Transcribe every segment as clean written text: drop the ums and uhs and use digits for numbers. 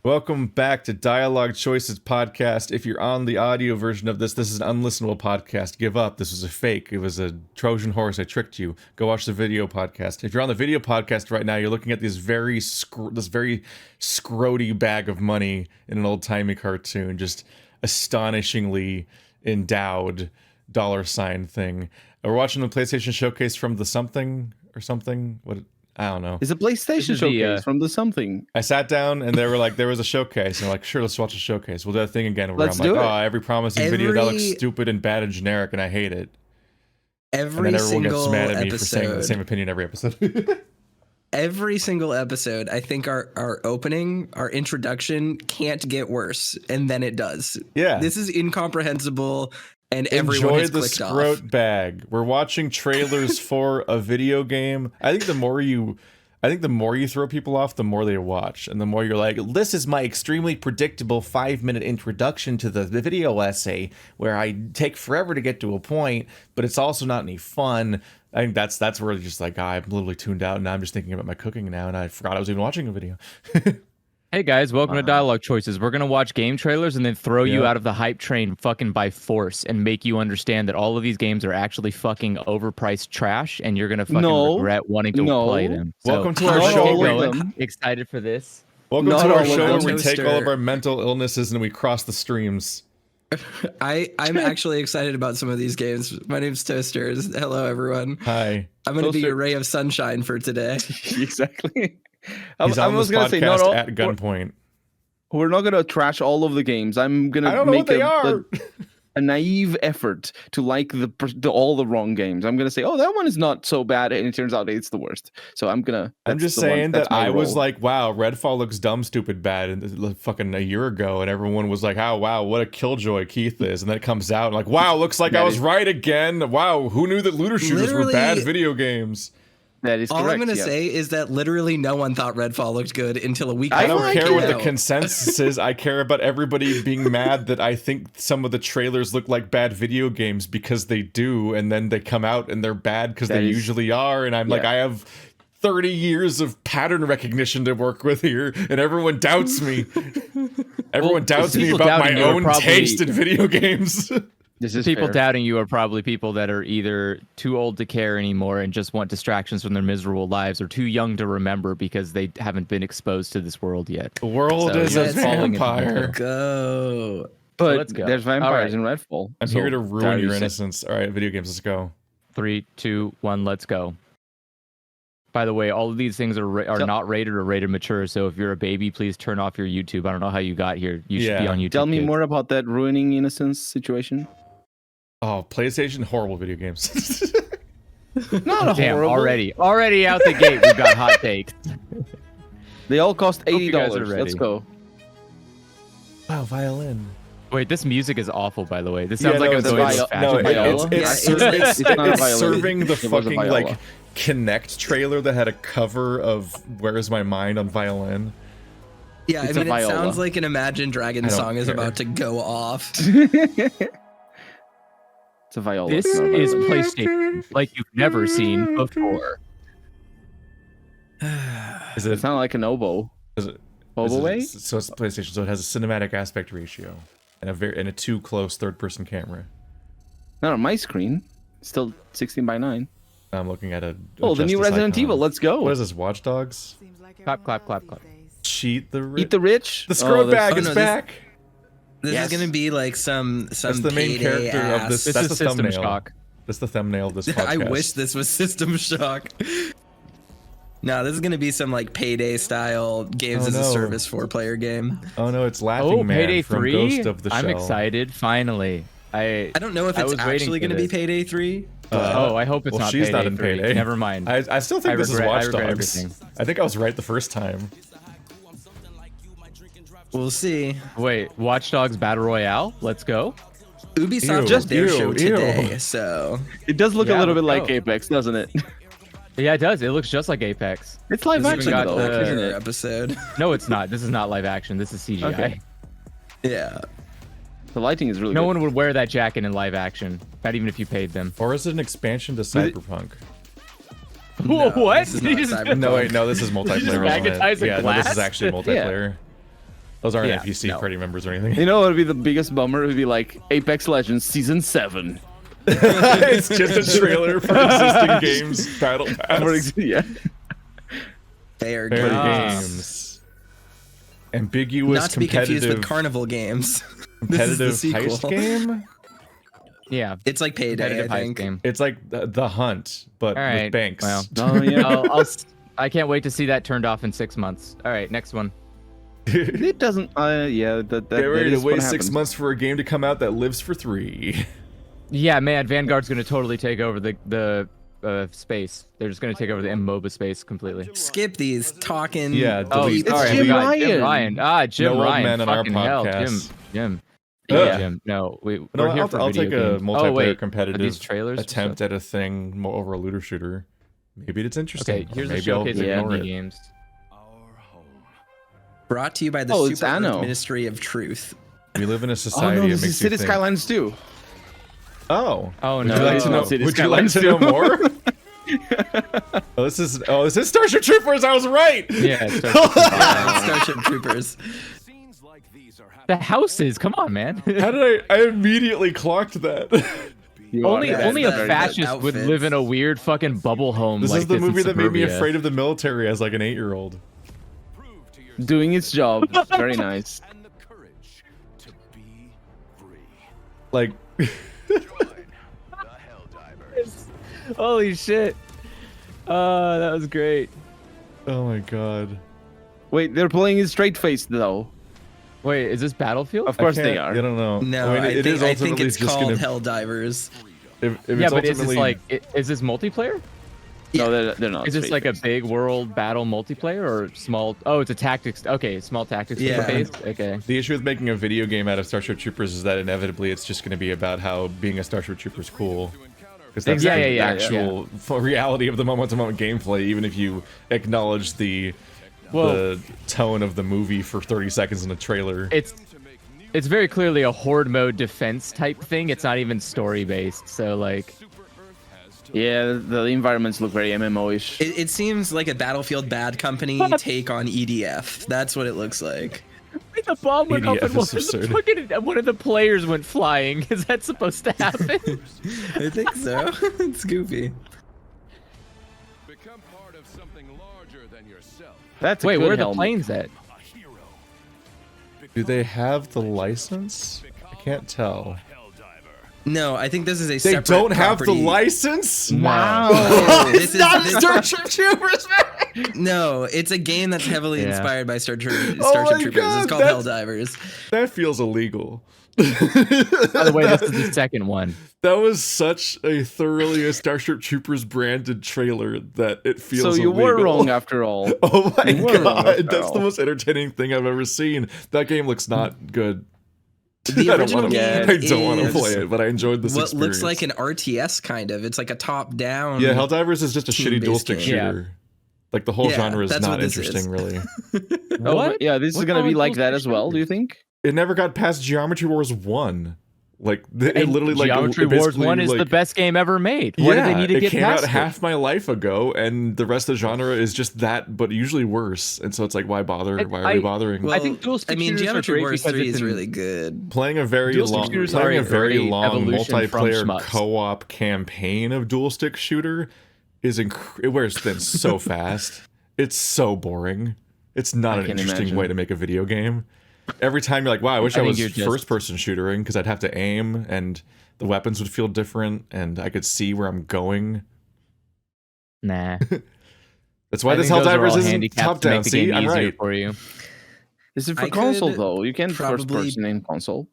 Welcome back to Dialog Choices Podcast. If you're on the audio version of this, this is an unlistenable podcast. Give up. This was a fake. It was a Trojan horse. I tricked you. Go watch the video podcast. If you're on the video podcast right now, you're looking at this very scroty bag of money in an old-timey cartoon, just astonishingly endowed $ thing. And we're watching the PlayStation Showcase from the something or something. What? I don't know. It's a PlayStation Showcase from the something. I sat down and they were like, there was a showcase. And I'm like, sure, let's watch the showcase. We'll do that thing again. Where I'm like, oh, every promising video that looks stupid and bad and generic, and I hate it. And then everyone gets mad at me for saying the same opinion every episode. Every single episode, I think our opening, our introduction can't get worse. And then it does. Yeah. This is incomprehensible. And everyone enjoy has the clicked scrote off. bag. We're watching trailers for a video game. I think the more you throw people off, the more they watch, and the more you're like, this is my extremely predictable 5-minute introduction to the video essay where I take forever to get to a point, but it's also not any fun. I think that's where it's just like, I'm literally tuned out, and now I'm just thinking about my cooking now, and I forgot I was even watching a video. Hey guys, welcome to Dialog Choices. We're going to watch game trailers and then throw you out of the hype train fucking by force and make you understand that all of these games are actually fucking overpriced trash and you're going to fucking regret wanting to play them. Welcome to our show. Excited for this. Welcome to our show where we take all of our mental illnesses and we cross the streams. I'm actually excited about some of these games. My name's Toaster. Hello, everyone. Hi. I'm going to be your ray of sunshine for today. Exactly. He's on this podcast at gunpoint. We're not gonna trash all of the games. I'm gonna make a naive effort to like all the wrong games. I'm gonna say, oh, that one is not so bad, and it turns out it's the worst. So I'm just saying that I was like, wow, Redfall looks dumb, stupid, bad, and fucking a year ago, and everyone was like, oh wow, what a killjoy Keith is, and then it comes out and like, wow, looks like I was right again. Wow, who knew that looter shooters were bad video games? That is correct. All I'm going to say is that literally no one thought Redfall looked good until a week ago. I don't care what the consensus is. I care about everybody being mad that I think some of the trailers look like bad video games because they do, and then they come out and they're bad because they usually are, and I'm like, I have 30 years of pattern recognition to work with here, and everyone doubts me. Everyone doubts me about my own taste in video games. People doubting you are probably people that are either too old to care anymore and just want distractions from their miserable lives, or too young to remember because they haven't been exposed to this world yet. The world is a vampire. Go. But there's vampires in Redfall. I'm here to ruin your innocence. All right, video games, let's go. 3, 2, 1, let's go. By the way, all of these things are not rated or rated mature, so if you're a baby, please turn off your YouTube. I don't know how you got here. You should be on YouTube. Tell me more about that ruining innocence situation. Oh, PlayStation, horrible video games. Not horrible. Already out the gate, we've got hot takes. They all cost $80. Let's go. Wow, violin. Wait, this music is awful, by the way. This sounds like it's serving the fucking like Kinect trailer that had a cover of "Where Is My Mind" on violin. Yeah, I mean, it sounds like an Imagine Dragons song is about to go off. It's a viola. This is PlayStation like you've never seen before. It's not like an oboe. Oboe? So it's PlayStation, so it has a cinematic aspect ratio and a too close third-person camera. Not on my screen. It's still 16:9. I'm looking at the new Resident Evil. Let's go. What is this? Watch Dogs? Clap, clap, clap, clap. Cheat the rich. Eat the rich. The scroll bag is back. This is going to be like some That's the main character of this. That's the thumbnail. Shock. That's the thumbnail of this podcast. I wish this was System Shock. No, this is going to be some like Payday style games as a service 4-player game. Oh no, it's Laughing Man Payday from 3? Ghost of the Shell. I'm excited, finally. I don't know if it's actually going to be Payday 3. I hope it's not she's Payday not in 3. Payday. Never mind. I still think this is Watch Dogs. I think I was right the first time. We'll see. Wait, Watch Dogs Battle Royale? Let's go. Ubisoft just their show today, so it does look a little bit like Apex, doesn't it? Yeah, it does. It looks just like Apex. It's live action though, isn't it? Episode. No, it's not. This is not live action. This is CGI. Okay. Yeah. The lighting is really good. No one would wear that jacket in live action, not even if you paid them. Or is it an expansion to Cyberpunk? No, what? No, wait, no, this is multiplayer. Yeah, no, this is actually multiplayer. Those aren't NPC party members or anything. You know what would be the biggest bummer? It would be like Apex Legends Season 7. It's just a trailer for existing games. Battle Pass. Yeah. Fair games. Ambiguous, not to be confused with Carnival Games. Competitive heist game? Yeah. It's like Payday, I think. Game. It's like The Hunt, but with banks. Well, I can't wait to see that turned off in 6 months. All right, next one. It doesn't. Get ready to wait 6 months for a game to come out that lives for 3. Yeah, man, Vanguard's gonna totally take over the space. They're just gonna take over the MOBA space completely. Skip these talking. Yeah. It's Jim Ryan. Jim Ryan. Men on our Fucking hell, podcast. Jim. Yeah. Jim. No, we're No, here for I'll take a games. multiplayer competitive trailers attempt at a thing more over a looter shooter. Maybe it's interesting. Okay, here's a maybe showcase of indie games. Brought to you by the Super Earth Ministry of Truth. We live in a society. This is City Skylines 2. Oh no! Would you like to know more? This is Starship Troopers. I was right. Yeah, Starship Troopers. The houses. Come on, man. How did I immediately clocked that? Only a fascist would live in a weird fucking bubble home. This like is the movie that made me suburbia. afraid of the military as like an 8-year-old. Doing its job. Very nice. Like. Holy shit. That was great. Oh my god. Wait, they're playing it straight faced though. Wait, is this Battlefield? Of course they are. I don't know. No, I think it's called Helldivers. Yeah, but is this like, is this multiplayer? No, they're not. Is this like a big world battle multiplayer or small? Oh, it's a tactics. Okay, small tactics based. Okay. The issue with making a video game out of Starship Troopers is that inevitably it's just going to be about how being a Starship Trooper is cool. Because that's the actual reality of the moment-to-moment gameplay, even if you acknowledge the tone of the movie for 30 seconds in the trailer. It's very clearly a horde mode defense type thing. It's not even story based. So like. Yeah, the environments look very MMO-ish. It seems like a Battlefield Bad Company take on EDF. That's what it looks like. The bomb went up and one of the players went flying. Is that supposed to happen? I think so. It's goofy. Become part of something larger than yourself. That's wait, where are the planes at? Do they have the license? I can't tell. No, I think this is a They separate don't have property. the license? Wow. This is not Starship Troopers, man! No, it's a game that's heavily inspired by Starship Troopers. God, It's called Helldivers. That feels illegal. By the way, this is the second one. That was such a thoroughly a Starship Troopers branded trailer that it feels illegal. So you were wrong after all. Oh my god, that's the most entertaining thing I've ever seen. That game looks not good. The original game I don't want to play it, but I enjoyed this experience. What looks like an RTS kind of. It's like a top-down. Yeah, Helldivers is just a shitty dual stick game. shooter. Like the whole genre is not interesting, really. What? Yeah, this is gonna be like that as well. Do you think? It never got past Geometry Wars 1. Like it literally like Geometry Wars 1 is the best game ever made. Why do they need to get came past out half my life ago, and the rest of the genre is just that, but usually worse. And so it's like, why bother? Why are we bothering? Well, I think dual stick shooters Geometry are Wars great 3 is really good. Playing a very long multiplayer co-op campaign of dual stick shooter is it wears thin so fast. It's so boring. It's not an interesting way to make a video game. Every time you're like, wow, I wish I was first-person shooting because I'd have to aim and the weapons would feel different and I could see where I'm going. Nah. That's why this Helldivers isn't top-down. See, I'm right. For you. This is for console, though. You can't first-person in console.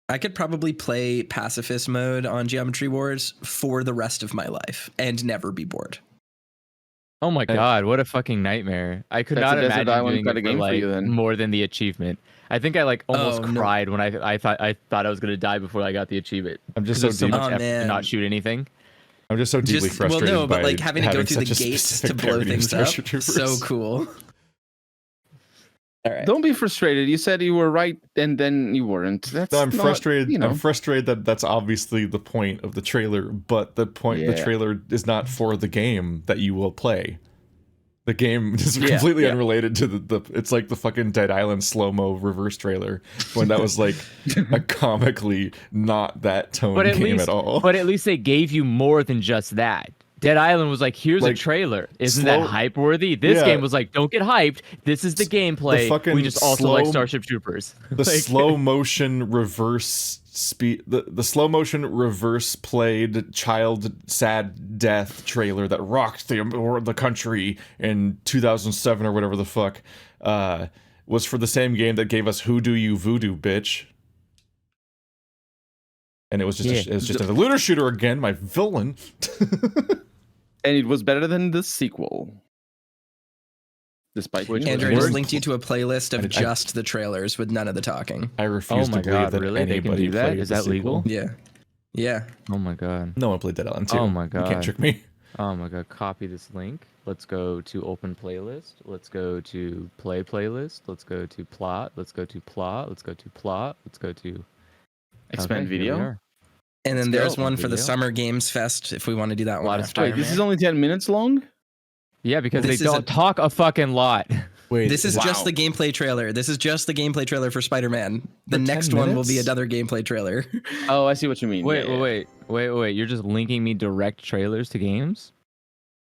I could probably play pacifist mode on Geometry Wars for the rest of my life and never be bored. Oh my god, what a fucking nightmare. I could not imagine doing it for, like, more than the achievement. I think I like almost cried when I thought I was gonna die before I got the achievement. I'm just so much effort to not shoot anything. I'm just so deeply frustrated. Well, no, but like having to go through the gates to blow things up, so cool. All right. Don't be frustrated. You said you were right, and then you weren't. I'm frustrated. I'm frustrated that that's obviously the point of the trailer, but the trailer is not for the game that you will play. The game is completely unrelated to the. It's like the fucking Dead Island slow-mo reverse trailer when that was like a comically not that tone game at all. But at least they gave you more than just that. Dead Island was like, here's a trailer. Isn't that hype worthy? This game was like, don't get hyped. This is the gameplay. We just also like Starship Troopers. The slow motion reverse speed, the slow motion reverse played child sad death trailer that rocked the country in 2007 or whatever the fuck was for the same game that gave us Who Do You Voodoo Bitch. And it was just a looter shooter again, my villain. And it was better than the sequel. Despite Andrew just linked you to a playlist of just the trailers with none of the talking. I refuse to believe that anybody played Is that legal? Yeah. Oh my god. No one played Dead Island 2. Oh my god. You can't trick me. Oh my god. Copy this link. Let's go to open playlist. Let's go to play playlist. Let's go to plot. Let's go to plot. Let's go to plot. Let's go to expand video. And then there's one for the Summer Games Fest if we want to do that one. Wait, this is only 10 minutes long? Yeah, because they don't talk a fucking lot. Wait, this is just the gameplay trailer. This is just the gameplay trailer for Spider-Man. The next one will be another gameplay trailer. Oh, I see what you mean. Wait. You're just linking me direct trailers to games?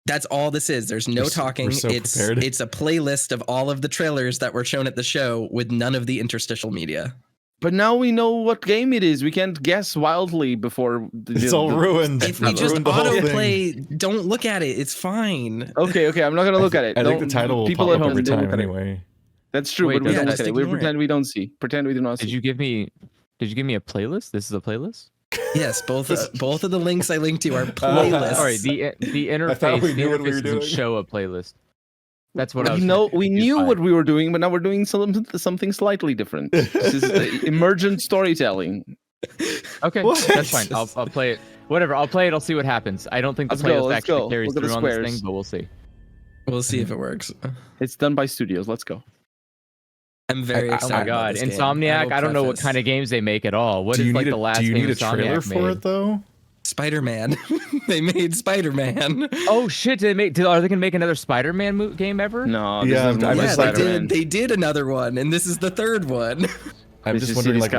That's all this is. There's no talking. It's a playlist of all of the trailers that were shown at the show with none of the interstitial media. But now we know what game it is. We can't guess wildly before it's all ruined. If we just autoplay, don't look at it. It's fine. Okay. I'm not gonna look at it. I think the title will pop up every time anyway. That's true. But we don't look at it. We pretend we don't see. Pretend we do not see. Did you give me a playlist? This is a playlist? Yes, both of the links I linked to are playlists. Sorry, the interface doesn't show a playlist. That's what we knew what we were doing, but now we're doing something slightly different. This is emergent storytelling. Okay, that's fine. I'll play it. Whatever, I'll play it. I'll see what happens. I don't think the playlist actually carries through on this thing, but we'll see. We'll see if it works. It's done by studios. Let's go. I'm very excited. Oh my god, Insomniac! I don't know what kind of games they make at all. What is like the last game Insomniac made? Do you need a trailer for it though? Spider-Man. They made Spider-Man. Oh shit! Are they gonna make another Spider-Man game ever? No. They did another one, and this is the third one. I'm just wondering, like,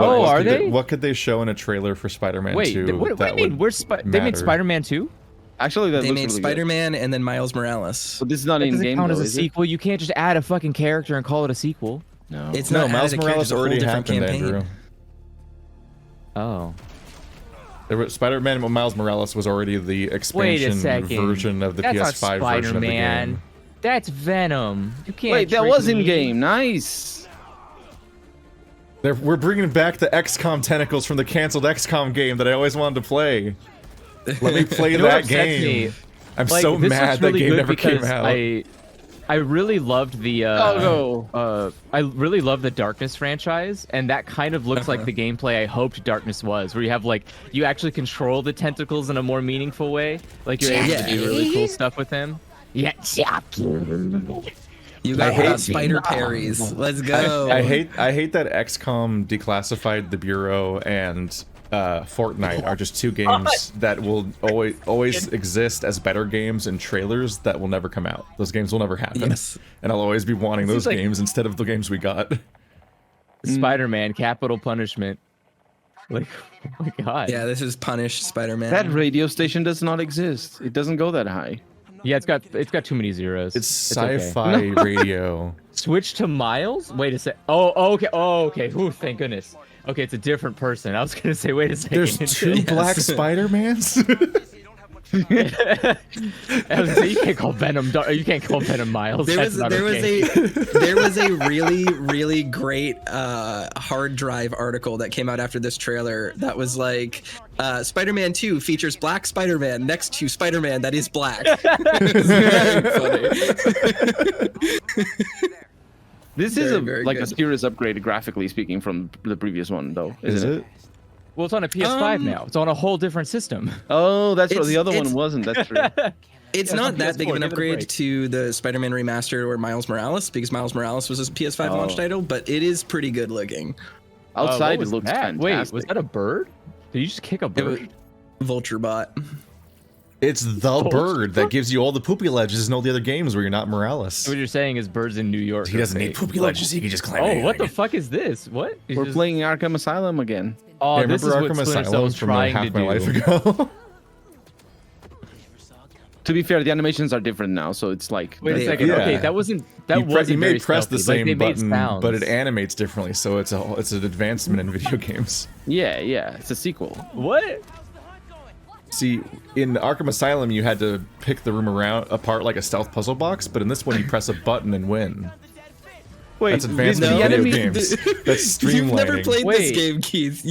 what could they show in a trailer for Spider-Man 2? What do you mean? They made Spider-Man 2? Actually, they made Spider-Man and then Miles Morales. But this is not in game. Count as a sequel. You can't just add a fucking character and call it a sequel. No, it's not. Miles Morales already happened, Andrew. Oh. Spider-Man Miles Morales was already the expansion version of the PS5 version of the game. That's Venom. You can't. Wait, that was in game. Nice. We're bringing back the XCOM tentacles from the canceled XCOM game that I always wanted to play. Let me play that game. I'm so mad that game never came out. I really loved the I really love the Darkness franchise, and that kind of looks like the gameplay I hoped Darkness was, where you have you actually control the tentacles in a more meaningful way. Like you're able to do really cool stuff with them. Yeah. You got spider parries. Let's go. I hate that XCOM declassified the Bureau and Fortnite are just two games that will always exist as better games in trailers that will never come out. Those games will never happen. Yes. And I'll always be wanting those games instead of the games we got. Spider-Man, Capital Punishment. Like, oh my god. Yeah, this is Punish Spider-Man. That radio station does not exist. It doesn't go that high. Yeah, it's got too many zeros. It's sci-fi radio. Switch to Miles? Wait a sec. Oh, okay. Oh, okay. Ooh, thank goodness. Okay, it's a different person. I was gonna say, wait a second. There's two Black Spider-Mans? You can't call Venom. You can't call Venom Miles. There was a really great hard drive article that came out after this trailer that was like, Spider-Man 2 features Black Spider-Man next to Spider-Man that is black. It's very funny. This is a serious upgrade graphically speaking from the previous one, though, isn't it? Well, it's on a PS5 now. It's on a whole different system. Oh, that's what the other one wasn't. That's true. It's not that big of an upgrade to the Spider-Man remastered or Miles Morales, because Miles Morales was a PS5 launch title, but it is pretty good looking. Outside, it looks fantastic. Wait, was that a bird? Did you just kick a bird? Vulture bot. It's the bird that gives you all the poopy ledges in all the other games where you're not Morales. What you're saying is birds in New York. He doesn't need poopy ledges. He can just climb anything. What the fuck is this? What? We're playing Arkham Asylum again. Oh, Yeah, this is remember what Arkham Splinter Asylum Cell's from trying half to my do. life ago? To be fair, the animations are different now, so it's like. Wait a second. Yeah. Okay, that wasn't. That You wasn't may very press the stealthy. same Like, they made button, sounds. but it animates differently, so it's an advancement in video games. Yeah, it's a sequel. What? See, in Arkham Asylum, you had to pick the room apart like a stealth puzzle box, but in this one, you press a button and win. Wait, That's advancement the in video enemy- games. That's streamlining. You've never played this Wait. game, Keith.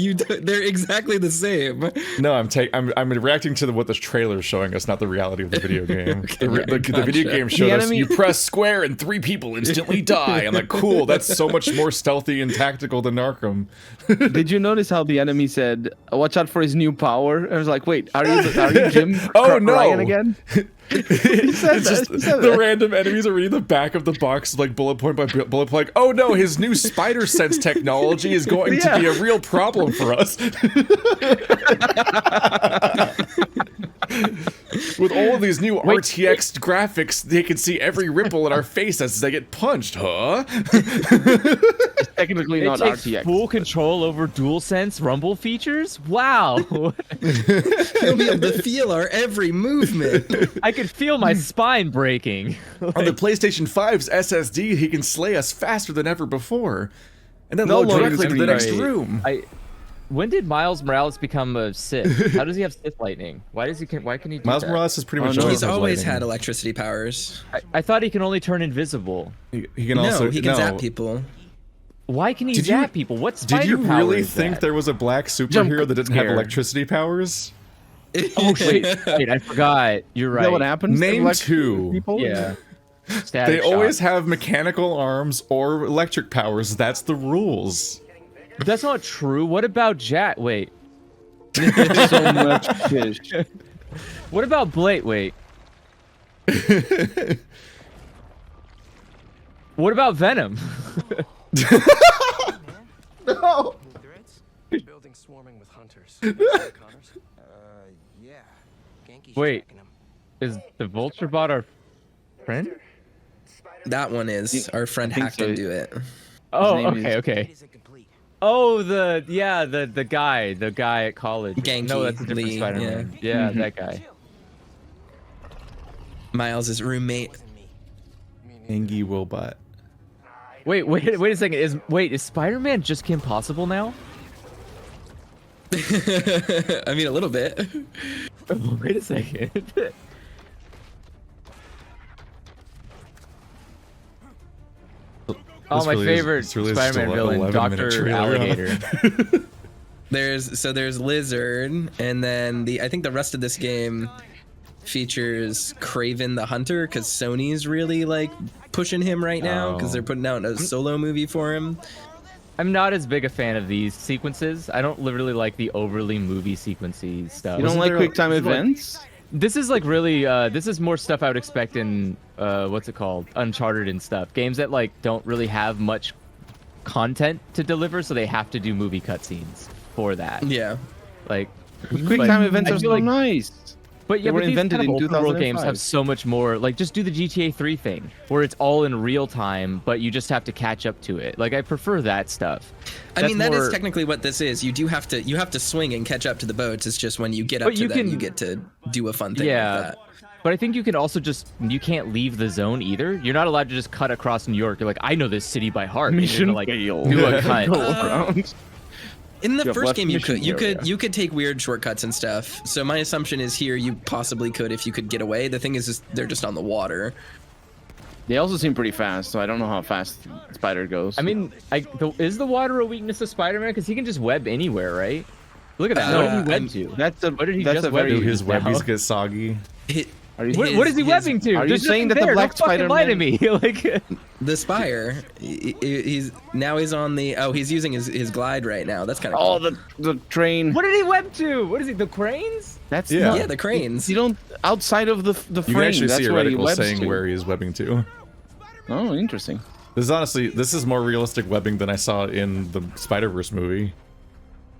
They're exactly the same. No, I'm reacting to what the trailer's showing us, not the reality of the video game. The video game showed us enemy- you press square and 3 people instantly die. I'm like, cool, that's so much more stealthy and tactical than Arkham. Did you notice how the enemy said, "Watch out for his new power"? And I was like, "Wait, are you Jim? Oh, no. Ryan again?" It's just the random enemies are reading the back of the box, like bullet point by bullet point, like, oh no, his new spider sense technology is going to be a real problem for us. With all of these new RTX graphics, they can see every ripple in our face as they get punched, huh? It's technically It not takes RTX. full control over DualSense rumble features. Wow. You'll be able to feel our every movement. I could feel my spine breaking. On the PlayStation 5's SSD, he can slay us faster than ever before. And then No load loading directly to the screen. next Right. room. When did Miles Morales become a Sith? How does he have Sith lightning? Why can he do Miles that? Morales has pretty Oh, much no. He's always lightning. had electricity powers. I thought he can only turn invisible. He can also No, he can zap people. Why can he Did you- zap people? What spider Did you power really is think that? there was a black superhero that didn't have scare. electricity powers? Oh wait, I forgot. You're right. You know what happens? to Name electric 2. people? Yeah. They Static always shock. have mechanical arms or electric powers. That's the rules. That's not true. What about Jack? Wait. So much fish. What about Blade? Wait. What about Venom? No. Building swarming with hunters. Yeah. Genki's Wait. tracking 'em. Is the Vulture bot our friend? That one is. Our friend think hacked so. into it. Oh, name is- okay. It isn't complete. Oh, the guy at college. Genki No, that's a different Lee, Spider-Man. Yeah, that guy. Miles' roommate. Angie Wilbot. Wait a second. Is Spider-Man just Kim Possible now? I mean, a little bit. Wait a second. Oh, This my really is- favorite this really is just Spider-Man a villain, 11-minute Dr. trailer, huh? Alligator. There's Lizard, and then I think the rest of this game features Kraven the Hunter, because Sony's really like pushing him right now because they're putting out a solo movie for him. I'm not as big a fan of these sequences. I don't really like the overly movie sequency stuff. You don't like there- quick time this is like- events? This is like really, this is more stuff I would expect in, what's it called? Uncharted and stuff. Games that like don't really have much content to deliver, so they have to do movie cutscenes for that. Yeah. Like, Quick but time events I are feel so like- nice. But yeah, They were but these invented kind of in open world games 2005. have so much more. Like, just do the GTA 3 thing, where it's all in real time, but you just have to catch up to it. Like, I prefer that stuff. I mean, that is more- technically what this is. You have to swing and catch up to the boats. It's just when you get up But to you them, can- you get to do a fun thing Yeah. like that. But I think you can also you can't leave the zone either. You're not allowed to just cut across New York. You're like, I know this city by heart. and you're Mission gonna, like, failed. do a cut. Around. In the You have first left game, you mission area. could take weird shortcuts and stuff. So my assumption is here you possibly could if you could get away. The thing is they're just on the water. They also seem pretty fast, so I don't know how fast Spider goes. I mean, is the water a weakness of Spider-Man? Because he can just web anywhere, right? Look at that. What did he web to? That's What did he that's just a web very. Do his now. webbies get soggy? Are you, What is he webbing to? Are you There's saying nothing that the there. Black Don't fucking lie to me. Spider-Man- Like, The Spire. He's on the. Oh, he's using his glide right now. That's kind of. Oh, cool. the train. what did he web to? What is he? The cranes? That's Yeah. not, Yeah, the cranes. You don't outside of the You frame. can actually that's see a where he reticle webs saying to. where he is webbing to. Oh, interesting. This is more realistic webbing than I saw in the Spider-Verse movie.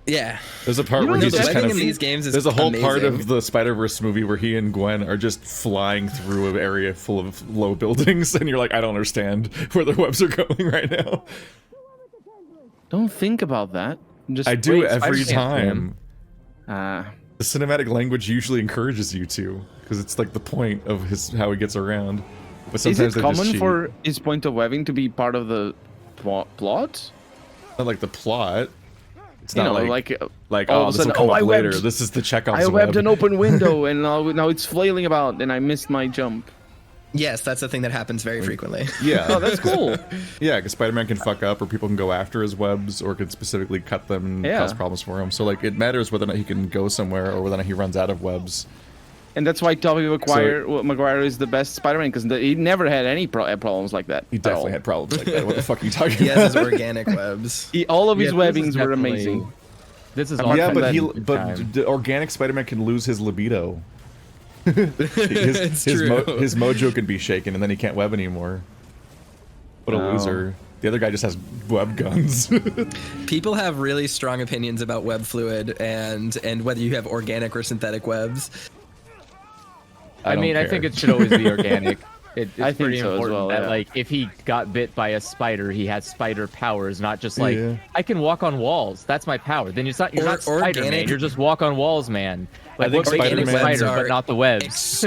Yeah. There's a part where he's just kind of. in these games is there's a whole part amazing. of the Spider-Verse movie where he and Gwen are just flying through an area full of low buildings, and you're like, I don't understand where the webs are going right now. Don't think about that. Just I do wait, every Spider-Man. time. The cinematic language usually encourages you to, because it's like the point of how he gets around. But Is sometimes it they just common cheat. for his point of webbing to be part of the plot? Not like the plot. It's You not know, like all oh, of a this will sudden, come I up later. webbed- This is the Chekhov's I webbed web. an open window and now it's flailing about and I missed my jump. Yes, that's a thing that happens very frequently. Yeah. Oh, that's cool. Yeah, because Spider-Man can fuck up, or people can go after his webs, or can specifically cut them and Yeah. cause problems for him. So like, it matters whether or not he can go somewhere, or whether or not he runs out of webs. And that's why Tobey Maguire is the best Spider-Man, because he never had any problems like that. He definitely had problems like that. What the fuck are you talking He about? has his organic webs. All of his Yeah, this is webbings were definitely- amazing. This is Yeah, all but good time. the organic Spider-Man can lose his libido. It's true. His mojo can be shaken, and then he can't web anymore. What a Oh. loser! The other guy just has web guns. People have really strong opinions about web fluid and whether you have organic or synthetic webs. I I mean, don't I think care. it should always be organic. It's I think pretty so as important well, that, yeah. like, if he got bit by a spider, he has spider powers, not just like Yeah. I can walk on walls. That's my power. Then you're not Or- Spider-Man. organic- You're just walk on walls, man. Like, think what makes you a Spider-Man- spider, are but not the webs.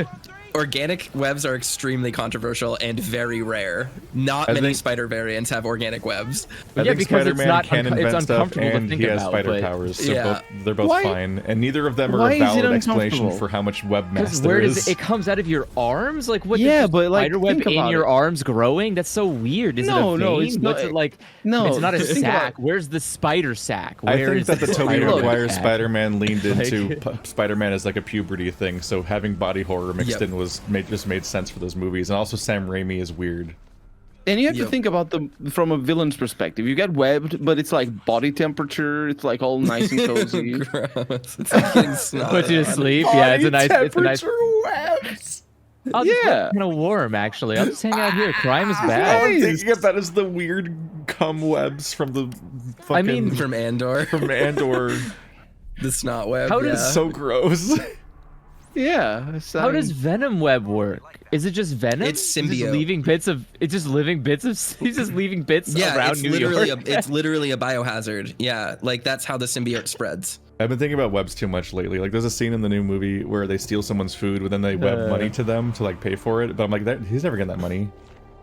Organic webs are extremely controversial and very rare. Not I many think- spider variants have organic webs. I Yeah, think because it's Spider-Man not can it's invent stuff, uncomfortable to and think he has about, spider but- powers, so Yeah. they're both Why- fine, and neither of them are Why a is it valid explanation uncomfortable? for how much webmaster Because where is. does it comes out of your arms? Like what? Yeah, there's but, like, spider web think in about your it. arms growing? That's so weird. Is No, it a no, vein? it's not- What's it like? no, it's not a think about sack. Where's the spider sack? I Where think is that the Tobey spider Maguire sack? Spider-Man leaned into Spider-Man as like a puberty thing, so having body horror mixed Yep. in just made sense for those movies, and also Sam Raimi is weird. And you have to Yep. think about from a villain's perspective. You get webbed, but it's like body temperature. It's like all nice and cozy. Gross. It's like getting snot. Put you to sleep. Yeah, it's a nice. It's a nice. webs. I'll just Yeah. kind of warm actually. I'll just hang out here. Crime is All bad. I'm thinking about is the weird cum webs from the fucking I mean, From Andor. from Andor. The snot web. How yeah. does- So gross. Yeah. so, How I does mean, Venom web work? Is it just Venom? It's It's just symbiote. leaving bits of. It's just living bits of. He's just leaving bits Yeah, around it's New literally York. it's literally a biohazard. Yeah, like that's how the symbiote spreads. I've been thinking about webs too much lately. Like, there's a scene in the new movie where they steal someone's food, but then they web money to them to like pay for it. But I'm like, he's never getting that money.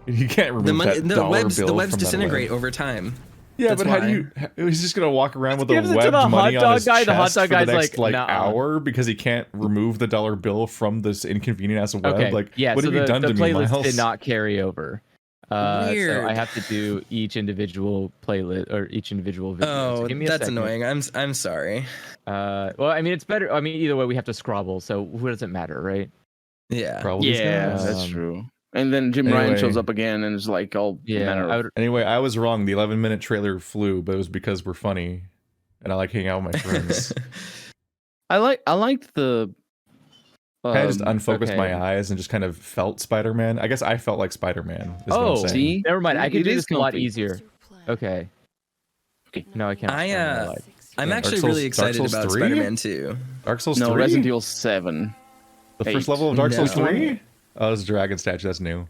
He can't remove The money, that the dollar webs, bill the webs from that disintegrate web. over time. Yeah, That's but how why. do you? He's just gonna walk around with a gives it to webbed the hot money on dog his guy. The hot chest dog for the guy's next like, "Nuh-uh." hour because he can't remove the dollar bill from this inconvenient ass web. Okay. Like, yeah, what so have you the done to me, playlist Miles? did not carry over. So Weird. I have to do each individual playlist or each individual video. So Oh, give me a that's second. annoying. I'm sorry. Well, I mean, it's better. I mean, either way, we have to scrabble. So who does it matter, right? Yeah. Probably Yeah, not. that's true. And then Jim Ryan Anyway. shows up again and is like all Yeah. manner I of- would, Anyway, I was wrong. The 11-minute trailer flew, but it was because we're funny, and I like hanging out with my friends. I liked the. I just unfocused okay. my eyes and just kind of felt Spider-Man. I guess I felt like Spider-Man. Is what I'm Oh, saying. see? never mind. I It can do is this a lot comfy. easier. Okay. No, I can't. I'm Yeah, actually Dark really Souls excited about 3? Spider-Man 2. Dark Souls No, 3? Resident Evil 7. The first 8. level of Dark Souls No. 3? Oh, this is a dragon statue. That's new.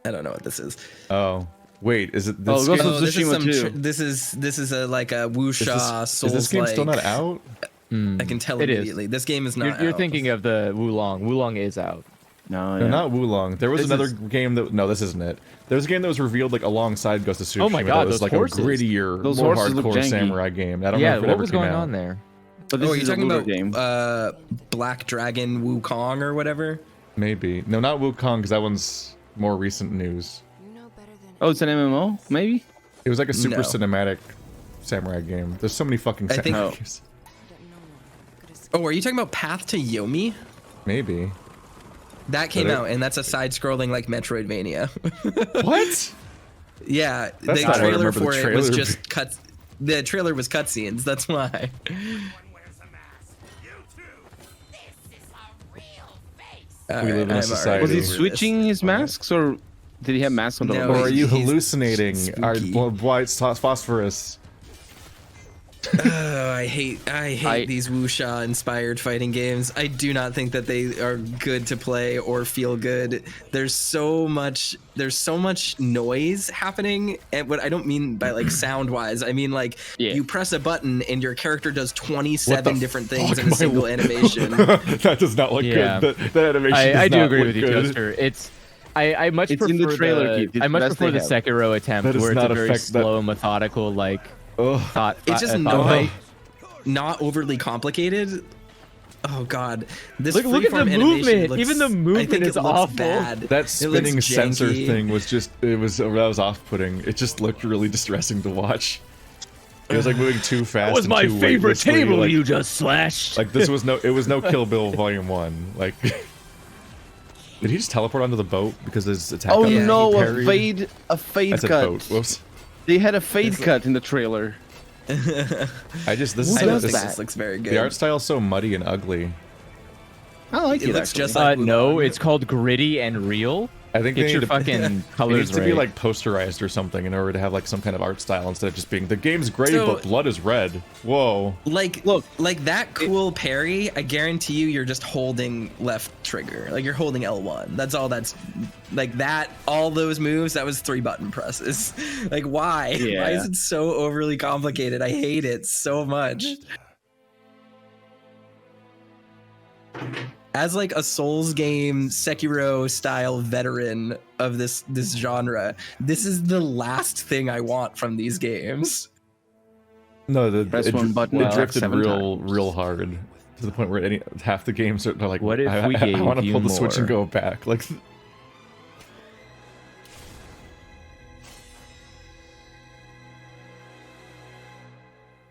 I don't know what this is. Oh, wait. Is it Oh, this Ghost game? of this is Tsushima some. 2. This is a like a Is wuxia this, Souls. is this game still not out? I can tell It is. immediately. This game is not. You're out. thinking of the Wulong. Wulong is out. No, No, yeah. not Wulong. There was This another is- game that. No, this isn't it. There was a game that was revealed like alongside Ghost of Tsushima. Oh my that God, was those like horses. a grittier, Those more horses look hardcore janky. samurai game. I don't Yeah, know if it what ever was came going out. on there? But this Oh, you're is a talking looter about game. Black Dragon Wukong or whatever? Maybe. No, not Wukong, because that one's more recent news. Oh, it's an MMO, maybe? It was like a super No. cinematic samurai game. There's so many fucking I think- samurai Oh. games. Oh, are you talking about Path to Yomi? Maybe. That came Did it? out, and that's a side-scrolling like Metroidvania. What? Yeah, That's the not what I trailer remember the for it was trailer just cuts. The trailer was cutscenes. That's why. We live in a society. Was he over switching his masks, or did he have masks on the No, Or are you He's hallucinating? Our spooky. white phosphorus. Oh, I hate these wuxia inspired fighting games. I do not think that they are good to play or feel good. There's so much noise happening, and what I don't mean by like sound wise, I mean like you press a button and your character does 27 different things in a single animation. That does not look good. That animation I do agree look with you, good. Toaster. I much It's prefer in the trailer, Keith. I much prefer the Sekiro attempt where it's a very slow, methodical, like it's just not overly complicated. Oh god, this look at the movement. Even the movement is awful. Bad. That spinning sensor thing was just that was off-putting. It just looked really distressing to watch. It was like moving too fast. That was my favorite table like, you just slashed. Like this was it was no Kill Bill Volume 1. Like did he just teleport onto the boat because his attack? Oh no, a fade That's cut. A boat. Whoops. They had a fade cut in the trailer. This looks very good. The art style is so muddy and ugly. I like it. It looks actually. just like no, it's called gritty and real. I think get your fucking colors it needs to right. be like posterized or something in order to have like some kind of art style instead of just being the game's great but blood is red. Whoa. Like like that cool parry, I guarantee you're just holding left trigger. Like you're holding L1. That's all that's like that all those moves, that was 3 button presses. Like why? Yeah. Why is it so overly complicated? I hate it so much. As like a Souls game, Sekiro style veteran of this genre, this is the last thing I want from these games. No, Press one button it drifted 7 real hard to the point where half the games are like, what if we I want to gave pull you the switch and more? go back. Like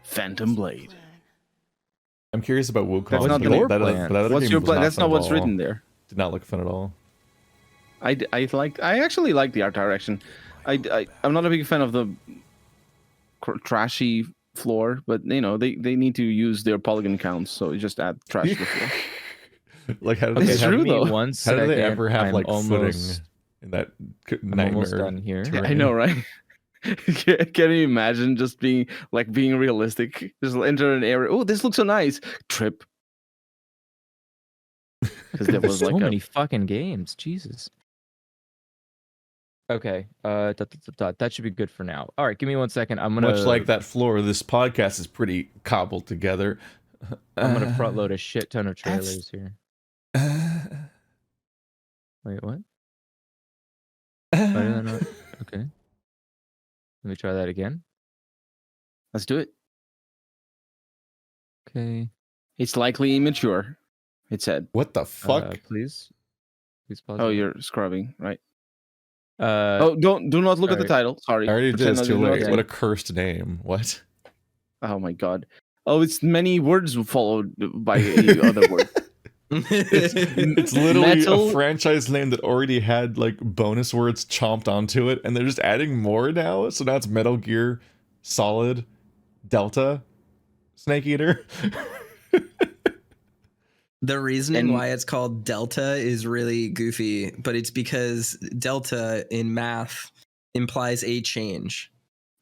Phantom Blade. I'm curious about Wukong. That's not but the that other What's game your was plan? That's fun not at what's all. written there. Did not look fun at all. I actually like the art direction. I'm not a big fan of the trashy floor, but you know they need to use their polygon counts, so you just add trash to the floor. Like how do It's they true, have, though. how do they ever have like footing in that nightmare? Almost done here. terrain? I know, right? Can you imagine just being realistic? Just enter an area. Oh, this looks so nice. Trip. Because there was so like many fucking games. Jesus. Okay. That should be good for now. All right, give me 1 second. I'm gonna Much like that floor, this podcast is pretty cobbled together. I'm gonna front load a shit ton of trailers here. Wait, what? Why did I not? Okay. Let me try that again. Let's do it. Okay. It's likely immature. It said. What the fuck? Please pause. Oh, it. you're scrubbing, right? Oh, do not look at the alright. title. Sorry. I already did. Pretend It's I too did not late. say. What a cursed name. What? Oh my god. Oh, it's many words followed by other word. It's literally Metal- a franchise name that already had like bonus words chomped onto it, and they're just adding more now. So now it's Metal Gear Solid Delta Snake Eater. The reasoning why it's called Delta is really goofy, but it's because Delta in math implies a change.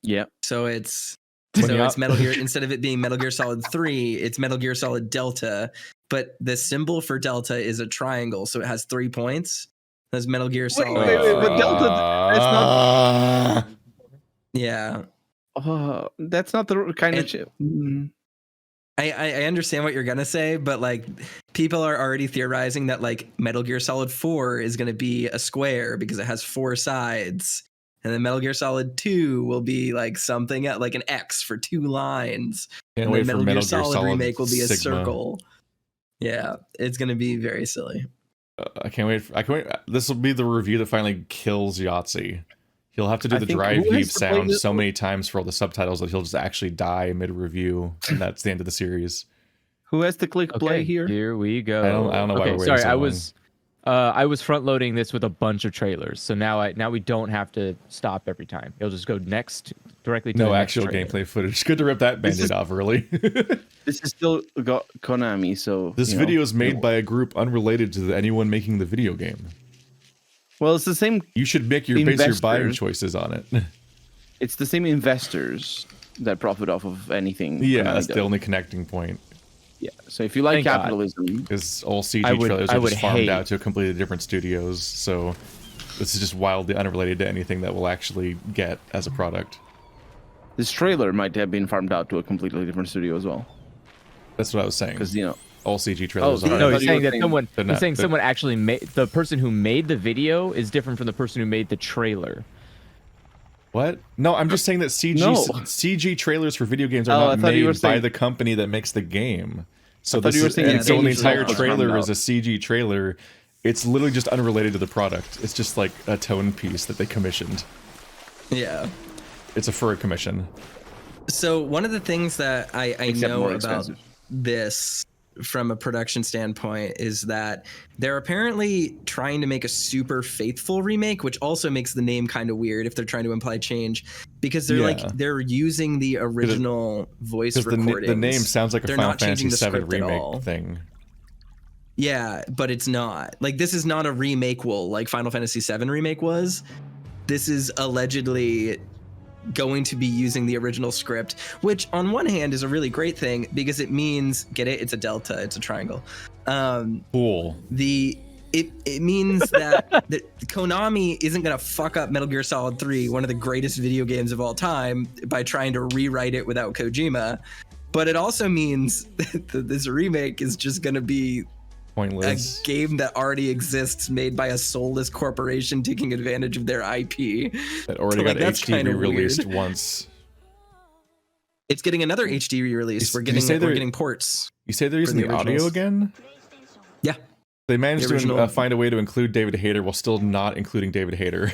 Yeah. So it's When so you it's up- Metal Gear, instead of it being Metal Gear Solid 3, it's Metal Gear Solid Delta, but the symbol for Delta is a triangle, so it has 3 points. That's Metal Gear Solid. wait, but Delta, that's not. Yeah. That's not the kind of. I understand what you're gonna say, but like people are already theorizing that like Metal Gear Solid 4 is gonna be a square because it has 4 sides, and then Metal Gear Solid 2 will be like something like an X for 2 lines. Can't And wait then for Metal Gear Solid remake will be a Sigma. circle. Yeah, it's gonna be very silly. I can't wait. I can't wait. This will be the review that finally kills Yahtzee. He'll have to do I the think drive who heave has to play sound this so one? many times for all the subtitles that he'll just actually die mid-review, and that's the end of the series. Who has to click play here? Here we go. I don't know why Okay, we're waiting sorry, so I was front loading this with a bunch of trailers, so now we don't have to stop every time. It'll just go next directly to No the next actual trailer. gameplay footage. Good to rip that This band-aid is- off early. This is still Konami, so This you know. video is made by a group unrelated to anyone making the video game. Well, it's the same. You should base your buying Investors. choices on it. It's the same investors. that profit off of anything. Yeah, that's the only connecting point. Yeah. So if you like capitalism, because all CG trailers are just farmed out to completely different studios. So this is just wildly unrelated to anything that we'll actually get as a product. This trailer might have been farmed out to a completely different studio as well. That's what I was saying. Because all CG trailers. No, he's saying that someone actually made the person who made the video is different from the person who made the trailer. What? No, I'm just saying that CG trailers for video games are not made by the company that makes the game. So the entire trailer is a CG trailer. It's literally just unrelated to the product. It's just like a tone piece that they commissioned. Yeah. It's for a commission. So one of the things that I know about this from a production standpoint is that they're apparently trying to make a super faithful remake, which also makes the name kind of weird if they're trying to imply change, because they're using the original voice recordings. The name sounds like a Final Fantasy VII remake thing. Yeah, but it's not. Like, this is not a remake like Final Fantasy VII remake was. This is allegedly going to be using the original script, which on one hand is a really great thing because it means, get it? It's a delta, it's a triangle. Cool. It means that Konami isn't gonna fuck up Metal Gear Solid 3, one of the greatest video games of all time, by trying to rewrite it without Kojima. But it also means that this remake is just gonna be pointless. A game that already exists, made by a soulless corporation taking advantage of their IP. That already got HD re-released once. It's getting another HD re-release. We're getting ports. You say they're using the audio again? Yeah. They managed to find a way to include David Hayter while still not including David Hayter.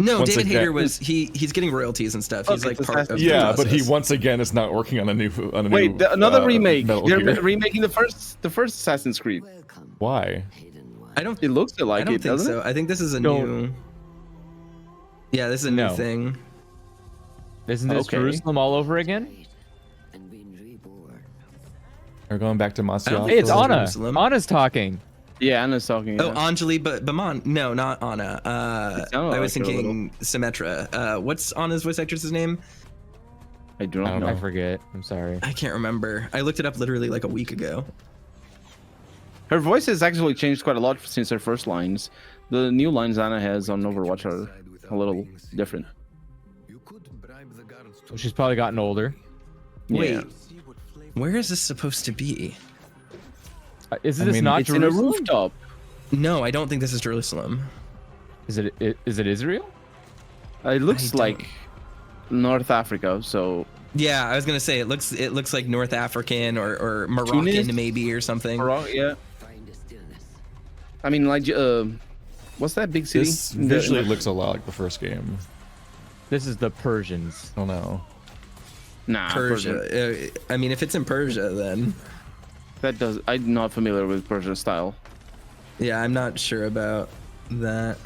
No, David Hayter he's getting royalties and stuff. He's like part of the process. But he once again is not working on a new another remake. They're remaking the first Assassin's Creed. Why? It looks like it, doesn't it? I think this is a new. Yeah, this is a new thing. Isn't this Jerusalem all over again? We're going back to Moscow. Hey, it's Anna. Anna's talking. Yeah, Anna's talking. Oh, Anjali, but Baman. No, not Anna. I was thinking Symmetra. What's Anna's voice actress's name? I do not know. I forget. I'm sorry. I can't remember. I looked it up literally like a week ago. Her voice has actually changed quite a lot since her first lines. The new lines Anna has on Overwatch are a little different. Well, she's probably gotten older. Wait, where is this supposed to be? Is this not it's Jerusalem? In a rooftop. No, I don't think this is Jerusalem. Is it Israel? It looks like North Africa, so yeah, I was gonna say it looks like North African or Moroccan Tunis? Maybe or something. Yeah. I mean, like, what's that big city? This visually looks a lot like the first game. This is the Persians. Oh no. Nah, Persia. I mean, if it's in Persia, then I'm not familiar with Persian style. Yeah, I'm not sure about that.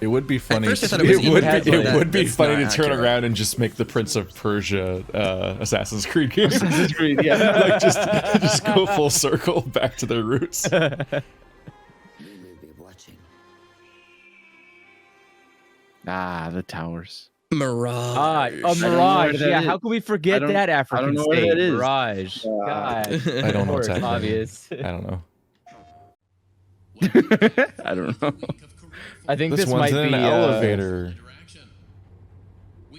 It would be funny. It would be funny to turn around and just make the Prince of Persia Assassin's Creed game. Assassin's Creed, yeah. Like just go full circle back to their roots. The towers. Mirage. Mirage. Yeah, how can we forget that African state? That is. Mirage. God. I don't know what's happening. Obvious. I don't know. I don't know. I think this one's might in be an elevator.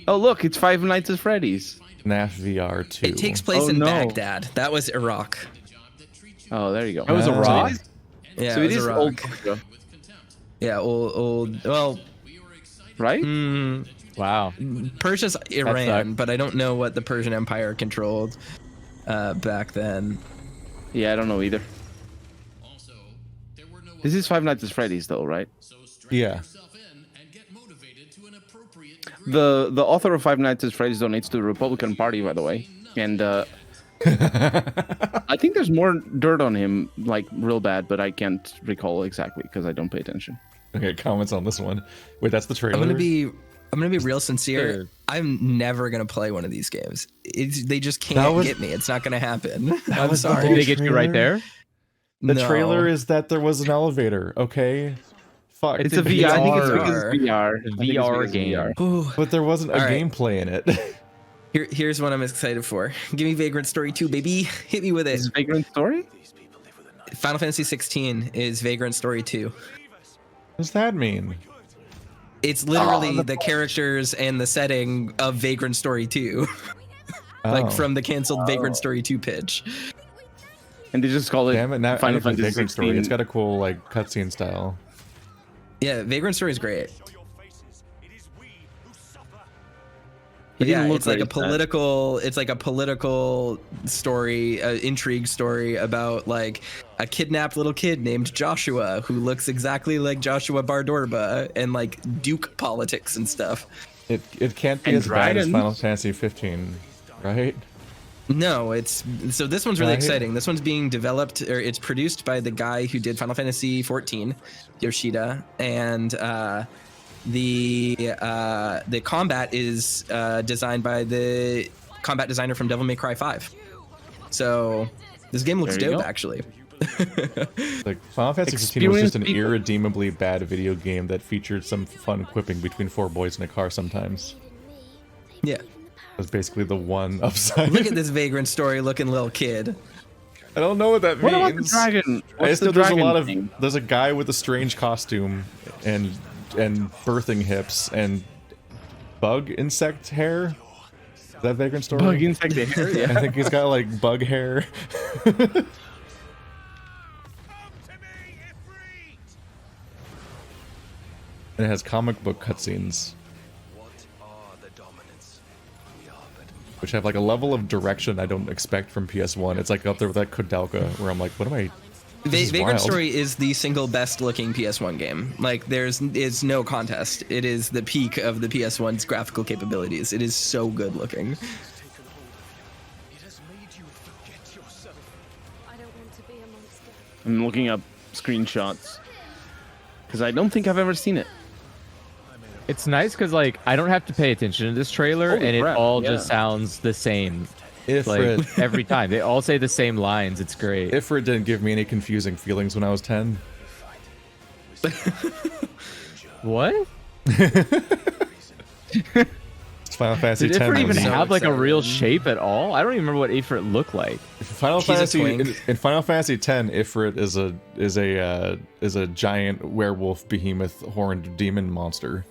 Oh, look, it's Five Nights at Freddy's. NAF VR 2. It takes place in Baghdad. That was Iraq. Oh, there you go. That was Iraq? Yeah, so it was Iraq. Old. Yeah, old. Well, right? Wow. Persia's Iran, but I don't know what the Persian Empire controlled back then. Yeah, I don't know either. This is Five Nights at Freddy's, though, right? Yeah. The author of Five Nights at Freddy's donates to the Republican Party, by the way, and I think there's more dirt on him, like real bad, but I can't recall exactly because I don't pay attention. Okay, comments on this one. Wait, that's the trailer. I'm gonna be real sincere. I'm never gonna play one of these games. They just can't get me. It's not gonna happen. I'm sorry. Did they get you right there? The trailer is that there was an elevator. Okay, Fuck. It's a VR. I think it's because VR. it's VR. VR game. Ooh. But there wasn't a All right. gameplay in it. Here's what I'm excited for. Give me Vagrant Story 2, baby. Hit me with it. Is it Vagrant Story? Final Fantasy 16 is Vagrant Story 2. What does that mean? It's literally the characters and the setting of Vagrant Story 2. Like Oh. from the canceled Vagrant Story 2 pitch. And they just call it Damn it! Now Final I Fantasy Fantasy Vagrant Story. 16. It's got a cool like cutscene style. Yeah, Vagrant Story is great. It didn't Yeah, look it's like right, a political. It's like a political story, intrigue story about like a kidnapped little kid named Joshua who looks exactly like Joshua Bardorba and like Duke politics and stuff. It can't be And as bad as dragons. Final Fantasy 15, right? No, it's so this one's really Right. exciting. This one's being developed, or it's produced by the guy who did Final Fantasy 14, Yoshida, and the combat is designed by the combat designer from Devil May Cry 5. So this game looks There you dope, go. actually. Like Final Fantasy 15 was just an Experienced people. irredeemably bad video game that featured some fun quipping between four boys in a car sometimes. Yeah. That's basically the one upside. Look at this Vagrant Story looking little kid. I don't know what that What means. about the dragon? I What's just the know there's a dragon lot of thing? there's a guy with a strange costume and birthing hips and bug insect hair. Is that Vagrant Story? Bug insect hair. Yeah. I think he's got like bug hair. And it has comic book cutscenes, which have like a level of direction I don't expect from PS1. It's like up there with that Kodelka, where I'm like, what am I? This is Vagrant wild. Story is the single best looking PS1 game. Like it's no contest. It is the peak of the PS1's graphical capabilities. It is so good looking. It has made you forget yourself. I don't want to be a monster. I'm looking up screenshots because I don't think I've ever seen it. It's nice because like I don't have to pay attention to this trailer, Holy and it crap, all yeah. just sounds the same. Like Ifrit. every time, they all say the same lines. It's great. Ifrit didn't give me any confusing feelings when I was 10. What? It's Final Fantasy Did 10. Ifrit even was- so have like a real excited. shape at all? I don't even remember what Ifrit looked like. Final She's a Fantasy twink. in Final Fantasy 10, Ifrit is a giant werewolf behemoth horned demon monster.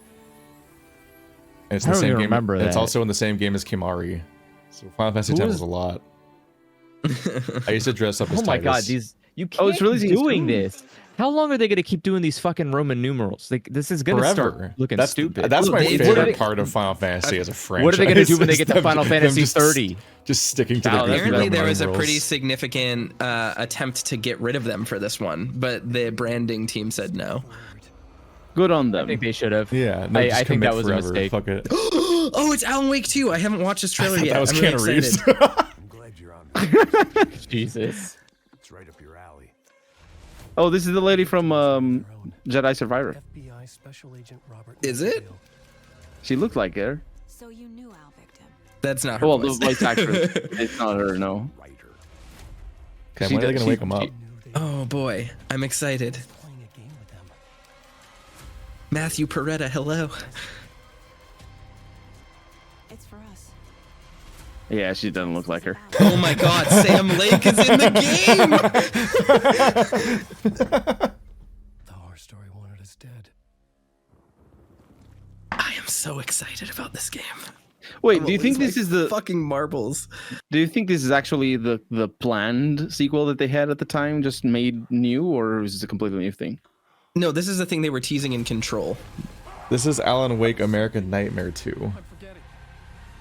And it's I the don't same even game. remember It's that. also in the same game as Kimari. So Final Fantasy Who 10 was- was a lot. I used to dress up as Oh my god, Titus. you can't it's releasing keep doing soon. this. How long are they gonna keep doing these fucking Roman numerals? Like this is gonna Forever. start looking That's stupid. That's Look, my they- favorite what are they- part of Final Fantasy as a franchise. What are they gonna do when they is get to them- Final them Fantasy just- 30? Just sticking to Oh, their that's Apparently, there Roman was a numerals. pretty significant attempt to get rid of them for this one, but the branding team said no. Good on I them. think they should have. Yeah, no, I just think commit that was forever. a mistake. Fuck it. Oh, it's Alan Wake 2. I haven't watched this trailer yet. That was I'm really Keanu Reeves. excited. I'm glad you're on. Jesus. It's right up your alley. Oh, this is the lady from Jedi Survivor. FBI Special Agent Robert. Is it? Mayfield. She looked like her. So you knew our victim. That's not her Well, the voice. voice actress. It's not her, no. Writer. Okay, She when are they does- gonna wake him up? she- Knew they Oh boy, I'm excited. were playing a game with them. Matthew Peretta, hello. It's for us. Yeah, she doesn't look like her. Oh my god, Sam Lake is in the game! The horror story wanted us dead. I am so excited about this game. Wait, I'm do you gonna think lose this my is the? fucking marbles? Do you think this is actually the planned sequel that they had at the time, just made new, or is this a completely new thing? No, this is the thing they were teasing in Control. This is Alan Wake American Nightmare 2.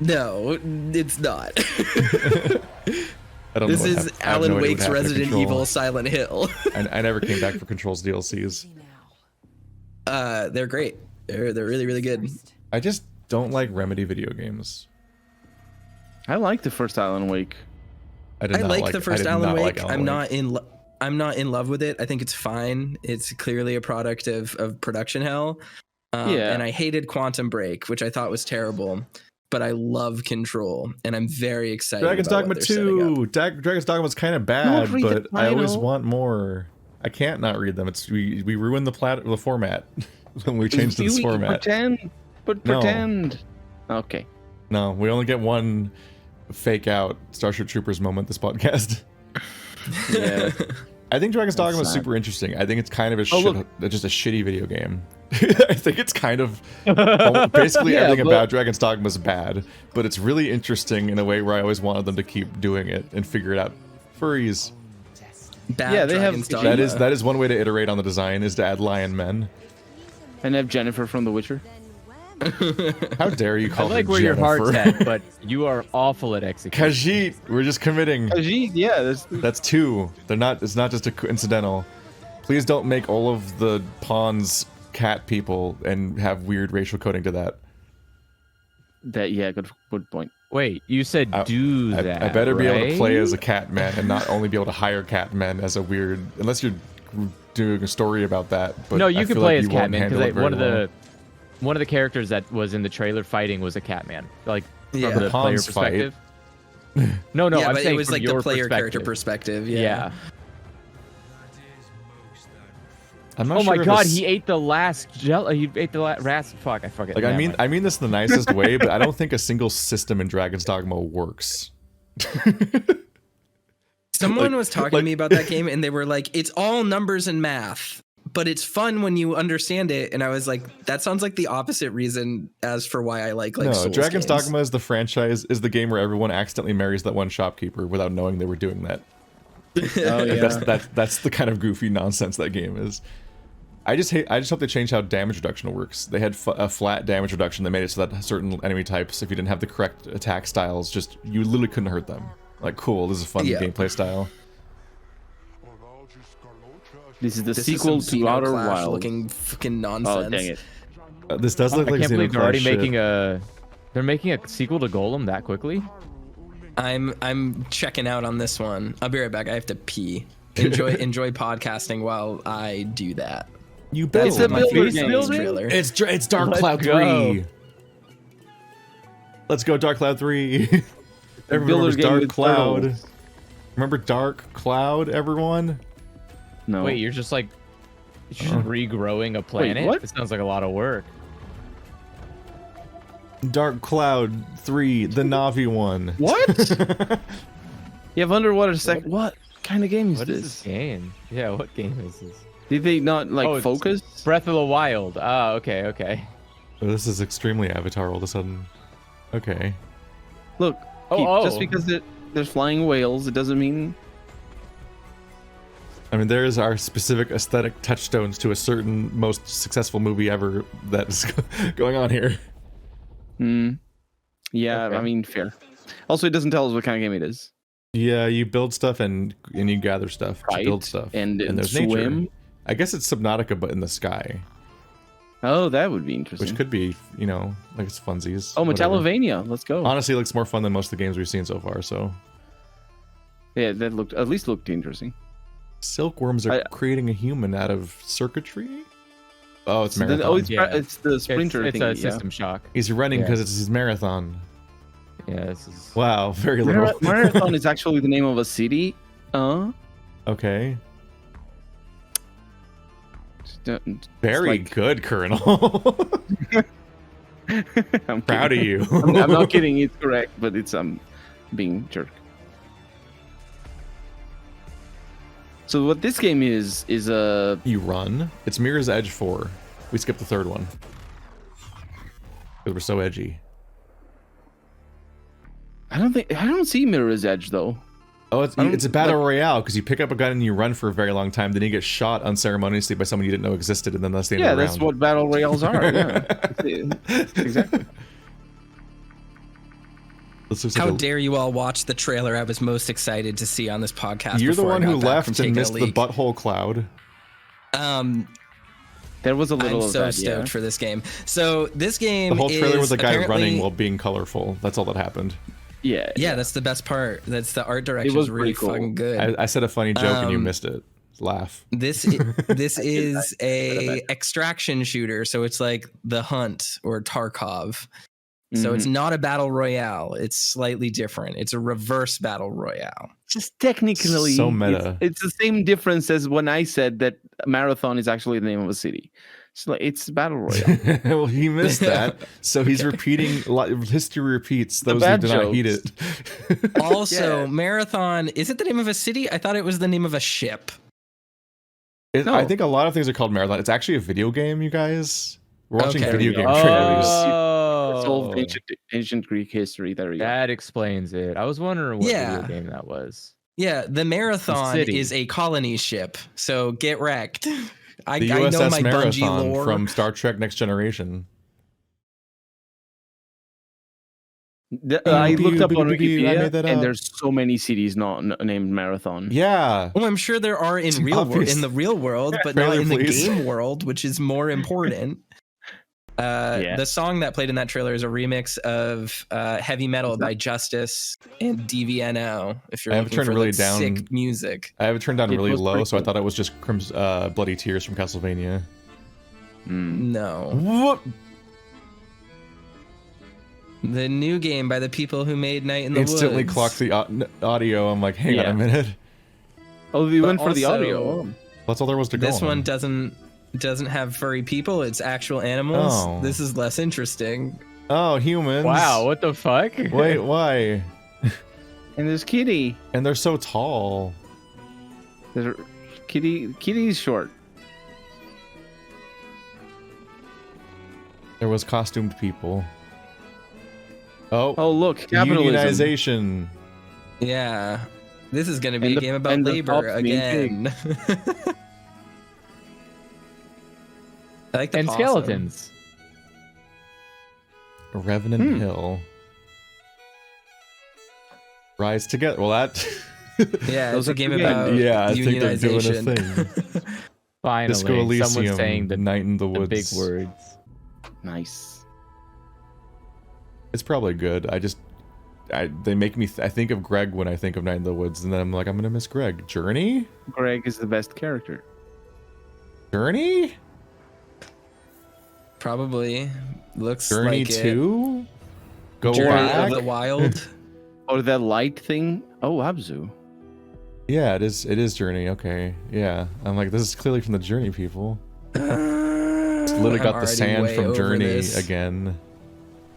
No, it's not. I don't This know what is hap- I have Alan no idea what Wake's happened to Resident Control. Evil Silent Hill. I never came back for Control's DLCs. See now. They're great. They're really, really good. First. I just don't like Remedy video games. I like the first Alan Wake. I did I not like like the I first did Alan not Wake. like Alan I'm Wake. not in love with it. I think it's fine. It's clearly a product of production hell. Yeah. And I hated Quantum Break, which I thought was terrible. But I love Control, and I'm very excited. Dragon's about Dogma what they're setting up. 2. Dragon's Dogma was kind of bad, read the but I always title. want more. I can't not read them. It's we ruined the format when we changed to this format. Pretend. Okay. No, we only get one fake out Starship Troopers moment this podcast. Yeah. I think Dragon's Dogma is sad. super interesting. I think it's kind of just a shitty video game. I think it's kind of basically everything about Dragon's Dogma is bad, but it's really interesting in a way where I always wanted them to keep doing it and figure it out. Furries. Bad they have- Dragon's Dogma. That is one way to iterate on the design, is to add lion men. And have Jennifer from The Witcher. How dare you I call like her where your Jennifer? heart's at, but you are awful at executing. Khajiit, we're just committing. Yeah, That's two. They're not. It's not just a coincidental. Please don't make all of the pawns cat people and have weird racial coding to that. Good point. Wait, you said do that. I better be able to right? play as a cat man and not only be able to hire cat men as a weird. Unless you're doing a story about that. But No, I you can feel play like as you won't Catman handle because it very one of the characters that was in the trailer fighting was a Catman, like Yeah. from The the player Pawns fight. perspective. No, yeah, I'm but saying it was from like your the player character perspective. perspective. Yeah. I'm not Oh sure my if god, it's- he ate the last gel. He ate the last rat. Fuck, I forget. Like I mean this in the nicest way, but I don't think a single system in Dragon's Dogma works. Someone was talking to me about that game, and they were like, "It's all numbers and math, but it's fun when you understand it." And I was like, "That sounds like the opposite reason as for why I like No, Souls Dragon's games. Dogma is the franchise, is the game where everyone accidentally marries that one shopkeeper without knowing they were doing that. Oh yeah. That's the kind of goofy nonsense that game is. I just hope they change how damage reduction works. They had a flat damage reduction that made it so that certain enemy types, if you didn't have the correct attack styles, just you literally couldn't hurt them. Like, cool, this is a fun gameplay style. This is the This sequel is some to Outer Xenoclash Wilds. looking fucking Oh nonsense. dang it! This does look I like can't believe they're already Xenoclash shit. making a. They're making a sequel to Golem that quickly. I'm checking out on this one. I'll be right back. I have to pee. Enjoy podcasting while I do that. You That's build. my builder favorite game. Sentience trailer. It's Dark Let's Cloud go. 3. Let's go Dark Cloud 3. Everyone builder remembers game Dark with Cloud. turtles. Remember Dark Cloud, everyone? No. Wait, you're just regrowing a planet? what? It sounds like a lot of work. Dark Cloud 3, the Navi one. What? You have underwater What kind of game is What this? is this game? Yeah, what game is this? Did they not like Oh, it's focus? Breath of the Wild. Ah, okay. Oh, this is extremely Avatar all of a sudden. Okay. Look, just because there's flying whales, it doesn't mean. I mean, there's our specific aesthetic touchstones to a certain most successful movie ever that's going on here. Yeah, Okay. I mean, fair. Also, it doesn't tell us what kind of game it is. Yeah, you build stuff and you gather stuff to Fight build stuff. and there's swim. nature. I guess it's Subnautica, but in the sky, Oh, that would be interesting. which could be, like it's funsies. Oh, whatever. Metallovania. Let's go. Honestly, it looks more fun than most of the games we've seen so far. So, Yeah, that at least looked interesting. silkworms are creating a human out of circuitry. Oh, it's marathon. It's the sprinter It's thing. a system shock. He's running Yeah. because it's his marathon. Yeah, this is. Wow, very little. Marathon is actually the name of a city. Okay. It's Very like- good, Colonel. I'm Proud of kidding. you. I'm not kidding. It's correct, but it's being jerk. So what this game is a You run. It's Mirror's Edge 4. We skipped the third one. Because we're so edgy. I don't see Mirror's Edge though. Oh, I don't- it's a battle royale because you pick up a gun and you run for a very long time. Then you get shot unceremoniously by someone you didn't know existed, and then that's the end Yeah, of the that's round. what battle royales are. Yeah, exactly. This looks How like a- dare you all watch the trailer I was most excited to see on this podcast? You're the before I one who got back left from and taking a missed the leak. butthole cloud. There was a little I'm of so that. stoked Yeah. for this game. So this game, The whole trailer was is a guy running apparently- while being colorful. That's all that happened. Yeah. Yeah, that's the best part. That's the art direction was is really pretty cool. fucking good. I said a funny joke and you missed it. Laugh. This is a extraction shooter, so it's like The Hunt or Tarkov. So it's not a battle royale. It's slightly different. It's a reverse battle royale. Just technically, So meta. It's the same difference as when I said that Marathon is actually the name of a city. So like, it's battle royale. Well, he missed that, so he's repeating. History repeats. Those who bad do not heed jokes. it. Also, Yeah. Marathon, is it the name of a city? I thought it was the name of a ship. I No. think a lot of things are called Marathon. It's actually a video game, you guys. We're watching Okay. video game Oh. trailers. It's all ancient Greek history. There you go. That explains it. I was wondering what Yeah. video game that was. Yeah, the Marathon city. is a colony ship. So get wrecked. I The know USS my Bungie Marathon lore. from Star Trek Next Generation. I looked up on I made Wikipedia, that and up. there's so many cities not named Marathon. Yeah. Oh, I'm sure there are in It's real obvious. in the real world, but Trailer, not in the please. game world, which is more important. Yeah. The song that played in that trailer is a remix of Heavy Metal by Justice and DVNO. If you're I have it looking turned for really like, down. sick music. I have it turned down It really was low, pretty so I cool. thought it was just Bloody Tears from Castlevania. No. Whoop. The new game by the people who made Night in the Instantly Woods. clocked the audio. I'm like, hang on Yeah. a minute. Oh, we But went for the also- audio. That's all there was to go This on. one doesn't have furry people, it's actual animals. Oh. This is less interesting. Oh, humans. Wow, what the fuck? Wait, why? And there's Kitty. And they're so tall. There's Kitty's short. There was costumed people. Oh, Oh, look, capitalism. unionization. Yeah. This is going to be And a the- game about and the labor cops being again. I like the And possum. skeletons. Revenant Hill. Rise together. Well, that. Yeah, Those it's a are game two about games. Yeah, I think they're doing a unionization. thing. Finally, Disco someone's Elysium. saying the, Night in the the Woods. big words. Nice. It's probably good. They make me. I think of Greg when I think of Night in the Woods, and then I'm like, I'm gonna miss Greg. Journey. Greg is the best character. Journey. Probably looks Journey like it. 2. Go Journey back. of the Wild. Oh, that light thing. Oh, Abzu. Yeah, it is. It is Journey. Okay. Yeah. I'm like, this is clearly from the Journey people. It's literally got the sand from Journey again.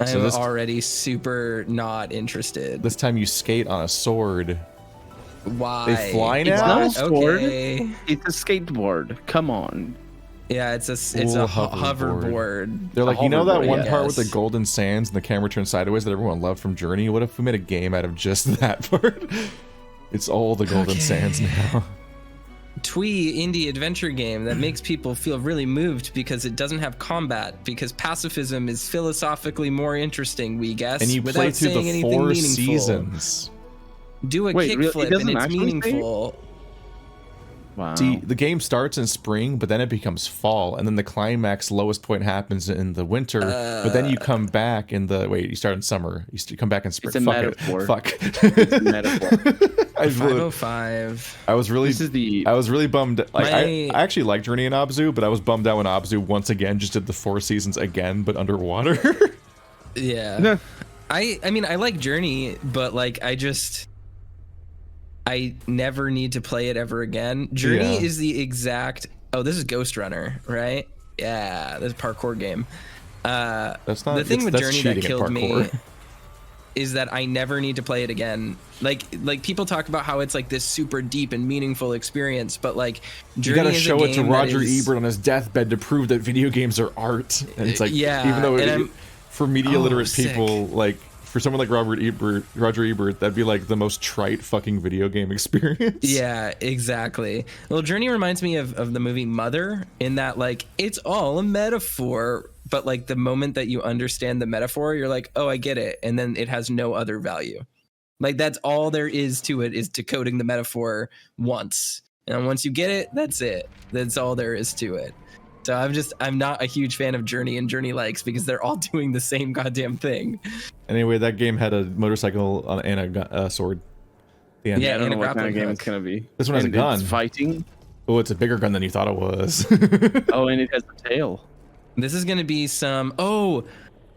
I'm So this- already super not interested. This time you skate on a sword. Why? They fly It's now. not a sword. Okay. It's a skateboard. Come on. Yeah, it's a Cool hoverboard. They're like, you know that hoverboard, one I part with the guess. golden sands and the camera turns sideways that everyone loved from Journey? What if we made a game out of just that part? It's all the golden Okay. sands now. Twee indie adventure game that makes people feel really moved because it doesn't have combat, because pacifism is philosophically more interesting, we guess, And you without play through saying the anything 4 meaningful. seasons. Do a Wait, really? It kickflip and doesn't it's actually say it? meaningful. Wow. See, the game starts in spring, but then it becomes fall, and then the climax lowest point happens in the winter. But then you come back in the you start in summer. You come back in spring. It's a Fuck metaphor. It. Fuck. It's a metaphor. I was really, 505. I was really, This is the I was really bummed. Like I My- actually liked Journey and Abzu, but I was bummed out when Abzu once again just did the 4 seasons again, but underwater. Yeah. I mean, I like Journey, but like I never need to play it ever again. Journey Yeah. is the exact. Oh, this is Ghost Runner, right? Yeah, this is a parkour game. That's not The thing with that's Journey that cheating at killed me parkour. is that I never need to play it again. Like people talk about how it's like this super deep and meaningful experience, but like You Journey gotta is a show it to game that Roger is- Ebert on his deathbed to prove that video games are art. And it's like, Yeah, even though and I'm- for media Oh, literate sick. people, like for someone like Roger Ebert, that'd be like the most trite fucking video game experience. Yeah, exactly. Well, Journey reminds me of the movie Mother in that like it's all a metaphor, but like the moment that you understand the metaphor, you're like, oh, I get it, and then it has no other value. Like that's all there is to it, is decoding the metaphor once, and once you get it, that's it. That's all there is to it. So I'm not a huge fan of Journey and Journey likes because they're all doing the same goddamn thing. Anyway, that game had a motorcycle and a sword. At the end. Yeah, I don't and know a what kind grappling of game hook. it's gonna be. This one has a And gun. It's fighting. Oh, it's a bigger gun than you thought it was. Oh, and it has a tail. This is gonna be some. Oh,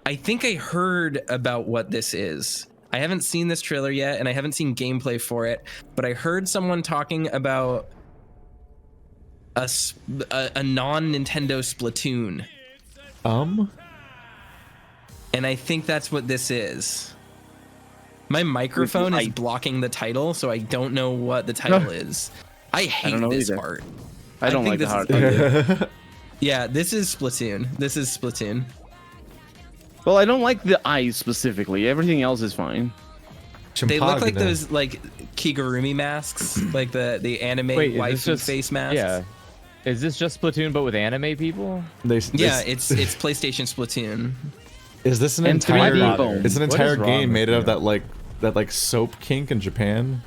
I think I heard about what this is. I haven't seen this trailer yet, and I haven't seen gameplay for it, but I heard someone talking about a non-Nintendo Splatoon. And I think that's what this is. My microphone is blocking the title, so I don't know what the title is. I hate this part. I don't like the heart. Yeah, this is Splatoon. This is Splatoon. Well, I don't like the eyes specifically. Everything else is fine. They look like those like Kigurumi masks, like the anime waifu face masks. Yeah. Is this just Splatoon but with anime people? It's PlayStation Splatoon. Is this an entire? It's an entire wrong game with made out of that soap kink in Japan.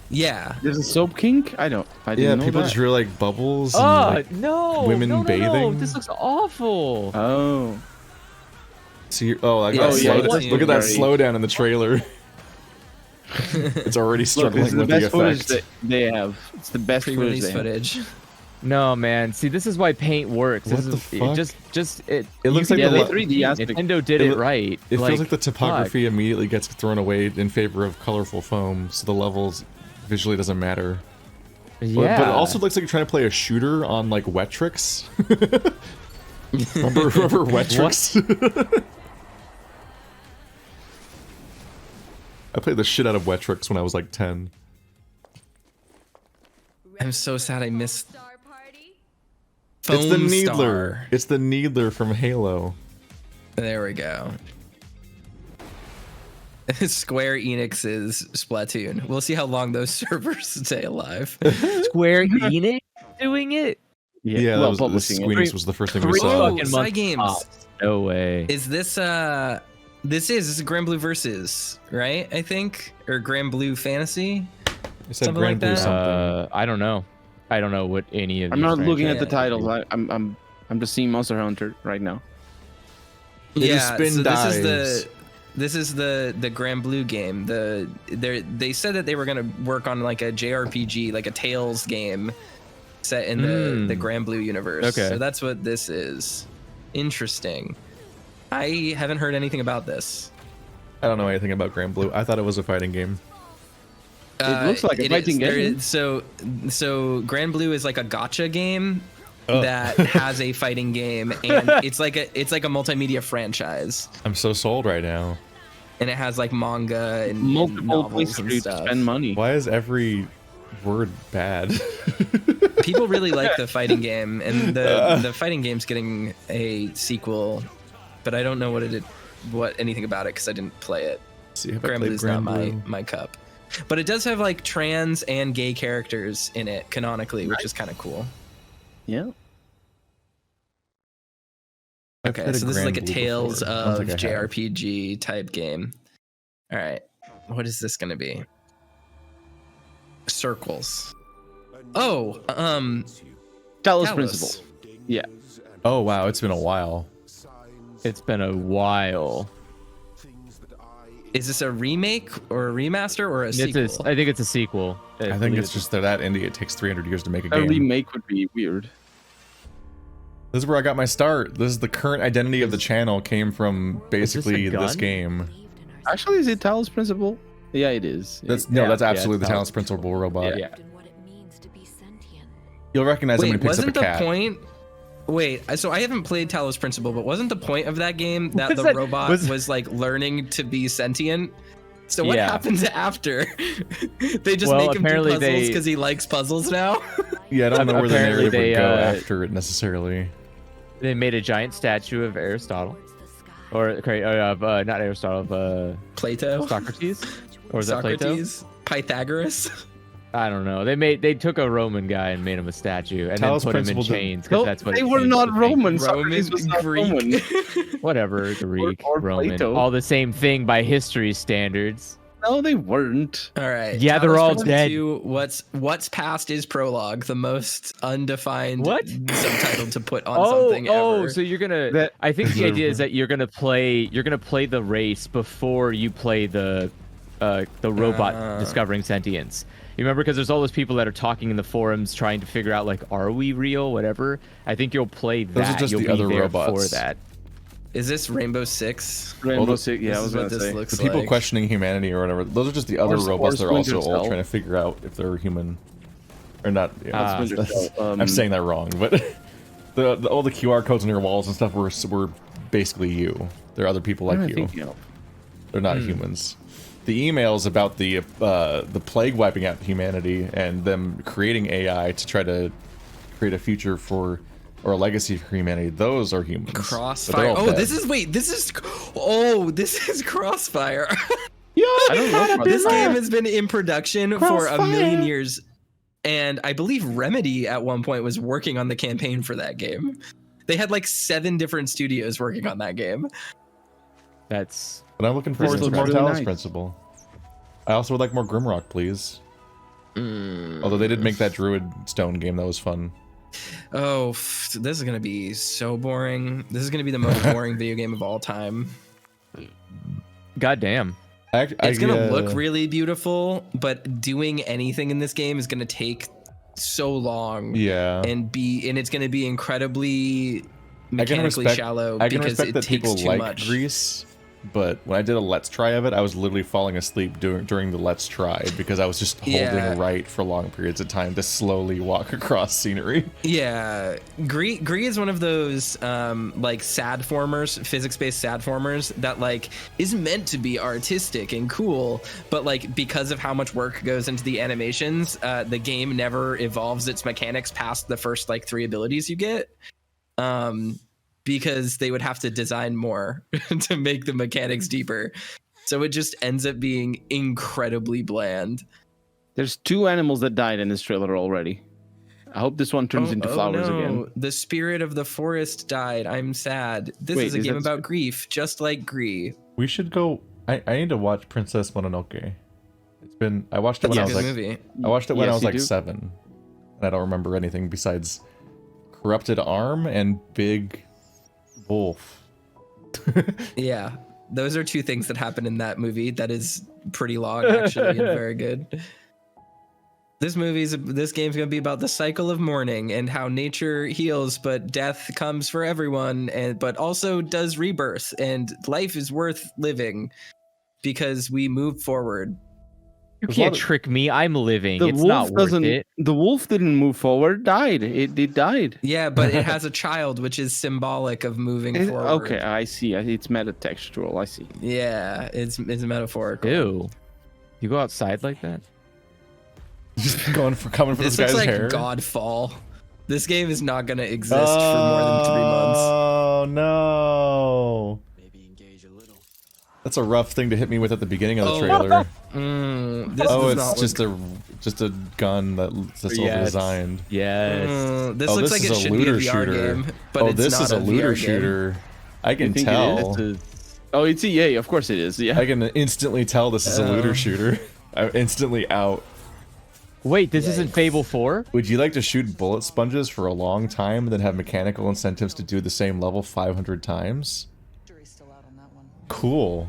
Yeah. There's a soap kink? I didn't know people that. just drew like bubbles. And, no! women bathing. No. This looks awful. Oh. So look at that slowdown in the trailer. It's already struggling with the effects. Footage that they have. It's the best Pre-release footage. No, man. See, this is why paint works. What the fuck? It looks like the 3D aspect. Nintendo did it right. It feels like the topography immediately gets thrown away in favor of colorful foam, so the levels visually doesn't matter. Yeah. But it also looks like you're trying to play a shooter on like Wetrix. remember Wetrix? I played the shit out of Wetrix when I was like 10. I'm so sad I missed. It's the Needler. It's the Needler from Halo. There we go. Square Enix's Splatoon. We'll see how long those servers stay alive. Square Enix doing it? Yeah, that was Square Enix was the first thing we saw. Cygames. No way. Is this this is Grand Blue Versus, right? I think, or Grand Blue Fantasy. I said something like Grand Blue that. something. I don't know. I don't know what any of. I'm not looking at the franchises- titles. I'm just seeing Monster Hunter right now. Yeah, spin so dives. this is the Grand Blue game. They said that they were gonna work on like a JRPG, like a Tales game, set in the Grand Blue universe. Okay. So that's what this is. Interesting. I haven't heard anything about this. I don't know anything about Grand Blue. I thought it was a fighting game. It looks like a it fighting is. game. So Grand Blue is like a gacha game that has a fighting game, and it's like a multimedia franchise. I'm so sold right now. And it has like manga and Multiple novels places and to stuff. spend money. Why is every word bad? People really like the fighting game, and the fighting game's getting a sequel, but I don't know what anything about it because I didn't play it. See, have I Grand played Blue's Grand not Blue? my cup. But it does have like trans and gay characters in it canonically, which is kind of cool. Yeah. I've Okay, played so this is Grand like a Blue Tales before. I don't of think I have. JRPG type game. All right, what is this gonna be? Circles. Oh, Talos Talos. Principle. Yeah. Oh wow, it's been a while. It's been a while. Is this a remake or a remaster or a sequel? I think it's a sequel. I think it's just that indie. It takes 300 years to make a A game. remake would be weird. This is where I got my start. This is the current identity of the channel came from basically this gun? game. Actually, is it Talos Principle? Yeah, it is. That's Yeah. that's absolutely it's the Talos Principle robot. Yeah. And what it means to be sentient. You'll recognize him Wait, when he picks up a wasn't the cat. point? Wait, so I haven't played Talos Principle, but wasn't the point of that game that What's the that- robot was- was like learning to be sentient? So what Yeah. happens after? They just Well, make him do apparently puzzles they- because he likes puzzles now. Yeah, I don't know where the Apparently narrative would they, go uh, after it necessarily. They made a giant statue of Aristotle, or not Aristotle, of Plato, Socrates, or was that Plato? Socrates, Pythagoras. I don't know. They took a Roman guy and made him a statue, and Talos then put him in Principle did- chains because that's what they it were seems not to think. Roman. Roman, Socrates was not Greek. Roman. Whatever, Greek, or Roman, Plato. all the same thing by history standards. No, they weren't. All right. Yeah, they're Talos all Principle dead. 2, what's past is prologue, the most undefined subtitle to put on something ever. So you're gonna. That- I think the idea is that you're gonna play the race before you play the robot discovering sentience. You remember, because there's all those people that are talking in the forums trying to figure out like, are we real? Whatever. I think you'll play that. Those are just you'll the be other there robots. for that. Is this Rainbow Six? Rainbow Six. Yeah, I This was is gonna what this say. looks The people like. questioning humanity or whatever. Those are just the other Or robots. They're also Splinter all Cell. trying to figure out if they're human or not. Yeah, Splinter that's- Cell, I'm saying that wrong, but all the QR codes on your walls and stuff were basically you. They're other people like you. They're not humans. The emails about the plague wiping out humanity and them creating AI to try to create a future for or a legacy for humanity, those are humans. But they're Crossfire. all Oh, dead. this is Crossfire. I don't know. This game has been in production for a million years, and I believe Remedy at one point was working on the campaign for that game. They had like 7 different studios working on that game. That's But I'm looking for This the looks Mortalis really nice. principle. I also would like more Grimrock, please. Although they did make that Druid Stone game, that was fun. Oh, this is gonna be so boring. This is gonna be the most boring video game of all time. goddamn. It's gonna look really beautiful, but doing anything in this game is gonna take so long. Yeah. And it's gonna be incredibly I can mechanically respect, shallow I can because respect it that takes people too like much. Grease, but when I did a Let's Try of it, I was literally falling asleep during the Let's Try because I was just holding Yeah. right for long periods of time to slowly walk across scenery. Yeah, Gree is one of those like sad formers, physics-based sad formers that like is meant to be artistic and cool, but like because of how much work goes into the animations, the game never evolves its mechanics past the first like 3 abilities you get. Because they would have to design more to make the mechanics deeper. So it just ends up being incredibly bland. There's 2 animals that died in this trailer already. I hope this one turns into flowers again. The spirit of the forest died. I'm sad. This Wait, is a is game that- about grief, just like Gree. We should go. I need to watch Princess Mononoke. I watched it when That's I a was good like movie. I watched it when I Yes, was you like do. 7, and I don't remember anything besides corrupted arm and big wolf. Yeah, those are 2 things that happen in that movie. That is pretty long, actually, and very good. This game's gonna be about the cycle of mourning and how nature heals, but death comes for everyone, but also does rebirth, and life is worth living because we move forward. You There's a can't lot of- trick me. I'm living. The It's wolf not worth doesn't. it. The wolf didn't move forward. Died. It died. Yeah, but it has a child, which is symbolic of moving forward. Okay, I see. It's metatextual. I see. Yeah, it's metaphorical. Ew. You go outside like that? Just coming for This this looks guy's like hair. Godfall. This game is not gonna exist for more than 3 months. Oh no! Maybe engage a little. That's a rough thing to hit me with at the beginning of the Oh. trailer. This Oh, does not it's just a gun that's Yes. over-designed. Yes. This Oh, looks this like is it a should be a looter VR shooter. game, but Oh, it's this not is a looter VR game. shooter. I can think it tell. is? Oh, it's EA. Of course it is. Yeah. I can instantly tell this is a looter shooter. I'm instantly out. Wait, this isn't Fable 4? Would you like to shoot bullet sponges for a long time and then have mechanical incentives to do the same level 500 times? Jury's still out on that one. Cool.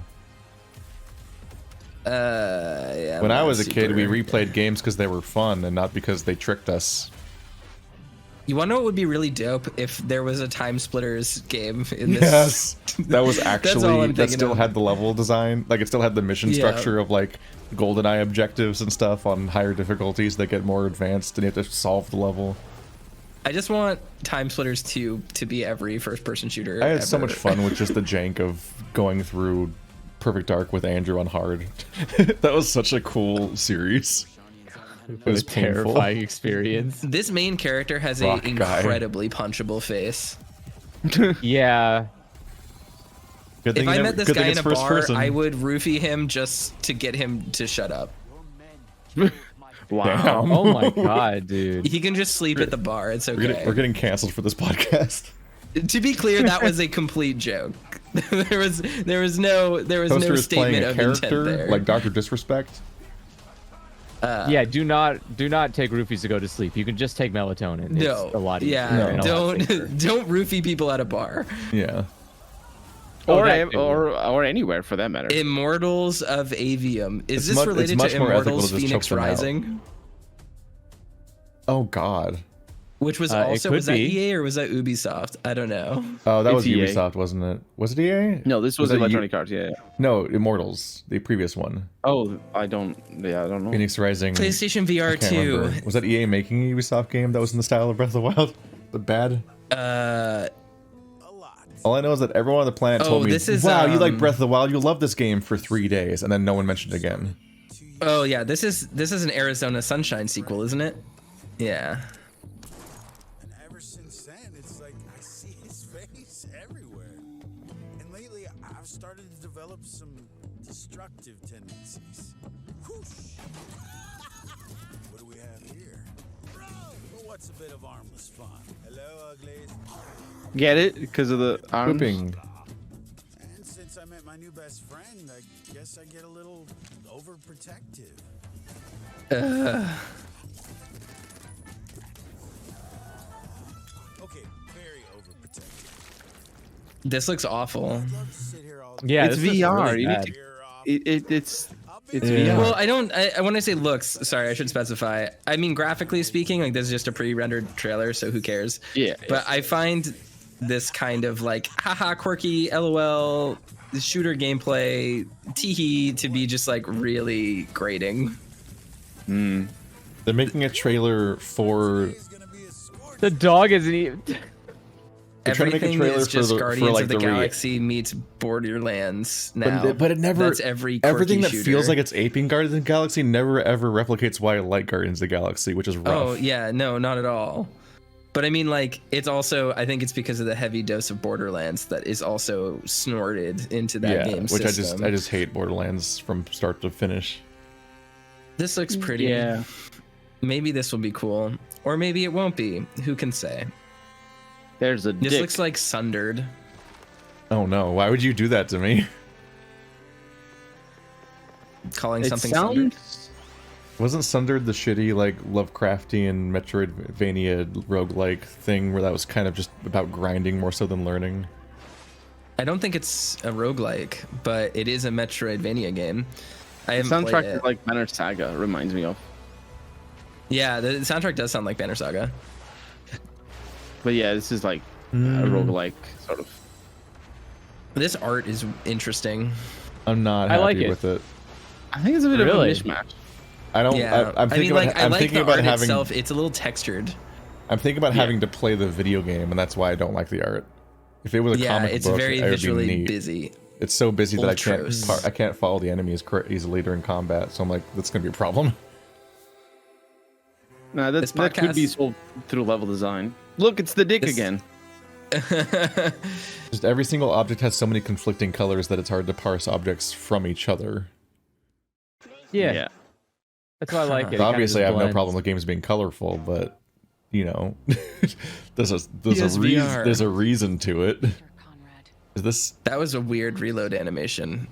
Yeah. When I I'm was a not kid, we super- replayed games because they were fun and not because they tricked us. You want to know what would be really dope if there was a Time Splitters game in this? Yes, that was That's all actually I'm that thinking still of. had the level design, like it still had the mission Yeah. structure of like GoldenEye objectives and stuff on higher difficulties that get more advanced, and you have to solve the level. I just want Time Splitters 2 to be every first-person shooter. I had so ever. much fun with just the jank of going through Perfect Dark with Andrew on hard. That was such a cool series. It was a terrifying experience. This main character has Rock a guy. incredibly punchable face. Yeah. Good thing If I you met this good thing guy in it's a first bar, person. I would roofie him just to get him to shut up. Wow. Damn. Oh my god, dude. He can just sleep at the bar. It's okay. We're getting canceled for this podcast. To be clear, that was a complete joke. there was no Toaster is playing statement a of intent character there. like Dr. Disrespect. Yeah, do not take roofies to go to sleep. You can just take melatonin. no, It's a lot easier. yeah, and a lot safer. don't roofie people at a bar. Yeah. Oh, that too. or anywhere for that matter. Immortals of Avium. Is It's this much related more to ethical to Immortals just choke Phoenix them out. Rising? Oh God. Which was also, could was that be. EA or was that Ubisoft? I don't know. Oh, that was It's EA. Ubisoft, wasn't it? Was it EA? No, this was that Electronic Arts. Yeah. No, Immortals, the previous one. Oh, I don't know. Phoenix Rising. PlayStation VR I can't 2. remember. Was that EA making a Ubisoft game that was in the style of Breath of the Wild? But bad? All I know is that everyone on the planet told me, this is, wow, you like Breath of the Wild, you'll love this game for 3 days, and then no one mentioned it again. Oh yeah, this is an Arizona Sunshine sequel, isn't it? Yeah. And ever since then, it's like I see his face everywhere. And lately, I've started to develop some destructive tendencies. Whoosh! What do we have here? Well, what's a bit of armless fun? Hello, uglies. Get it? Because of the arms? Pooping. And since I met my new best friend, I guess I get a little overprotective. Okay, very overprotective. This looks awful. I'd love to sit here all Yeah, It's this looks VR. really You need bad. to- Here off. It's Yeah. VR. Well, I when I say looks, sorry, I should specify. I mean, graphically speaking, like this is just a pre-rendered trailer, so who cares? Yeah. But I find this kind of like, haha, quirky, LOL, shooter gameplay, teehee, to be just like really grating. They're making a trailer for... It's gonna be a scorch. The dog isn't even. They're trying to make a Everything trailer is for just the- for, Guardians like, of the, the re- Galaxy meets Borderlands now. But it never... That's every quirky everything that shooter. feels like it's aping Guardians of the Galaxy never ever replicates why I like Guardians of the Galaxy, which is rough. Oh yeah, no, not at all. But I mean, like, it's also, I think it's because of the heavy dose of Borderlands that is also snorted into that game which system. I just hate Borderlands from start to finish. This looks pretty. Yeah. Maybe this will be cool, or maybe it won't be. Who can say? There's a This dick. looks like Sundered. Oh no, why would you do that to me? Calling It something Sundered. sounds. Wasn't Sundered the shitty, like, Lovecraftian Metroidvania roguelike thing where that was kind of just about grinding more so than learning? I don't think it's a roguelike, but it is a Metroidvania game. I The haven't played soundtrack it. is like Banner Saga reminds me of. Yeah, the soundtrack does sound like Banner Saga. But yeah, this is like a roguelike sort of. This art is interesting. I'm not I happy like it. with it. I think it's a bit Really? of a mishmash. I don't. Yeah, I'm thinking about. I I'm like thinking the about art having. itself. It's a little textured. I'm thinking about having to play the video game, and that's why I don't like the art. If it was a Yeah, comic it's book, very it would be visually neat. busy. It's so busy that Ultros. I can't follow the enemies easily during combat. So I'm like, that's gonna be a problem. No, This that could be podcast- solved through level design. Look, it's the dick This- again. Just every single object has so many conflicting colors that it's hard to parse objects from each other. Yeah, that's why I like it. It kinda Obviously, I just have no blends. problem with games being colorful, but you know, there's a PSVR. there's a reason to it. Conrad. Is this? That was a weird reload animation.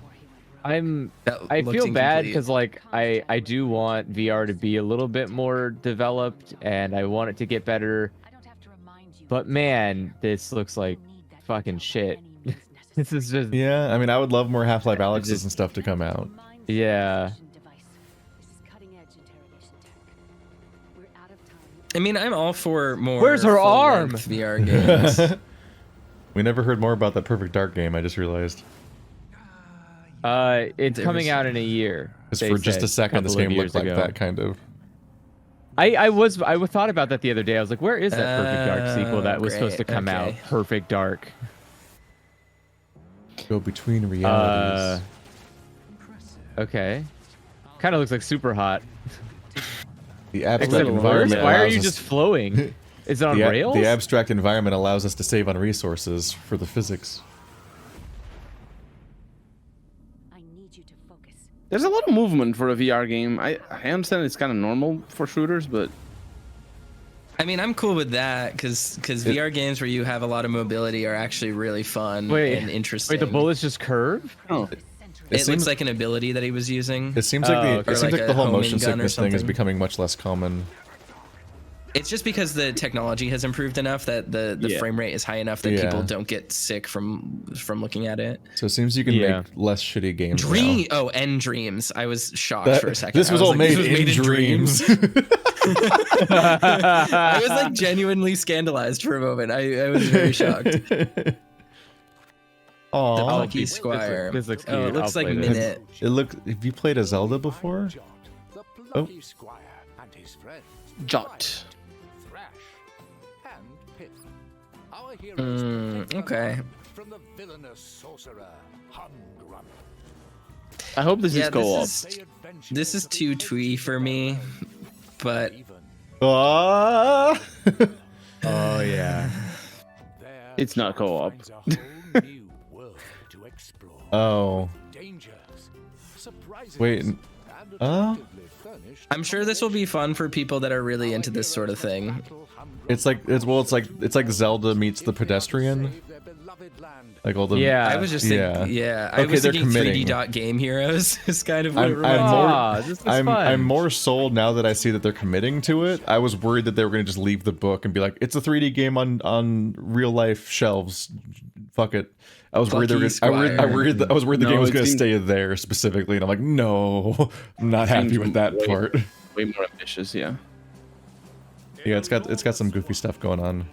I That feel looked bad incomplete. because like I do want VR to be a little bit more developed and I want it to get better. I don't have to remind you. But man, this looks like fucking shit. This is just Yeah, I mean, I would love more Half-Life Alyxes and stuff to come out. Yeah. I mean, I'm all for more. Where's her arm? full-length VR games. We never heard more about that Perfect Dark game. I just realized. It's There coming was- out in a year. Because they for just said, a second, this couple of game looked years like ago. that kind of. I thought about that the other day. I was like, where is that Perfect Dark sequel that was supposed to great, come out? okay. Perfect Dark. Go between realities. Okay. Kind of looks like super hot. The abstract Except environment. why are allows you us- just flowing? Is it on rails? The abstract environment allows us to save on resources for the physics. I need you to focus. There's a lot of movement for a VR game. I understand it's kind of normal for shooters, but I mean, I'm cool with that because VR games where you have a lot of mobility are actually really fun and interesting. Wait, the bullets just curve? oh, It seems- looks like an ability that he was using. It seems like Oh, the okay. it seems Or like like the a whole homing motion gun or sickness thing is something. becoming much less common. It's just because the technology has improved enough that the Yeah. frame rate is high enough that Yeah. people don't get sick from looking at it. So it seems you can Yeah. make less shitty games. Dream. now. Oh, and Dreams. I was shocked That- for a second. This I was was all like, made, this was in dreams. I was like genuinely scandalized for a moment. I was very shocked. Oh, The Lucky Squire. This looks Oh, it cute. looks I'll like play this. Minute. it look. Have you played a Zelda before? Oh. Jot. Okay. I hope this is Yeah, co-op. this is too twee for me, but Ah! Oh yeah. It's not co-op. Oh. Wait. I'm sure this will be fun for people that are really into this sort of thing. It's like Zelda meets the pedestrian. Like all the I was just thinking, I Okay, was they're thinking committing. 3D dot game heroes is kind of what it I'm reminds more, This is fun. I'm more sold now that I see that they're committing to it. I was worried that they were going to just leave the book and be like, it's a 3D game on real life shelves. Fuck it. I was worried they were I worried the game was going to stay there specifically, and I'm like, no, I'm not happy with that part. Way more ambitious, yeah. Yeah, it's got some goofy stuff going on.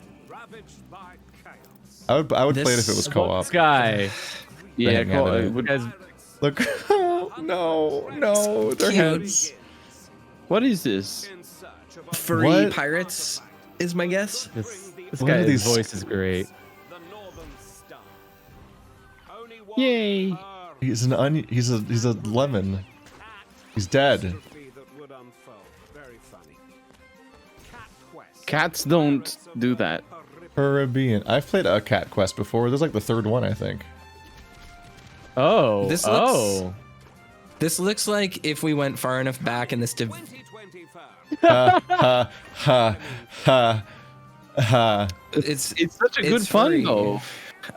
I would play it if it was co-op. Sky. Yeah, Hang on a minute. would, Guys, Look, no, their Cute. heads. what is this? Furry What? pirates is my guess. this What are guy's these- voice is great. Yay! He's an onion. He's a lemon. He's dead. Cats don't do that. Caribbean. I've played a cat quest before. There's like the third one, I think. Oh. This This looks like if we went far enough back in this Ha ha ha ha ha. it's such a good it's fun free. though.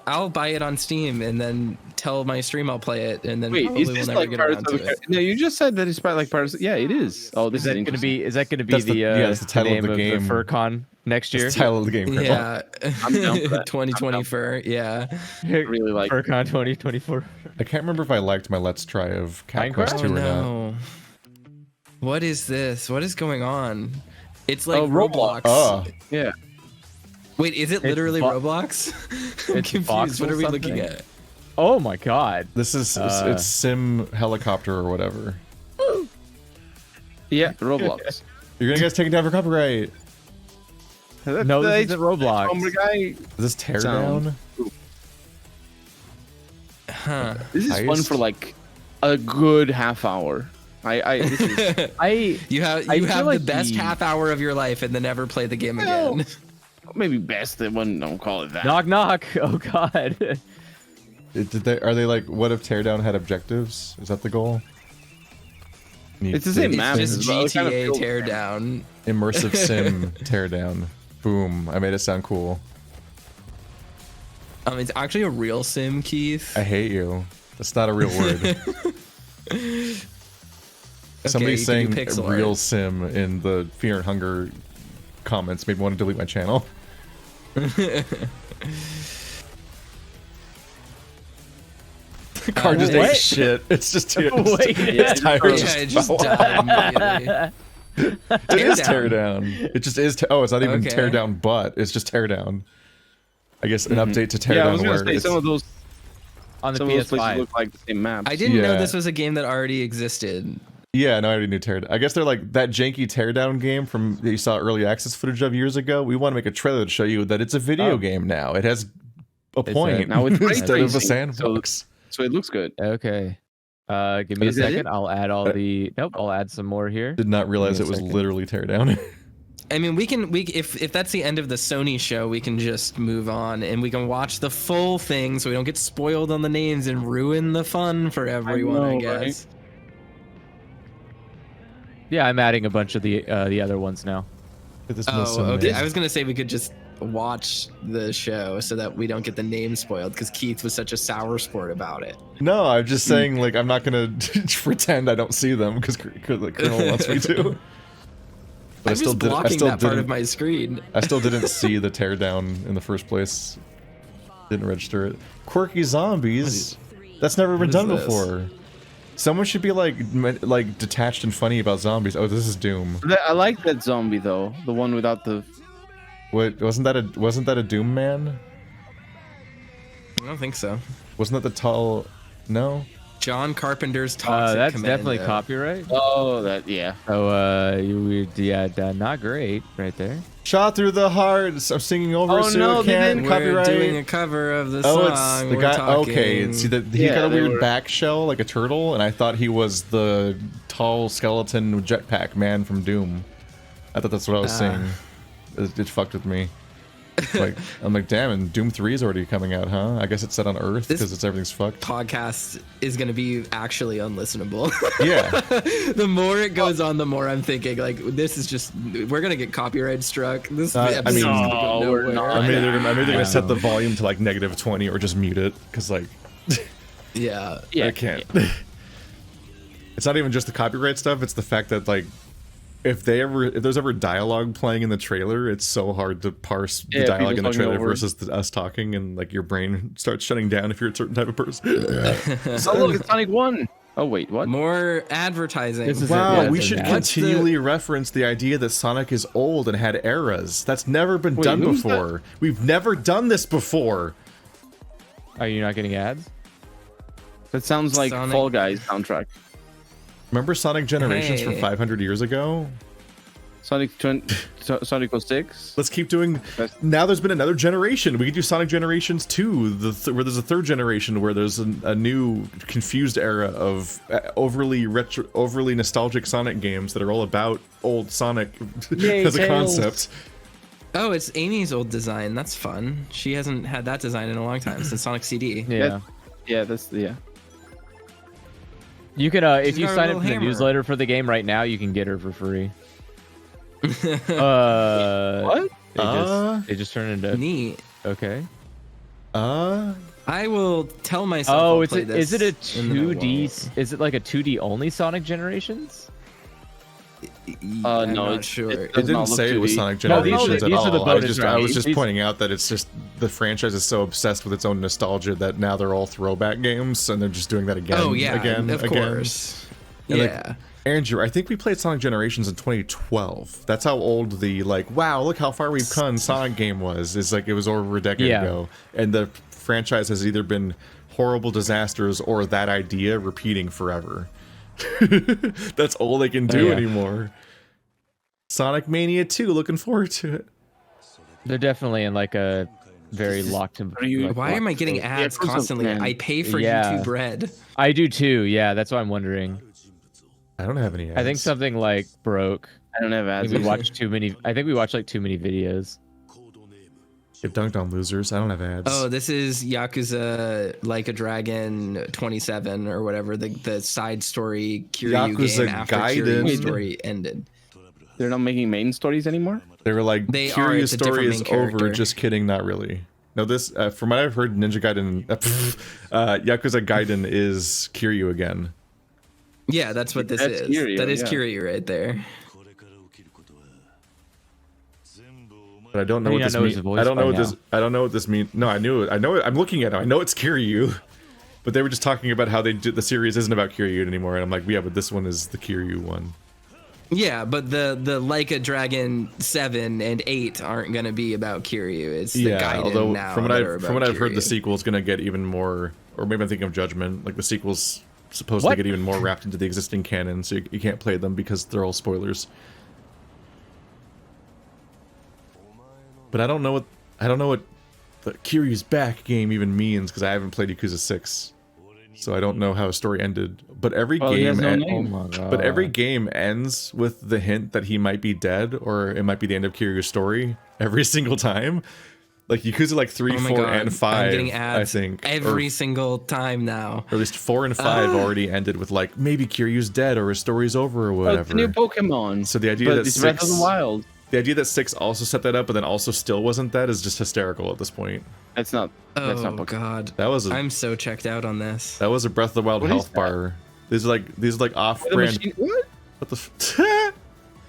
I'll buy it on Steam and then tell my stream I'll play it, and then Wait, probably is we'll this never like get Pirates around of to the it. Caribbean? No, you just said that it's like Pirates. Yeah, it is. Oh, this Is that is gonna interesting. be? Is that gonna be That's the- the? yeah, it's the title of name the game. the FurCon next year. It's the title of the game. Colonel. Yeah, I'm down for that. 2020 fur. Yeah, really like FurCon 2024. I can't remember if I liked my Let's Try of Cat Minecraft? Quest 2 oh or not. no. What is this? What is going on? It's like Oh, Roblox. Oh, yeah. Wait, is it literally Roblox? I'm It's confused. voxel What are we looking something? at? Oh my god. this is it's Sim Helicopter or whatever. Yeah, Roblox. You're gonna get taken down for copyright. No, this isn't Roblox. Guy. Is this Sound. Teardown? Huh. This is fun Heist? for like a good half hour. This is, You have I feel the like best the- half hour of your life and then never play the game again. maybe best that one. Don't call it that. Knock knock. Oh god. Are they like, what if Teardown had objectives? Is that the goal? It's the same It's map. just It's about- it kind of GTA feels- teardown. Immersive Sim Teardown. Boom. I made it sound cool. It's actually a real sim, Keith. I hate you. That's not a real word. Somebody you can saying do pixel real art. sim in the Fear and Hunger comments made me want to delete my channel. The car just ate What? shit. It's just Wait. its tires Yeah, it just just fell off. died immediately. It is Teardown. Teardown. It just is. Oh, it's not even Okay. Teardown, but it's just Teardown. I guess an update to Teardown Yeah, I was gonna where say it's, some of those On the some of those places PS5. look like the same maps. I didn't know Yeah. this was a game that already existed. yeah, no, I already knew Teardown. I guess they're like that janky Teardown game from that you saw early access footage of years ago. We want to make a trailer to show you that it's a video game now. It has a point now it's ray instead of a tracing, sandbox. so it looks good. Okay. Give me a Is that second. it? I'll add all the. Nope. I'll add some more here. Did not realize Give it me was a second. literally Teardown. I mean, if that's the end of the Sony show, we can just move on and we can watch the full thing so we don't get spoiled on the names and ruin the fun for everyone, I know, guess. Yeah, I'm adding a bunch of the other ones now. This Oh, was okay. amazing. I was gonna say we could just watch the show so that we don't get the name spoiled because Keith was such a sour sport about it. No, I'm just saying, like, I'm not gonna pretend I don't see them because the Colonel wants me to. But I'm just blocking that part of my screen. I still didn't see the Teardown in the first place. Didn't register it. Quirky zombies. That's never been is done this? before. Someone should be like detached and funny about zombies. Oh, this is Doom. I like that zombie though, the one without the. What wasn't that a Doom man? I don't think so. Wasn't that the tall? No. John Carpenter's Toxic That's Commando. definitely copyright. Oh, that yeah. Not great right there. Shot through the heart. I'm singing over. Oh, no, they didn't. We're Copyright. doing a cover of the Oh, song. it's the We're guy. talking. Okay, see that he Yeah, got a they weird were- back shell like a turtle, and I thought he was the tall skeleton jetpack man from Doom. I thought that's what I was saying. It fucked with me. Like I'm like, damn, and Doom 3 is already coming out, huh? I guess it's set on Earth because everything's fucked. Podcast is going to be actually unlistenable. Yeah. The more it goes on, the more I'm thinking like this is just we're going to get copyright struck. This I episode's mean, gonna No, go we're nowhere. not. I mean, they're gonna set the volume to like -20 or just mute it because like Yeah. I can't. It's not even just the copyright stuff. It's the fact that like if there's ever dialogue playing in the trailer, it's so hard to parse the Yeah, dialogue in the people trailer talking over. versus us talking, and like your brain starts shutting down if you're a certain type of person. Oh look, it's Sonic 1. Oh wait, what? More advertising. This is Wow, Yeah, we it's should a- What's the- continually reference the idea that Sonic is old and had eras. That's never been Wait, done who's that? before. We've never done this before. Are you not getting ads? That sounds like Sonic- Fall Guys soundtrack. Remember Sonic Generations from Hey. 500 years ago? Sonic 06. Let's keep doing. That's- Now there's been another generation. We could do Sonic Generations 2, where there's a third generation where there's a new confused era of overly nostalgic Sonic games that are all about old Sonic Yay, as a Tails. concept. Oh, it's Amy's old design. That's fun. She hasn't had that design in a long time since Sonic CD. Yeah. Yeah, that's yeah. You can if She's you got a sign up little for the hammer. newsletter for the game right now, you can get her for free. What? They just turned into Neat. okay. I will tell myself. Oh, I'll is play it is it a this, and then I 2D? won't. Is it like a 2D only Sonic Generations? I'm no, not sure. It does not didn't look say it was 2D. Sonic No, these Generations are at the all. bonus I was rounds. just These- pointing out that it's just the franchise is so obsessed with its own nostalgia that now they're all throwback games, and they're just doing that again. Oh yeah, again, of again. course. And, like, Yeah. Andrew, I think we played Sonic Generations in 2012. That's how old the like, wow, look how far we've come Sonic game was. It's like it was over a decade Yeah. ago. And the franchise has either been horrible disasters or that idea repeating forever. That's all they can do yeah. anymore. Sonic Mania 2, looking forward to it. They're definitely in like a very locked in. you- Why am I getting ads Echoes of constantly? Man. I pay for Yeah. YouTube Red. I do too. Yeah, that's what I'm wondering. I don't have any ads. I think something like broke. I don't have I ads. think we watched too many. I think we watched like too many videos. Get dunked on losers. I don't have ads. Oh, this is Yakuza Like a Dragon 27 or whatever, the side story Kiryu Yakuza game after Gaiden. Kiryu's story ended. They're not making main stories anymore. They were like, They are, Curious it's a Story different is main over. character. Just kidding, not really. No, this, from what I've heard, Ninja Gaiden, Yakuza Gaiden is Kiryu again. Yeah, that's what this That's is. Kiryu, That is yeah. Kiryu right there. But I don't know How do what you this not know his means. voice I don't know by what this. now? I don't know what this means. No, I knew it. I know it. I'm looking at it. I know it's Kiryu. But they were just talking about how they do, the series isn't about Kiryu anymore, and I'm like, yeah, but this one is the Kiryu one. Yeah, but the Like a Dragon 7 and 8 aren't gonna be about Kiryu. It's the Yeah, Gaiden although now from what that are I've about heard, the Kiryu. sequel's gonna get even more, or maybe I'm thinking of Judgment. Like the sequel's supposed to What? get even more wrapped into the existing canon, so you can't play them because they're all spoilers. But I don't know what the Kiryu's Back game even means because I haven't played Yakuza 6, so I don't know how a story ended. But every Well, he has game, no Oh name. my god. but every game ends with the hint that he might be dead, or it might be the end of Kiryu's story every single time. Like Yakuza, like 3, Oh my 4, God, and 5. I'm getting ads I think every single time now. or at least 4 and 5 already ended with like maybe Kiryu's dead or his story's over or Oh, whatever. it's a new Pokemon. So the idea but that it's Breath of 6 the Wild. the idea that 6 also set that up, but then also still wasn't that is just hysterical at this point. That's not. That's Oh not Pokemon. God, That was a I'm so checked out on this. that was a Breath of the Wild What is health that? bar. These are like The off-brand. machine- What? What the? F-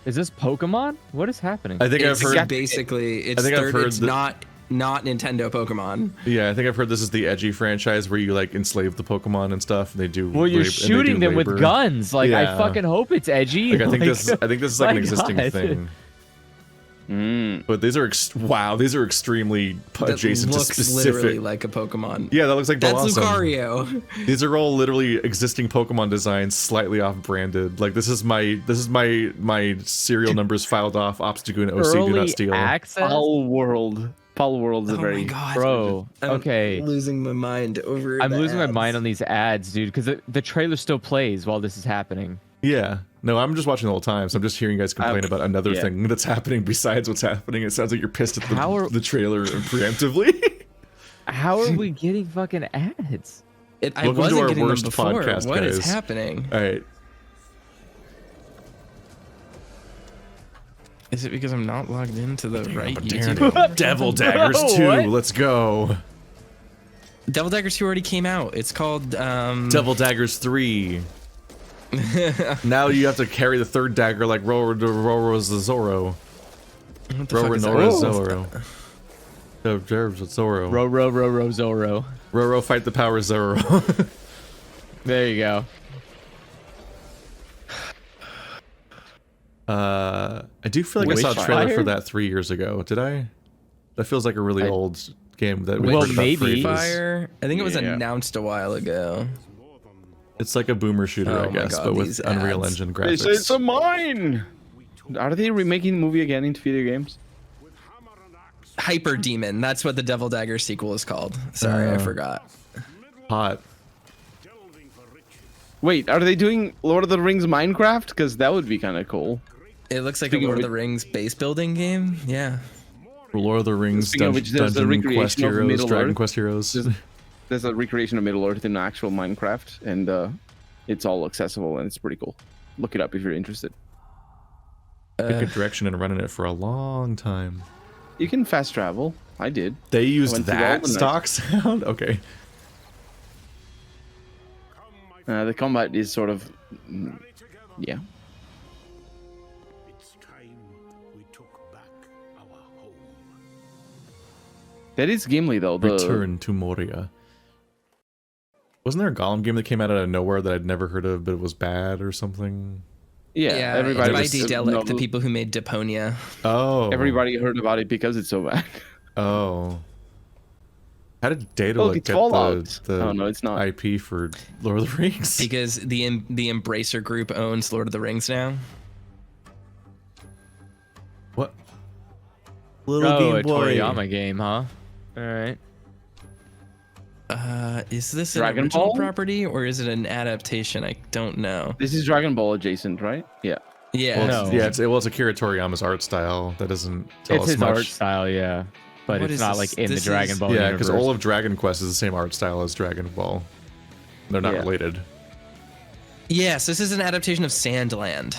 Is this Pokemon? What is happening? I think It's I've heard. basically it's I think I've third. heard It's that- not not Nintendo Pokemon. Yeah, I think I've heard this is the edgy franchise where you like enslave the Pokemon and stuff. And they do. Well, you're shooting them with guns. Like Yeah. I fucking hope it's edgy. Like, I think this is like my an existing God. thing. But these are these are extremely adjacent that to looks specific. literally like a Pokemon. Yeah, that looks like That's Blossom. Lucario. These are all literally existing Pokemon designs, slightly off-branded. Like this is my serial numbers filed off. Obstagoon OC do Early not steal. access, Pal World. Pal World's a Oh my very god, bro. I'm Okay, losing my mind over. I'm the losing my ads. mind on these ads, dude, because the trailer still plays while this is happening. Yeah. No, I'm just watching the whole time, so I'm just hearing you guys complain about another thing that's happening besides what's happening. It sounds like you're pissed at the trailer preemptively. How are we getting fucking ads? I Welcome to wasn't our getting them worst before. podcast, What is guys. happening? All right. Is it because I'm not logged into the right YouTube? Devil Daggers 2. What? Let's go. Devil Daggers 2 already came out. It's called Devil Daggers 3. Now you have to carry the third dagger like Roro Zoro. What the fuck is that? Roro Zoro. Zoro. Ro Zoro. Roro fight the power Zoro. There you go. I do feel like I saw a trailer for that 3 years ago. Did I? That feels like a really old game that we Well, heard about maybe. Freddys. Fire. I think it was Yeah. announced a while ago. It's like a boomer shooter, Oh I my guess, God, but with these Unreal ads. Engine They say graphics. it's a mine. Are they remaking the movie again into video games? Hyper Demon. That's what the Devil Dagger sequel is called. Sorry, I forgot. Hot. Wait, are they doing Lord of the Rings Minecraft? Because that would be kind of cool. It looks like Speaking a Lord of of the Rings base building game. Yeah. Lord of the Rings, Speaking of which, there's a Dungeon recreation Quest of Heroes, Middle Dragon Earth. Quest Heroes. There's a recreation of Middle Earth in actual Minecraft, and it's all accessible, and it's pretty cool. Look it up if you're interested. Pick a direction and running it for a long time. You can fast travel. I did. They used went through all that the night. stock sound? Okay. The combat is sort of, yeah. It's time we took back our home. That is Gimli though. The Return to Moria. Wasn't there a Gollum game that came out of nowhere that I'd never heard of, but it was bad or something? yeah, everybody it's by was, Dialog, the people who made Deponia. Oh. everybody heard about it because it's so bad. Oh. How did Data Look, like it's get Fallout. the Oh, no, it's not. IP for Lord of the Rings? Because the Embracer Group owns Lord of the Rings now. What? Little Oh, Game a Boy. Toriyama game, huh? All right. Is this an Dragon original Ball? property or is it an adaptation? I don't know. This is Dragon Ball adjacent, right? Yeah. Yeah. Well, No. yeah, it's Akira Toriyama's art style. That doesn't tell It's us his much. art style, yeah. But What it's is not this? like in the This Dragon is- Ball Yeah, universe. because all of Dragon Quest is the same art style as Dragon Ball. They're not Yeah. related. Yes, this is an adaptation of Sandland.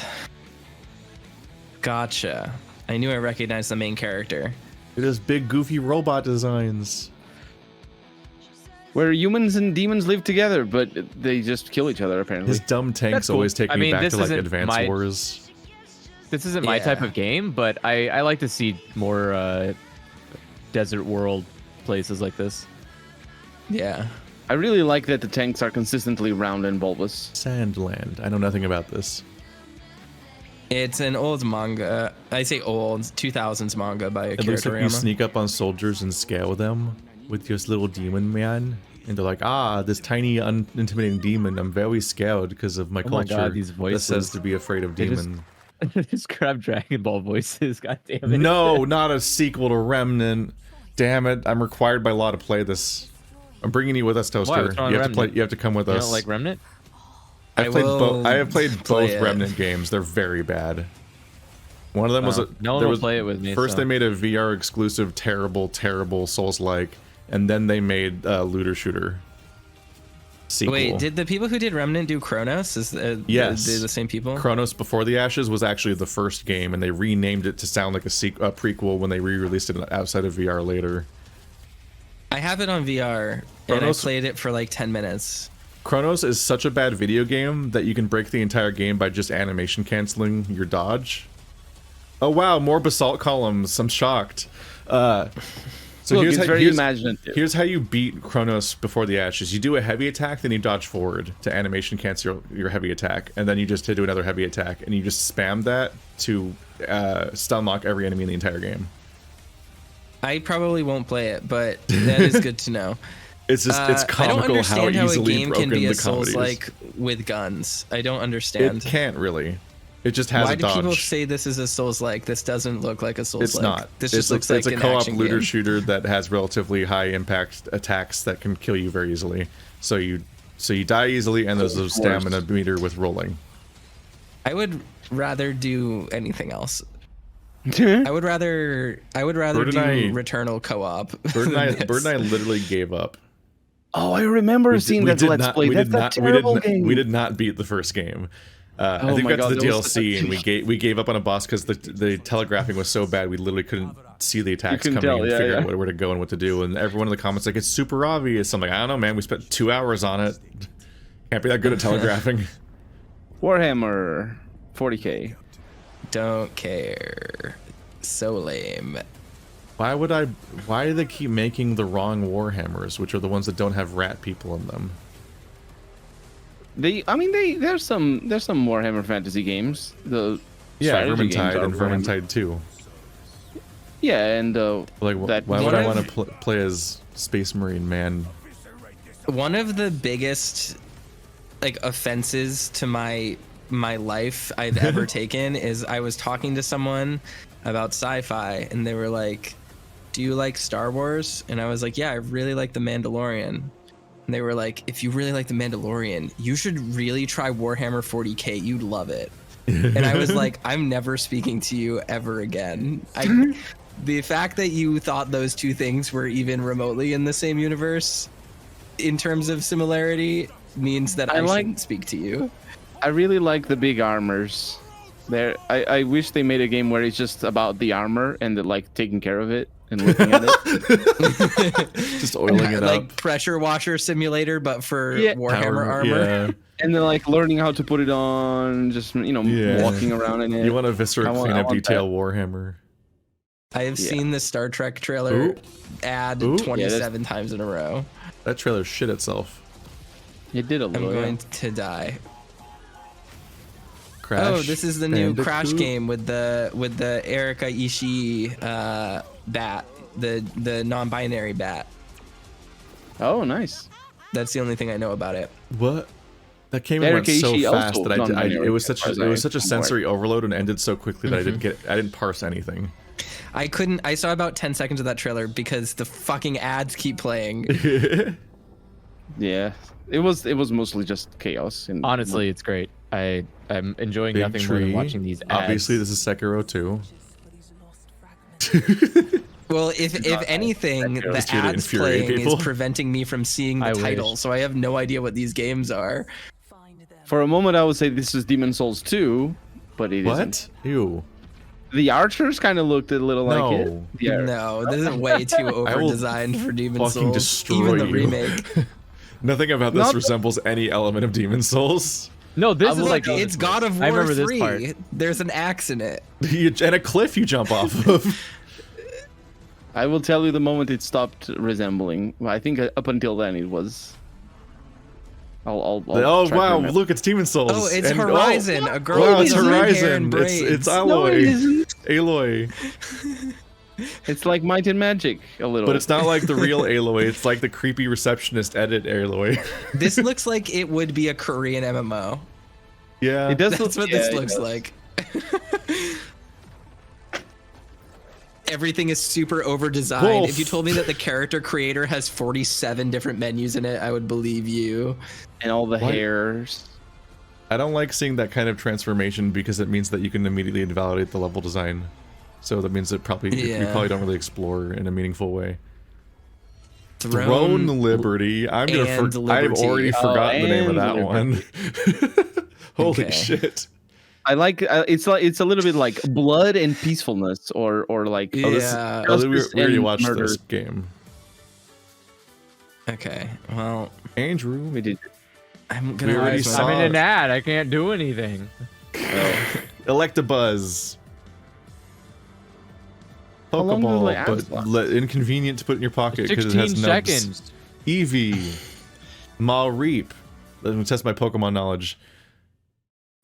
Gotcha. I knew I recognized the main character. It has big, goofy robot designs. Where humans and demons live together, but they just kill each other apparently. His dumb tanks That's cool. always take I me mean, back this to like isn't Advance my- Wars. This isn't my type Yeah. of game, but I like to see more desert world places like this. Yeah. I really like that the tanks are consistently round and bulbous. Sandland. I know nothing about this. It's an old manga. I say old, 2000s manga by It Akira looks like you Toriyama. sneak up on soldiers and scale them with your little demon man. And they're like, this tiny, unintimidating demon. I'm very scared because of my Oh my culture God, these that voices. says to be afraid of They just- demon. Just grab Dragon Ball voices, god damn it. No, not a sequel to Remnant. Damn it! I'm required by law to play this. I'm bringing you with us, Toaster. Why? What's wrong You with have to play. Remnant? You have to come with You us. don't like Remnant? I will have played play both it. Remnant games. They're very bad. One of them was a. No one there will was- play it with me. First, so. they made a VR exclusive, terrible Souls-like, and then they made a looter shooter sequel. Wait, did the people who did Remnant do Chronos? Yes. They the same people? Chronos Before the Ashes was actually the first game, and they renamed it to sound like a prequel when they re-released it outside of VR later. I have it on VR, and I Chronos- played it for like 10 minutes. Chronos is such a bad video game that you can break the entire game by just animation canceling your dodge. Oh wow, more basalt columns. I'm shocked. So So Look, it's very imaginative. Here's how you beat Kronos before the Ashes. You do a heavy attack, then you dodge forward to animation cancel your heavy attack, and then you just do another heavy attack, and you just spam that to stun lock every enemy in the entire game. I probably won't play it, but that is good to know. It's just it's comical how easily broken the comedy is. I don't understand how a game can be a Souls-like with guns. I don't understand. It can't really. It just has a dodge. Why do people say this is a Souls-like? This doesn't look like a Souls-like. It's not. This just looks like it's a co-op looter shooter that has relatively high impact attacks that can kill you very easily. So you die easily, and there's a stamina meter with rolling. I would rather do anything else. I would rather do Returnal co-op. Bird and I literally gave up. Oh, I remember seeing that Let's Play. That's a terrible game. We did not beat the first game. I think we got to the DLC and we gave up on a boss because the telegraphing was so bad we literally couldn't see the attacks coming and figure out where to go and what to do. And everyone in the comments like, it's super obvious. I'm like, I don't know, man. We spent 2 hours on it. Can't be that good at telegraphing. Warhammer 40K. Don't care. So lame. Why do they keep making the wrong Warhammers, which are the ones that don't have rat people in them? There's some Warhammer fantasy games. Vermintide and Vermintide 2. Yeah, and why would I want to play as Space Marine man? One of the biggest offenses to my life I've ever taken is I was talking to someone about sci-fi and they were like, do you like Star Wars? And I was like, yeah, I really like The Mandalorian. And they were like, if you really like The Mandalorian, you should really try Warhammer 40K. You'd love it. And I was like, I'm never speaking to you ever again. The fact that you thought those two things were even remotely in the same universe in terms of similarity means that I shouldn't speak to you. I really like the big armors. I wish they made a game where it's just about the armor and taking care of it and looking at it. Just oiling it up. Like pressure washer simulator, but for Warhammer armor. Yeah. And then learning how to put it on, just walking around in it. You want a viscera cleanup detail Warhammer. I have seen the Star Trek trailer ad 27 times in a row. That trailer shit itself. It did a little. I'm going to die. Crash oh, this is the new Bandicoot. Crash game with the Erika Ishii bat, the non-binary bat. Oh, nice. That's the only thing I know about it. What? That came and went so fast that it was such a sensory overload and ended so quickly that I didn't parse anything. I saw about 10 seconds of that trailer because the fucking ads keep playing. Yeah. It was mostly just chaos. Honestly, it's great. I'm enjoying nothing more than watching these ads. Obviously, this is Sekiro 2. Well, if anything, the ads playing is preventing me from seeing the title, so I have no idea what these games are. For a moment, I would say this is Demon Souls 2, but it isn't. Ew. The archers kind of looked a little like it. Yeah. No, this is way too over-designed for Demon Souls. Even the remake. Nothing about this resembles any element of Demon Souls. No, this is it's God of War 3. There's an axe in it. And a cliff you jump off of. I will tell you the moment it stopped resembling. I think up until then it was. I'll wow! Look, it's Demon Souls. Oh, it's Horizon. A girl with hair and braids. It's Aloy. Aloy. It's like Might and Magic a little. But it's not like the real Aloy. It's like the creepy receptionist edit Aloy. This looks like it would be a Korean MMO. Yeah, it does. That's what this looks like. Everything is super over-designed. If you told me that the character creator has 47 different menus in it, I would believe you. And all the hairs. I don't like seeing that kind of transformation because it means that you can immediately invalidate the level design. So that means that you probably don't really explore in a meaningful way. Throne Liberty. I've already forgotten the name of that one. Holy shit. I like it's a little bit like blood and peacefulness or like we already watched this game. Okay, well, Andrew, we did. I'm in an ad. I can't do anything. Electabuzz. How long do the Pokeball, ads but last? inconvenient to put in your pocket because it 16 has nubs. seconds. Eevee, Malreap. Let me test my Pokemon knowledge.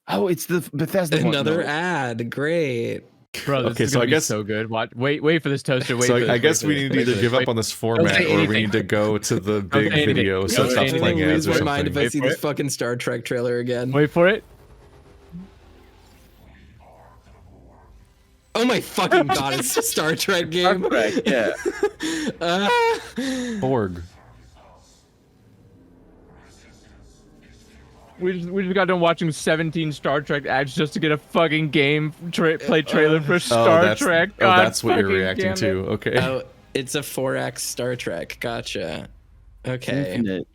Oh, it's the Bethesda one. Another No. ad. Great. Bro, this Okay, is so gonna I guess- be so good. Wait for this toaster. Wait. So for this, I guess wait we for need this, to wait either for this, give wait- up on this format say or we anything. need to go to the big say anything. video so Don't it say stops anything. playing ads Lose or my mind something. if I see Wait this for it. fucking Star Trek trailer again. Wait for it. Oh my fucking god, it's a Star Trek game. Correct, yeah. Borg. We just got done watching 17 Star Trek ads just to get a fucking game play trailer for Star Trek. Oh, God that's what you're fucking reacting damn to. it. Okay. Oh, it's a 4X Star Trek. Gotcha. Okay. Infinite.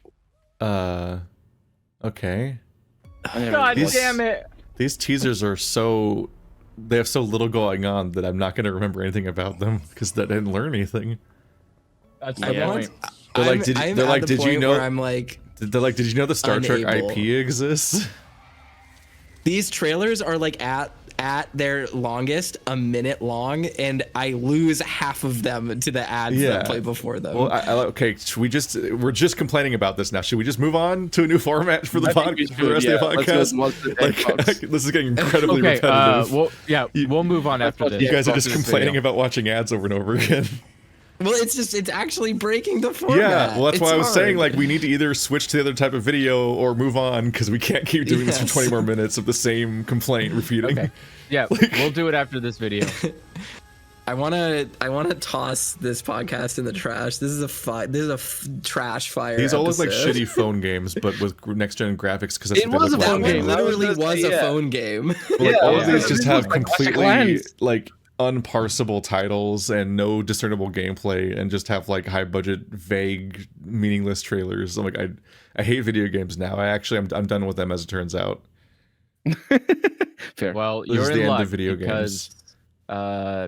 Okay. God These- damn it. These teasers are so... They have so little going on that I'm not going to remember anything about them because I didn't learn anything. That's I the want. point. They're like, I'm- did you- I'm they're at like, the did you point know- where I'm like, They're like, did you know the Star Trek Unable. IP exists? these trailers are like at their longest a minute long, and I lose half of them to the ads Yeah. that play before them. Well, okay, we're just complaining about this now. Should we just move on to a new format for the I think we podcast? For the rest should, of the yeah. Let's podcast? go watch the Like, Xbox. this is getting incredibly Okay, repetitive. we'll move on after this. You guys are just Xbox is complaining video. about watching ads over and over again. Well, it's actually breaking the format. Yeah, well, that's why I was It's saying, hard. like, we need to either switch to the other type of video or move on because we can't keep doing this for Yes. 20 more minutes of the same complaint repeating. Okay. Yeah, we'll do it after this video. I wanna toss this podcast in the trash. This is a trash fire. These all look like episode. shitty phone games, but with next gen graphics because that's It what they was look a like. phone That game. one I was literally gonna was say, a yeah. phone game. Like, Yeah, all of yeah. these just have It looks like completely Clans. like unparsable titles and no discernible gameplay and just have like high budget, vague, meaningless trailers. I'm like, I hate video games now. I'm done with them as it turns out. Fair. Well, This you're is in the end of luck video because,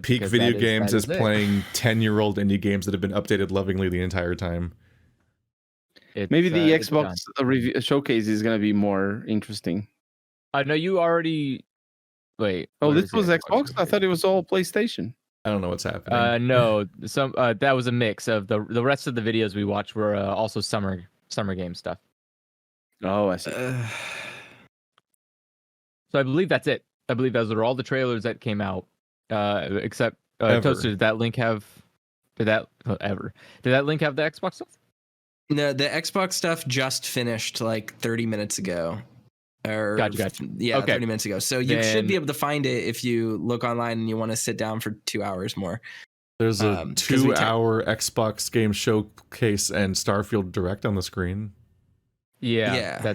Peak because video that games that is it. playing 10-year-old indie games that have been updated lovingly the entire time. It's, Maybe the it's done. Xbox review showcase is gonna be more interesting. I know you already. Wait. Oh, what this is the was Xbox? I thought it was all PlayStation. I don't know what's happening. No, that was a mix of the rest of the videos we watched were also summer game stuff. Oh, I see. So I believe that's it. I believe those are all the trailers that came out. Except Ever. Toaster, did that link have the Xbox stuff? No, the Xbox stuff just finished like 30 minutes ago. Or Gotcha. Yeah, Okay. 30 minutes ago. So you should Then- be able to find it if you look online and you want to sit down for 2 hours more. There's a 'cause we 2-hour Xbox game showcase and Starfield Direct on the screen. Yeah. Yeah.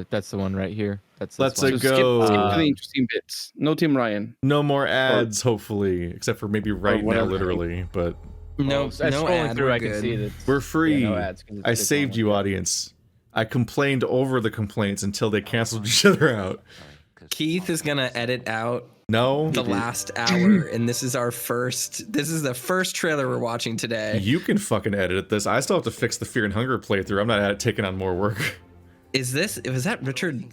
That's the one right here. That's this Let's one. go. Skip to the interesting bits. No Tim Ryan. No more ads, hopefully, except for maybe right now, whatever. literally. But No, As no scrolling ad. through, We're I can good. see that we're free. no ads 'cause I it's saved on you, like that. audience. I complained over the complaints until they canceled each other out. Keith is gonna edit out No, the last hour, and this is the first trailer we're watching today. you can fucking edit this. I still have to fix the Fear and Hunger playthrough. I'm not taking on more work. Was that Richard?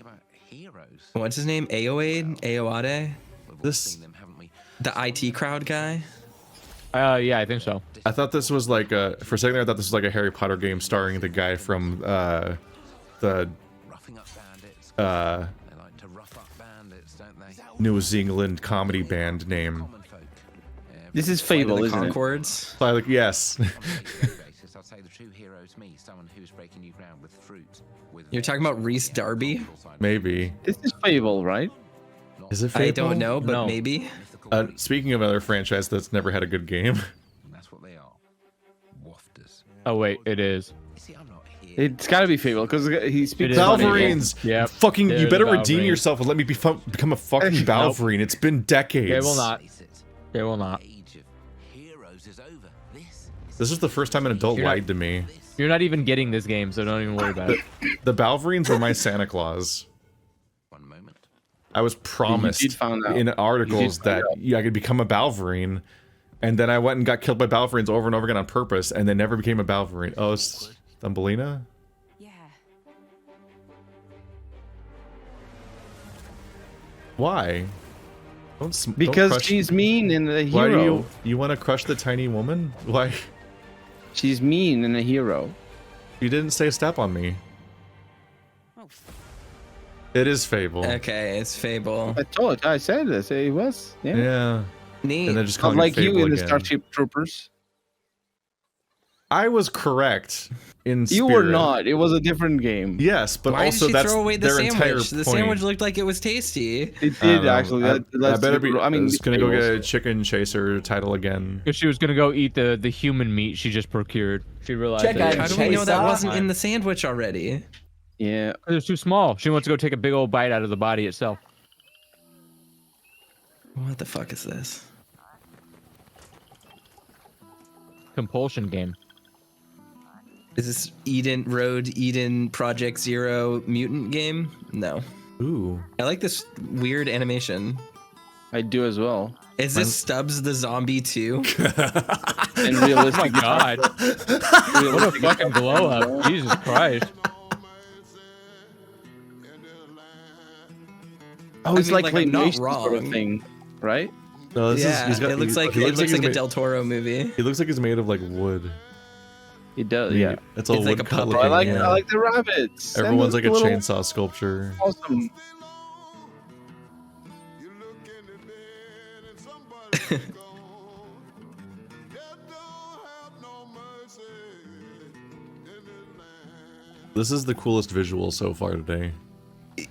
What's his name? Ayoade? This, The IT crowd guy? Yeah, I think so. I thought this was like for a second there, I thought this was like a Harry Potter game starring the guy from the New Zealand comedy band name. This is Flight of Fable, the isn't it? Concords? Like, yes. You're talking about Reese Darby? Maybe. This is Fable, right? Is it Fable? I don't know, but No. maybe. Speaking of another franchise that's never had a good game, Oh wait, it is. It's got to be Fable because he speaks. is funny. Valverines. Yeah. Fucking, They're you better the redeem Valverines. yourself and let me become a fucking Valverine. It's been decades. They will not. They will not. This is the first time an adult You're not- lied to me. You're not even getting this game, so don't even worry about it. The Valverines were my Santa Claus. I was promised found out. in articles You did that find I could become a Valverine, and then I went and got killed by Valverines over and over again on purpose, and then never became a Valverine. Oh, it's Thumbelina? Yeah. Why? Because she's mean and a hero. Why do you want to crush the tiny woman? Why? She's mean and a hero. You didn't say step on me. It is Fable. Okay, it's Fable. I said this. It was. Yeah. Yeah. Neat. And they're just Not calling it like you Fable in the again. Starship Troopers. I was correct in spirit. You were not. It was a different game. Yes, but Why also did she that's throw away the their entire sandwich? The point. sandwich looked like it was tasty. It did actually. I That's better be. I mean, was gonna go get a chicken chaser title again. Because she was gonna go eat the human meat she just procured. She realized Chicken that How do we know that Chaser. wasn't in the sandwich already? Yeah. it was too small. She wants to go take a big old bite out of the body itself. What the fuck is this? Compulsion game. Is this Eden Project Zero mutant game? No. Ooh. I like this weird animation. I do as well. Is this Stubbs the Zombie too? And realistic. Oh my god. What a fucking glow up. Jesus Christ. Oh, it's I mean, like I'm not claymation sort of wrong. thing, right? No, this Yeah, is, it looks like he a made- Del Toro movie. He looks like he's made of like wood. It does. Yeah. It's all It's wood like a cut puppet. looking, I yeah. like the rabbits. and Everyone's the like a little chainsaw sculpture. Awesome. This is the coolest visual so far today.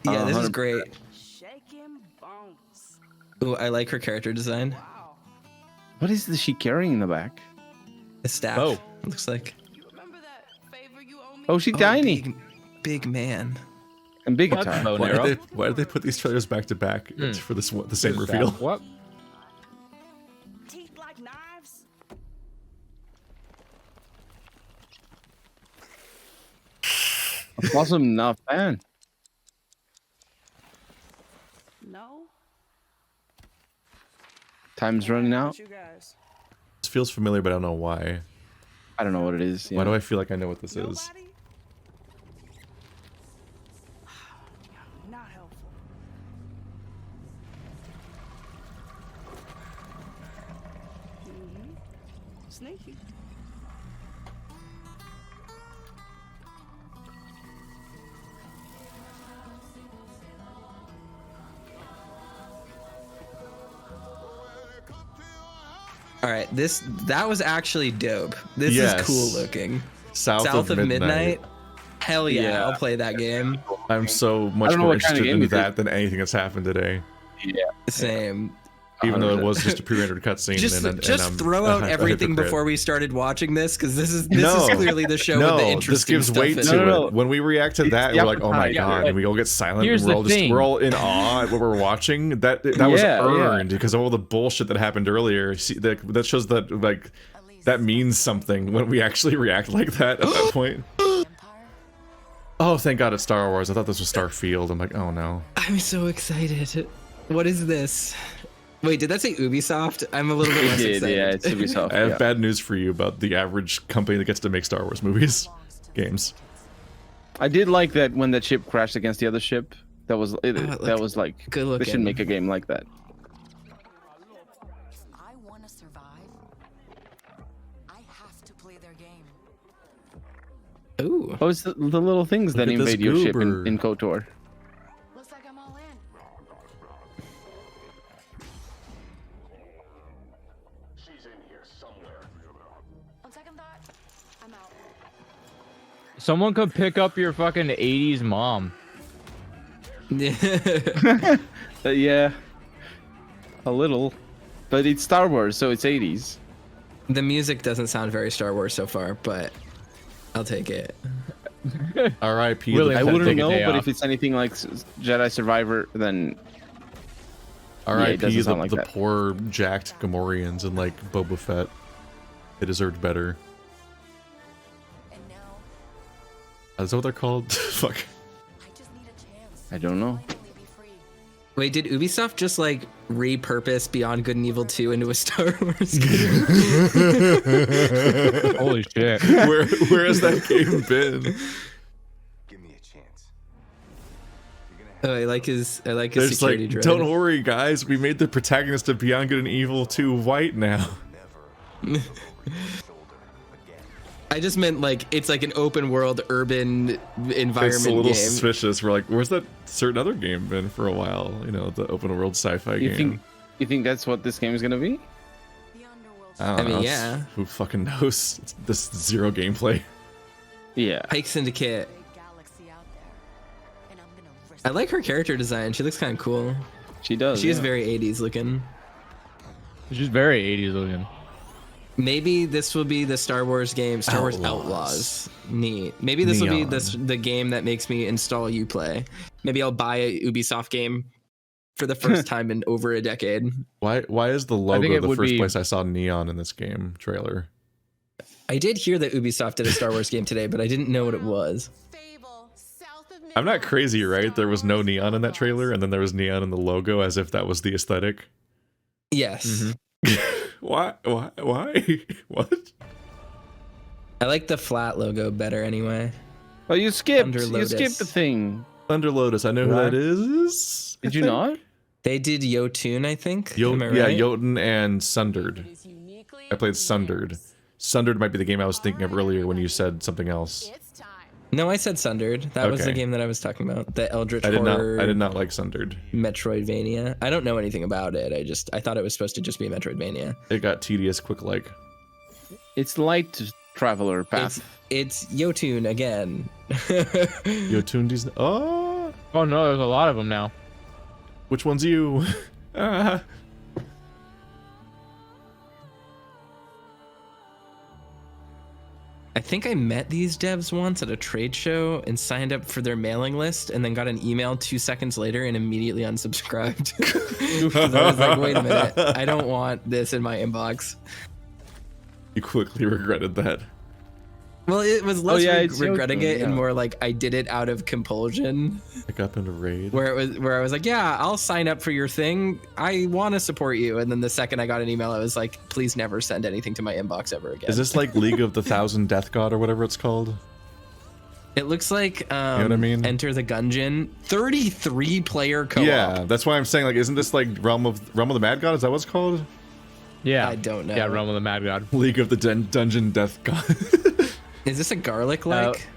Yeah, this is 100%. great. Shaking bones. Ooh, I like her character design. What is she carrying in the back? A staff. Oh. Looks like. Remember that favor you owe me? Oh, she's tiny Big man. and big What? guitar. Bow and Why arrow? did they put these trailers back to back for this the same reveal? What? Teeth like knives. Awesome enough, man. No. Time's running out. You guys. This feels familiar, but I don't know why. I don't know what it is. Why do I feel like I know what this is? Nobody? Not helpful. Sneaky. All right, that was actually dope. This Yes. is cool looking. South of Midnight. Hell yeah, Yeah. I'll play that game. I'm so I much don't know more what kind of interested game in it that than anything that's happened today. Same. Even though it was just a pre-rendered cutscene. Just and I'm throw out a everything hypocrite. before we started watching this, because this is No. clearly the show No, with the this interesting gives stuff weight in to it. No. it. When we react to that, the we're like, "Oh my appetite, god!" yeah. And we all get silent. Here's And we're the all just thing. we're all in awe at what we're watching. That was Yeah, earned because of all the bullshit that happened earlier. See, that shows that like that means something when we actually react like that at that point. Oh, thank God it's Star Wars. I thought this was Starfield. I'm like, oh no. I'm so excited. What is this? Wait, did that say Ubisoft? I'm a little bit less It did, excited. yeah, it's Ubisoft. I have yeah. bad news for you about the average company that gets to make Star Wars movies, games. I did like that when that ship crashed against the other ship. That was that was like good they should looking. make a game like that. If I want to survive, I have to play their game. Ooh. Oh, it's the little things that at this invade your ship goober. in KOTOR. Looks like I'm all in. On second thought, I'm out. Someone could pick up your fucking 80s mom. Yeah, a little, but it's Star Wars, so it's 80s. The music doesn't sound very Star Wars so far, but I'll take it. R.I.P. Really, I I'll wouldn't take a know, day but off. if it's anything like Jedi Survivor, then R.I.P. doesn't the, sound like the that. poor jacked Gamorreans and like Boba Fett. They deserved better. And now, Is that what they're called? Fuck. I just need a chance. I don't know. Finally be free. Wait, did Ubisoft just like repurpose Beyond Good and Evil 2 into a Star Wars game? Holy shit. Where has that game been? Give me a chance. Oh, I like his There's security like, droid. don't worry, guys. We made the protagonist of Beyond Good and Evil 2 white now. I just meant like it's like an open world urban environment It's a little game. suspicious. We're like, where's that certain other game been for a while? You know, the open world sci-fi game. You think that's what this game is gonna be? The underworld. I don't I mean, know. yeah. Who fucking knows? It's this zero gameplay. Yeah. Hike Syndicate. Big galaxy out there, and I'm gonna risk I like her character design. She looks kind of cool. She does. She is yeah. very 80s looking. She's very 80s looking. Maybe this will be the Star Wars game, Star Wars Outlaws. Outlaws. Neat. Maybe this will be Neon. the game that makes me install Uplay. Maybe I'll buy a Ubisoft game for the first time in over a decade. Why is the think logo it the would first be- place I saw neon in this game trailer? I did hear that Ubisoft did a Star Wars game today, but I didn't know what it was. Fable, south of I'm not Midgard, crazy, right? There was no neon in that Star trailer, and then there was neon in the logo as if that was the aesthetic. Yes. Why? What? I like the flat logo better anyway. But you skipped. Under You Lotus. skipped the thing. Thunder Lotus. I know who What? that is. Did you not? They did Yotun, I think. Am I Yeah, right? Jotun and Sundered. is uniquely I played Sundered. yours. Sundered might be the game I was thinking of earlier when you said something else. It's time. No, I said Sundered. That was the Okay. game that I was talking about. The Eldritch I did horror not like Sundered. Metroidvania. I don't know anything about it. I thought it was supposed to just be Metroidvania. It got tedious quick like. It's light traveler path. It's Yotun again. Jotun Disney. Oh, Oh no, there's a lot of them now. which one's you? Ah. I think I met these devs once at a trade show and signed up for their mailing list and then got an email 2 seconds later and immediately unsubscribed. 'Cause I was like, wait a minute, I don't want this in my inbox. You quickly regretted that. Well, it was less yeah, it's regretting Yotun, it and yeah. more like I did it out of compulsion. I got into raid. Where I was like, yeah, I'll sign up for your thing. I want to support you. And then the second I got an email, I was like, please never send anything to my inbox ever again. Is this like League of the Thousand Death God or whatever it's called? It looks like what I mean? Enter the Gungeon 33 player co-op. Yeah, that's why I'm saying like, isn't this like Realm of the Mad God? Is that what it's called? Yeah. I don't know. Yeah, Realm of the Mad God. League of the Dungeon Death God. Is this a garlic like?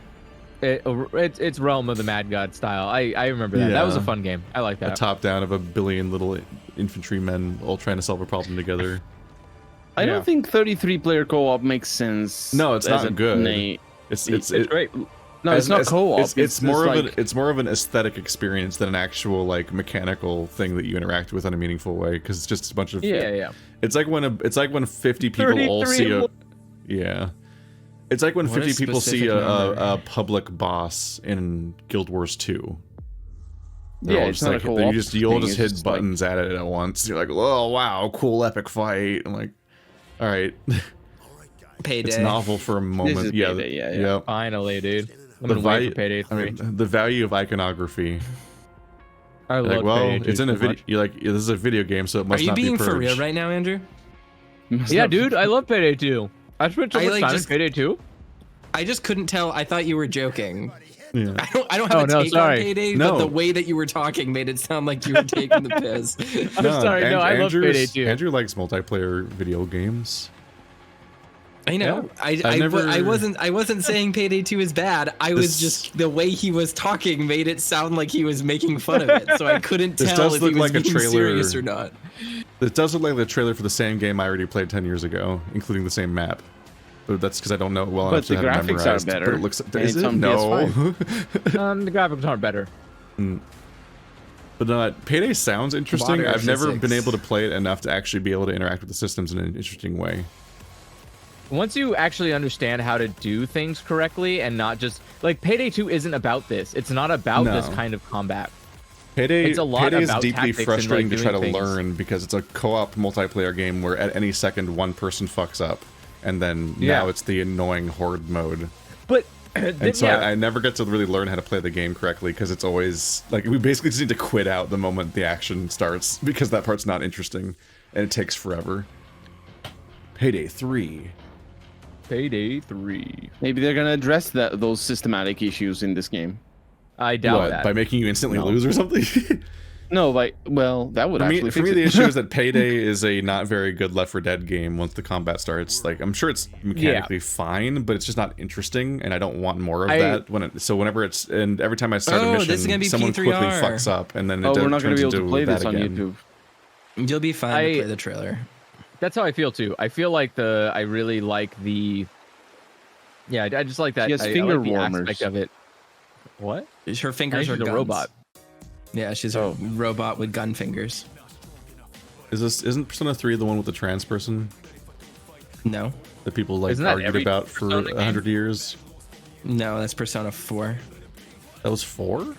It's Realm of the Mad God style. I remember that. That was a Yeah. fun game. I like A that. top down of a billion little infantrymen all trying to solve a problem together. I Yeah. don't think 33 player co-op makes sense. No, it's as not a good. name. It's great. No, it's not co-op. It's more just of like, it's more of an aesthetic experience than an actual like mechanical thing that you interact with in a meaningful way because it's just a bunch of yeah. It's like when 50 people all 33 see a more- yeah. It's like when What a 50 people see specific number. a public boss in Guild Wars 2. They're Yeah, all it's just not a like co-op you all thing, just it's hit just like- buttons at it at once. You're like, oh wow, cool epic fight. I'm like, all right, Payday. it's novel for a moment. is Yeah, Payday, yeah. Finally, dude. I'm The gonna wait value, for Payday 3. the value of iconography. I You're love like, well, Payday 2 it's in a so video. much. You're like, yeah, this is a video game, so it Are must you not be being purged. for real right now, Andrew? Yeah, dude, I love Payday 2. I spent so I, much like, time in just- Payday 2. I just couldn't tell. I thought you were joking. Yeah. I don't have Oh, a no, take sorry. on Payday, No. but the way that you were talking made it sound like you were taking the piss. I'm sorry, no, I love Payday 2. Andrew likes multiplayer video games. I know. I I never- wasn't saying Payday 2 is bad. I was just the way he was talking made it sound like he was making fun of it. So I couldn't This tell does if he look was like a being trailer. serious or not. It does look like the trailer for the same game I already played 10 years ago, including the same map. But that's because I don't know it well But enough to the have it graphics are memorized. better, But it looks. and Is it's it? on No. The graphics aren't better. But Payday sounds interesting. Water I've never physics. been able to play it enough to actually be able to interact with the systems in an interesting way. Once you actually understand how to do things correctly and not just like Payday 2 isn't about this. It's not about No. this kind of combat. Payday, It's a lot Payday is about deeply tactics and, frustrating like, to try to doing things. learn because it's a co-op multiplayer game where at any second one person fucks up, and then Yeah. now it's the annoying horde mode. But And so I never get to really learn how to play the game correctly because it's always like we basically just need to quit out the moment the action starts because that part's not interesting and it takes forever. Payday 3. Payday 3. maybe they're gonna address those systematic issues in this game. I doubt What, that. by making you instantly lose or something? No, like, well, that would actually for fix me, it. the issue is that Payday is a not very good Left 4 Dead game once the combat starts. Like, I'm sure it's mechanically fine, but it's just not interesting, and I don't want more of that. Whenever it's, and every time I start a mission, someone quickly fucks up, and then we're not going to be able to play that this on again. YouTube. You'll be fine to play the trailer. That's how I feel too. I feel like I really like the. Yeah, I just like that. She has I finger like the warmers. aspect of it. What? Her fingers are a guns. robot. Yeah, she's a robot with gun fingers. Isn't Persona 3 the one with the trans person No. that people like Isn't that argued every about for Persona 100 years? No, that's Persona 4. That was 4?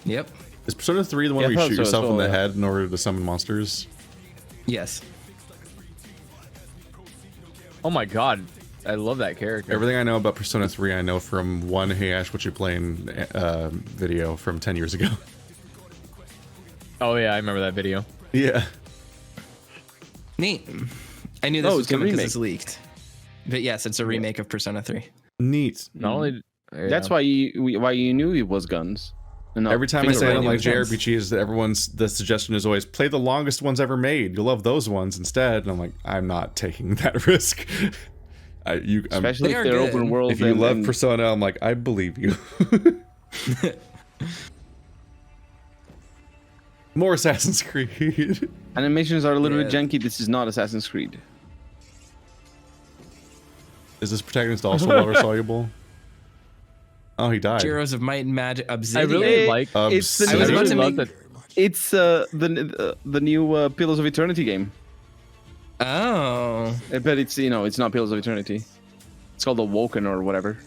Yep. Is Persona 3 the one where you shoot yourself in the head in order to summon monsters? Yes. Oh my god, I love that character. Everything I know about Persona 3 I know from one Hey Ash, What You Playing video from 10 years ago. Oh yeah, I remember that video. Yeah. Neat. I knew this was coming because it's leaked. But yes, it's a remake of Persona 3. Neat. Not only That's why you knew it was guns. Every time I say I don't like JRPGs, the suggestion is always play the longest ones ever made. You'll love those ones instead. And I'm like, I'm not taking that risk. Especially if they're open world. If you love Persona, I'm like, I believe you. More Assassin's Creed. Animations are a little bit janky. This is not Assassin's Creed. Is this protagonist also water soluble? Oh, he died. Heroes of Might and Magic. Obsidian. I really like. It's the new Pillars of Eternity game. Oh. But it's it's not Pillars of Eternity. It's called Awoken or whatever.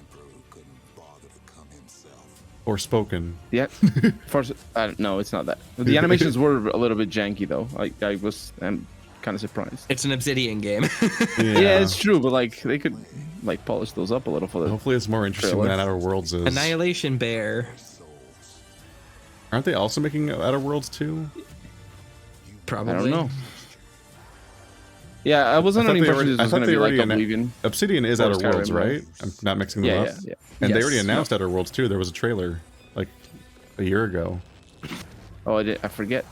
Or Spoken. Yeah. No, it's not that. The animations were a little bit janky though. I'm kind of surprised. It's an Obsidian game. Yeah, it's true, but like they could polish those up a little for the. Hopefully, it's more interesting than Outer Worlds is. Annihilation Bear. Aren't they also making Outer Worlds too? Probably. I don't know. Yeah, I wasn't under the impression this was going to be like Oblivion. Obsidian is Outer Worlds, right? I'm not mixing them up. Yeah. And they already announced Outer Worlds too. There was a trailer like a year ago. Oh, I forget.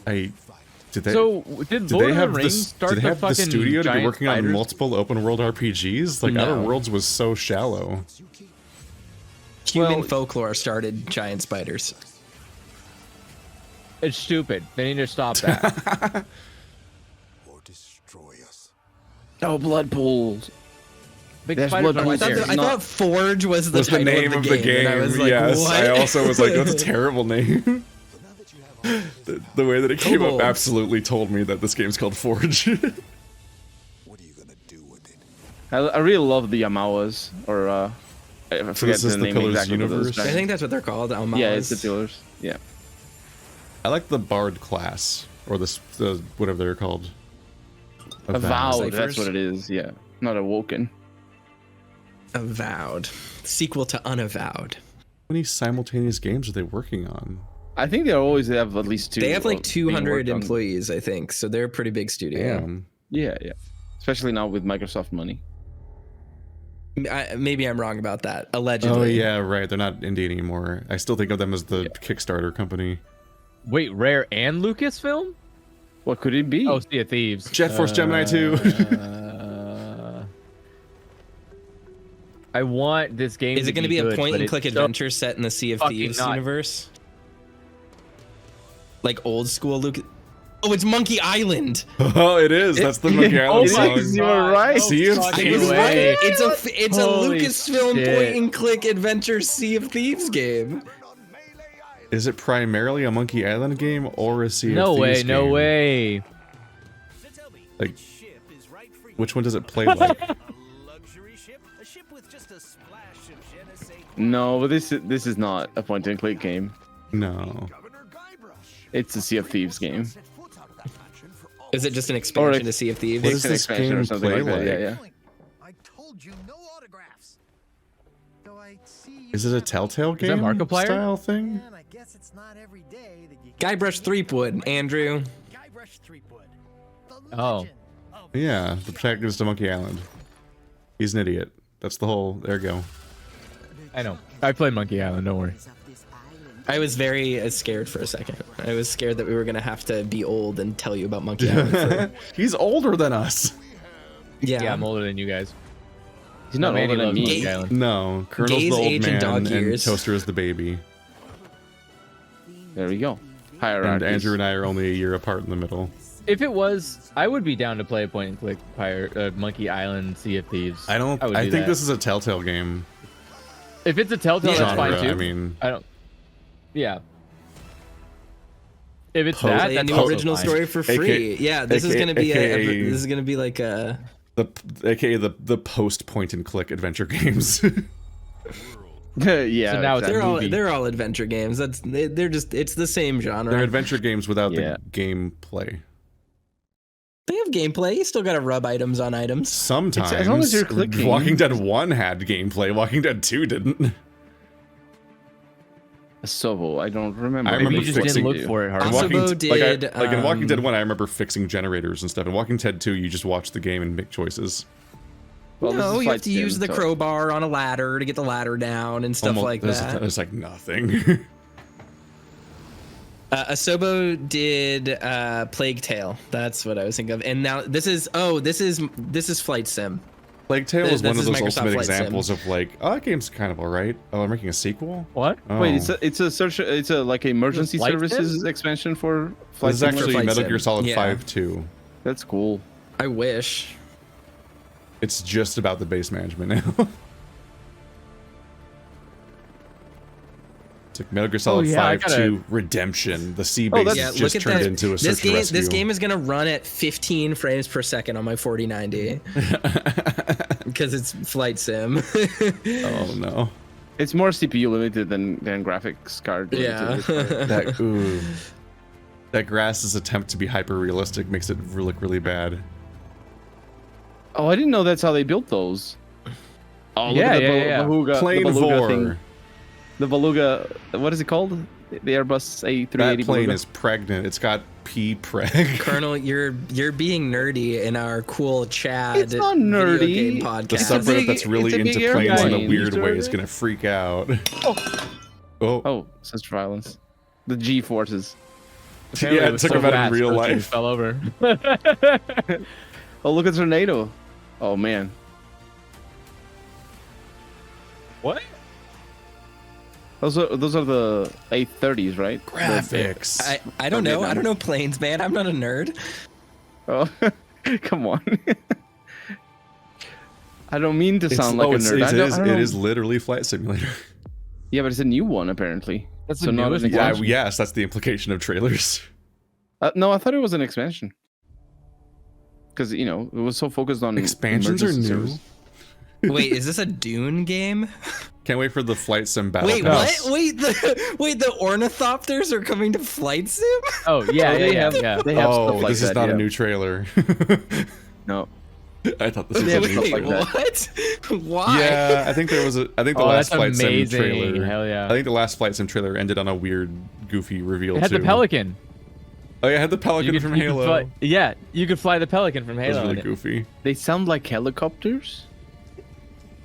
Did they have the studio to be working spiders? on multiple open world RPGs? Like Outer Worlds was so shallow. Human folklore started giant spiders. It's stupid. They need to stop that. Oh, blood pools. I thought Forge was the name of the game. I was like, yes, what? I also was like, that's a terrible name. The way that it came up absolutely told me that this game's called Forge. What are you gonna do with it? I really love the Yamawas, or I forget the name exactly. Universe? I think that's what they're called. Yamawas. Yeah, it's the Pillars. Yeah. I like the Bard class, or the whatever they're called. Avowed, that's what it is. Yeah, not Awoken. Avowed. Sequel to Unavowed. How many simultaneous games are they working on? I think they always have at least 2. They have like 200 employees, I think, so they're a pretty big studio. Damn. Yeah. Especially now with Microsoft money. Maybe I'm wrong about that. Allegedly. Oh yeah, right. They're not indie anymore. I still think of them as the Kickstarter company. Wait, Rare and Lucasfilm? What could it be? Oh, Sea of Thieves. Jet Force Gemini 2. I want this game. Is it going to be a point-and-click adventure set in the Sea of Thieves universe? Like old school Lucas. Oh, it's Monkey Island. Oh, it is. That's the Monkey Island song. You were right. Sea of Thieves. Right. It's a Lucasfilm point-and-click adventure Sea of Thieves game. Is it primarily a Monkey Island game or a Sea of Thieves game? No way. Like, which one does it play like? No, but this is not a point-and-click game. No. It's a Sea of Thieves game. Is it just an expansion to Sea of Thieves? What does this game or something play like? Yeah. I told you no autographs. So I see Is it a Telltale game? Is that Markiplier style thing? Man, I guess it's not every day that you Guybrush Threepwood, Andrew. Guybrush Threepwood. Oh. Yeah, the protagonist of Monkey Island. He's an idiot. That's the whole. There you go. I know. I played Monkey Island. Don't worry. I was very scared for a second. I was scared that we were gonna have to be old and tell you about Monkey Island. He's older than us. Yeah, I'm older than you guys. He's not older than me. No, Colonel's Gaze, the old age, and man, dog and years. Toaster is the baby. There we go. And Hierarchy. Andrew and I are only a year apart in the middle. If it was, I would be down to play a point and click Monkey Island, Sea of Thieves. I think this is a Telltale game. If it's a Telltale, that's fine Genre, too. I mean, I don't. Yeah. If it's Play that, a that's new also original fine. story for free. Yeah, this is gonna be this is gonna be like a aka the post point and click adventure games. Yeah, So now it's exactly. they're all adventure games. They're just it's the same genre. They're adventure games without Yeah. the gameplay. They have gameplay. You still gotta rub items on items. Sometimes, as long as you're clicking. Walking Dead 1 had gameplay. Walking Dead 2 didn't. So I don't remember. I remember You just fixing didn't look for it hard. In Asobo Walking, did, like in Walking Dead 1, I remember fixing generators and stuff. In Walking Dead 2, you just watch the game and make choices. Well, this No, is you have Flight to use Sim, the so- crowbar on a ladder to get the ladder down and stuff like that. There's like nothing. Asobo did Plague Tale. That's what I was thinking of. And now this is Flight Sim. Plague Tale is one This of is those Microsoft ultimate Flight Sim. examples of like, oh, that game's kind of alright. Oh, I'm making a sequel? What? Oh. Wait, it's a search. It's a like emergency Flight services expansion for Flight This is Sim? actually Flight Metal Sim. Gear Solid Yeah. 5 2. That's cool. I wish. It's just about the base management now. It's like Metal Gear Solid yeah, I 5 gotta- 2 Redemption. The sea base that's- Yeah, is look just at turned that. into a This search and rescue. game is gonna run at 15 frames per second on my 4090 because it's Flight Sim. Oh no. It's more CPU limited than graphics card limited. Yeah. That grass's attempt to be hyper realistic makes it look really bad. Oh, I didn't know that's how they built those. Oh, look Yeah, at the yeah. Beluga, Plane the Beluga Vor. thing. The Beluga, what is it called? The Airbus A380 That plane Beluga. is pregnant. It's got P preg. Colonel, you're being nerdy in our cool Chad It's not video nerdy. game The podcast. It's a subreddit big- that's really it's a into big planes in a airplane. weird You way heard is it? gonna freak out. Oh, Oh, such violence. The G forces. Apparently yeah, it it was took so about fast, in real those things life. fell over. Oh, look at tornado. Oh man. What? Those are the A30s, right? graphics. I don't know. I don't know planes, man. I'm not a nerd. Oh, come on. I don't mean to sound like a nerd. I don't It know. is literally Flight Simulator. Yeah, but it's a new one apparently. That's So the not newest an one. Yeah, expansion. yes, that's the implication of trailers. No, I thought it was an expansion. Because it was so focused on Expansions are emergency new. service. Wait, is this a Dune game? Can't wait for the Flight Sim battle Wait, pass. what? Wait, the ornithopters are coming to Flight Sim? Oh yeah, They yeah, have- yeah. They have Oh, stuff like this that, is not yeah. a new trailer. No. I thought this was They a have new stuff trailer. like that. What? Why? Yeah, I think there was a. I think the Oh, last that's Flight Sim amazing. trailer. Hell yeah. I think the last Flight Sim trailer ended on a weird, goofy reveal It had too. the pelican. Oh yeah, it had the pelican from you could Halo. fly, yeah, you could fly the pelican from That was Halo. really in it. goofy. They sound like helicopters.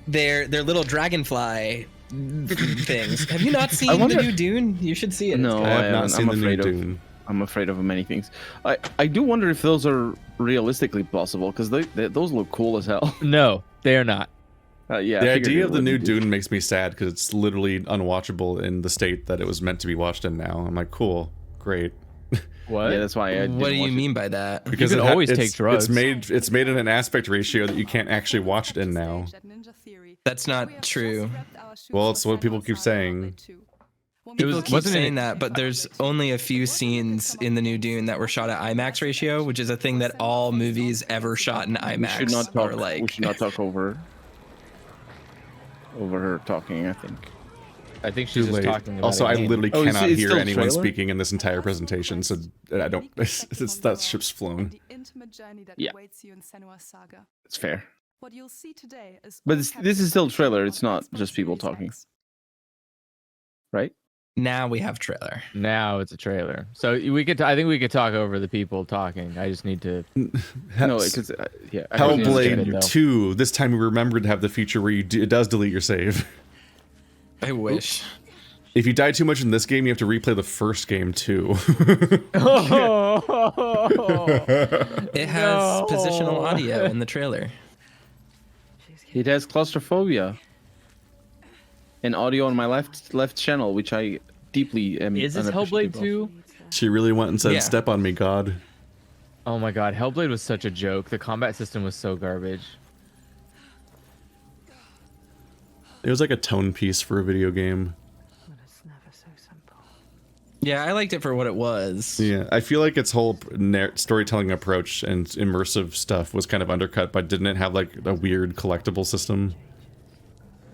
They're little dragonfly things. Have you not seen the wonder- new Dune? You should see it. No. I have I not haven't. seen I'm the new afraid of- Dune. I'm afraid of many things. I do wonder if those are realistically possible because those look cool as hell. No, they are not. Yeah. The I figured idea it of the would new be. Dune makes me sad because it's literally unwatchable in the state that it was meant to be watched in now. I'm like, cool, great. What? Yeah, that's why I. What do you mean by that? Because can it ha- always it's- take drugs. It's made in an aspect ratio that you can't actually watch it in now. That's not true. Well, it's what people keep saying. People keep wasn't it- saying that, but there's only a few scenes in the new Dune that were shot at IMAX ratio, which is a thing that all movies ever shot in We IMAX should not talk. are like. We should not talk over her talking. I think. I think Too she's just late. talking about Also, a I game. literally Oh, is cannot it hear still anyone trailer? speaking in this entire presentation, so I don't. That ship's flown. Yeah. It's fair. What you'll see today is But this is still trailer. It's not just people talking, right? Now we have trailer. Now it's a trailer, so we could. I think we could talk over the people talking. I just need to. No, because yeah. I haven't Hellblade. understand it. Hellblade 2. This time we remembered to have the feature where it does delete your save. I wish. If you die too much in this game, you have to replay the first game too. It has positional audio in the trailer. It has claustrophobia. And audio on my left channel, which I deeply am. Is this unappreciative Hellblade of. 2? She really went and said, Yeah. "Step on me, God." Oh my god, Hellblade was such a joke. The combat system was so garbage. It was like a tone piece for a video game. Yeah, I liked it for what it was. Yeah, I feel like its whole storytelling approach and immersive stuff was kind of undercut, but didn't it have like a weird collectible system?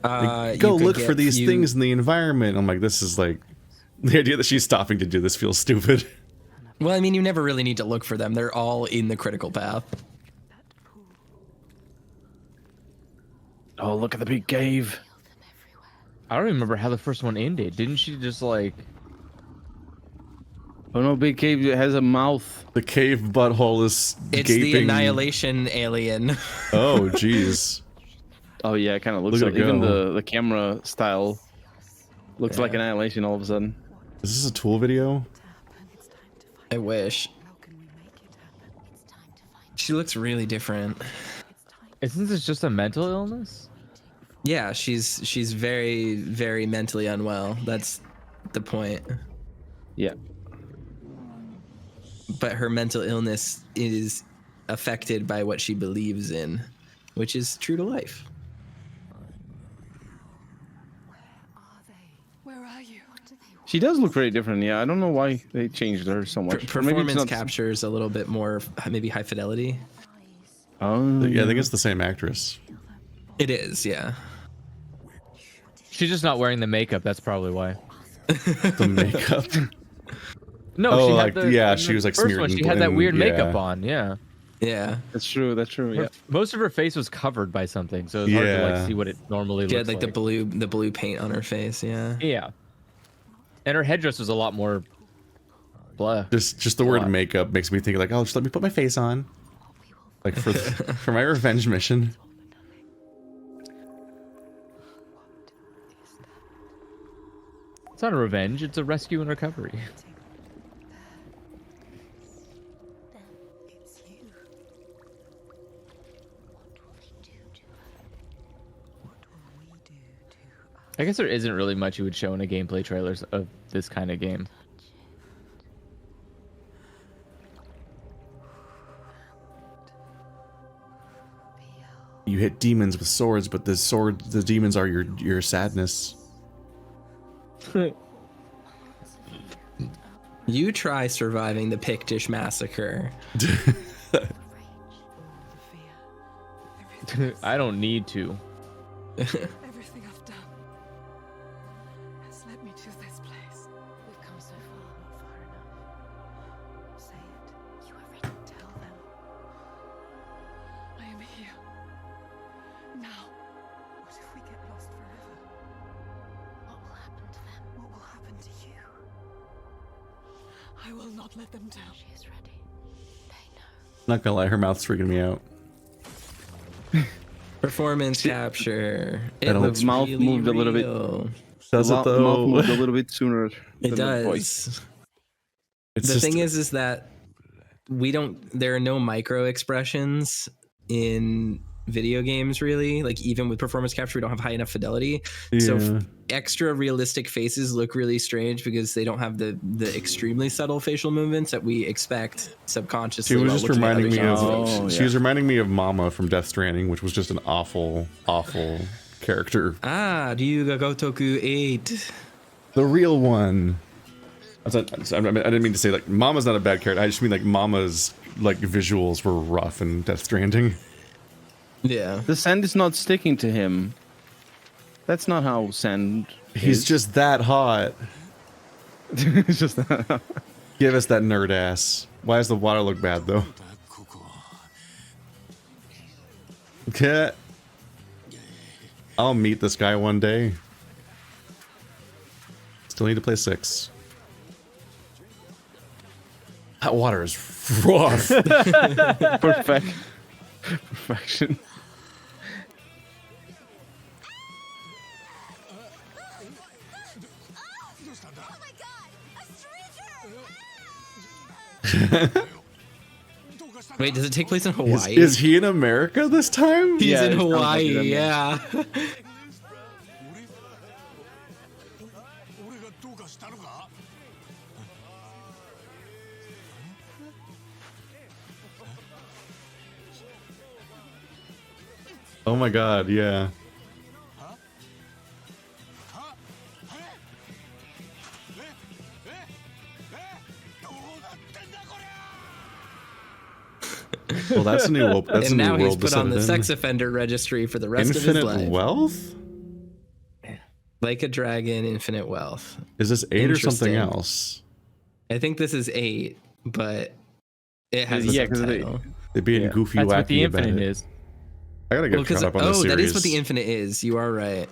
Like, go look for these things in the environment. I'm like, this is like, the idea that she's stopping to do this feels stupid. Well, I mean, you never really need to look for them. They're all in the critical path. Oh, look at the big cave. I don't remember how the first one ended. Didn't she just like... Oh no, big cave has a mouth. The cave butthole is It's gaping. the annihilation alien. Oh, jeez. Oh yeah, it kind of looks Look like at it even go. the camera style looks like Annihilation all of a sudden. Is this a Tool video? I wish. She looks really different. Isn't this just a mental illness? Yeah, she's very, very mentally unwell. That's the point. Yeah. But her mental illness is affected by what she believes in, which is true to life. Where are you? She does look very different. Yeah, I don't know why they changed her so much. Or maybe it's Performance not- captures a little bit more, maybe high fidelity. Oh Yeah, I think it's the same actress. It is, yeah. She's just not wearing the makeup. That's probably why. The makeup. No, Oh, she had like, the, yeah, in she the was, like, first smeared one, in she had that blue, weird makeup yeah. on. Yeah. Yeah. That's true. That's true. Yeah. Most of her face was covered by something, so it was hard to Yeah. like see what it normally She looks had like the blue paint on her face, yeah. Yeah. And her headdress was a lot more blah. Just the word makeup makes me think like, oh, just let me put my face on. Like for for my revenge mission. It's not a revenge, it's a rescue and recovery. It's you. What will we do to her? I guess there isn't really much you would show in a gameplay trailers of this kind of game. You hit demons with swords, but the demons are your sadness. You try surviving the Pictish massacre. I don't need to. Everything I've done has led me to this place. We've come so far, not far enough. Say it. You are ready. Tell them. I am here. Now. What if we get lost forever? What will happen to them? What will happen to you? I will not let them down. She is ready. They know. Not gonna lie, her mouth's freaking me out. Performance capture. I It don't- looks The mouth really moved a little bit. real. Does it Mouth though? moved a little bit sooner. It than the voice. does. It's The just, thing is that there are no micro expressions in video games really. Like even with performance capture, we don't have high enough fidelity. So Yeah. extra realistic faces look really strange because they don't have the extremely subtle facial movements that we expect subconsciously. She was while just looking at reminding me other of. games. Oh, She yeah. was reminding me of Mama from Death Stranding, which was just an awful, awful character. Ryuga Gotoku 8. The real one. I didn't mean to say like Mama's not a bad character. I just mean like Mama's like visuals were rough in Death Stranding. Yeah. The sand is not sticking to him. That's not how sand. He's is. just that hot. It's just Give us that nerd ass. Why does the water look bad though? Okay. I'll meet this guy one day. Still need to play 6. That water is rough. perfection. Wait, does it take place in Hawaii? Is he in America this time? He's Yeah, in it sounds like Hawaii, it, yeah. Oh my god, yeah. Well, that's a new. That's And a new now he's world to put set on the it in. sex offender registry for the rest of his Infinite life. wealth? Like a dragon, infinite wealth. Is this 8 or something Interesting. else? I think this is 8, but it has Yeah, a 'cause subtitle. They're being goofy, That's wacky what the about infinite it. is. I gotta get Well, 'cause- caught up on this series. that is what the infinite is. You are right.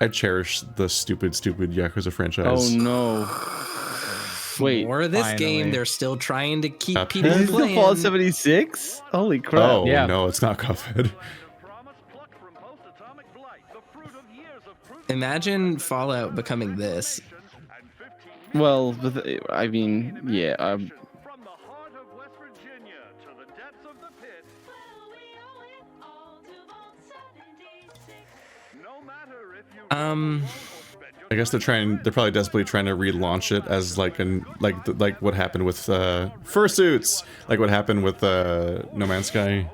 I cherish the stupid Yakuza franchise. Oh no. Wait. Or this finally. game, they're still trying to keep Cuphead? people This is the playing. Fallout 76? Holy crap. Oh Yeah. no, it's not Cuphead. Imagine Fallout becoming this. Well, I mean, yeah. I guess they're probably desperately trying to relaunch it as like what happened with fursuits, like what happened with No Man's Sky.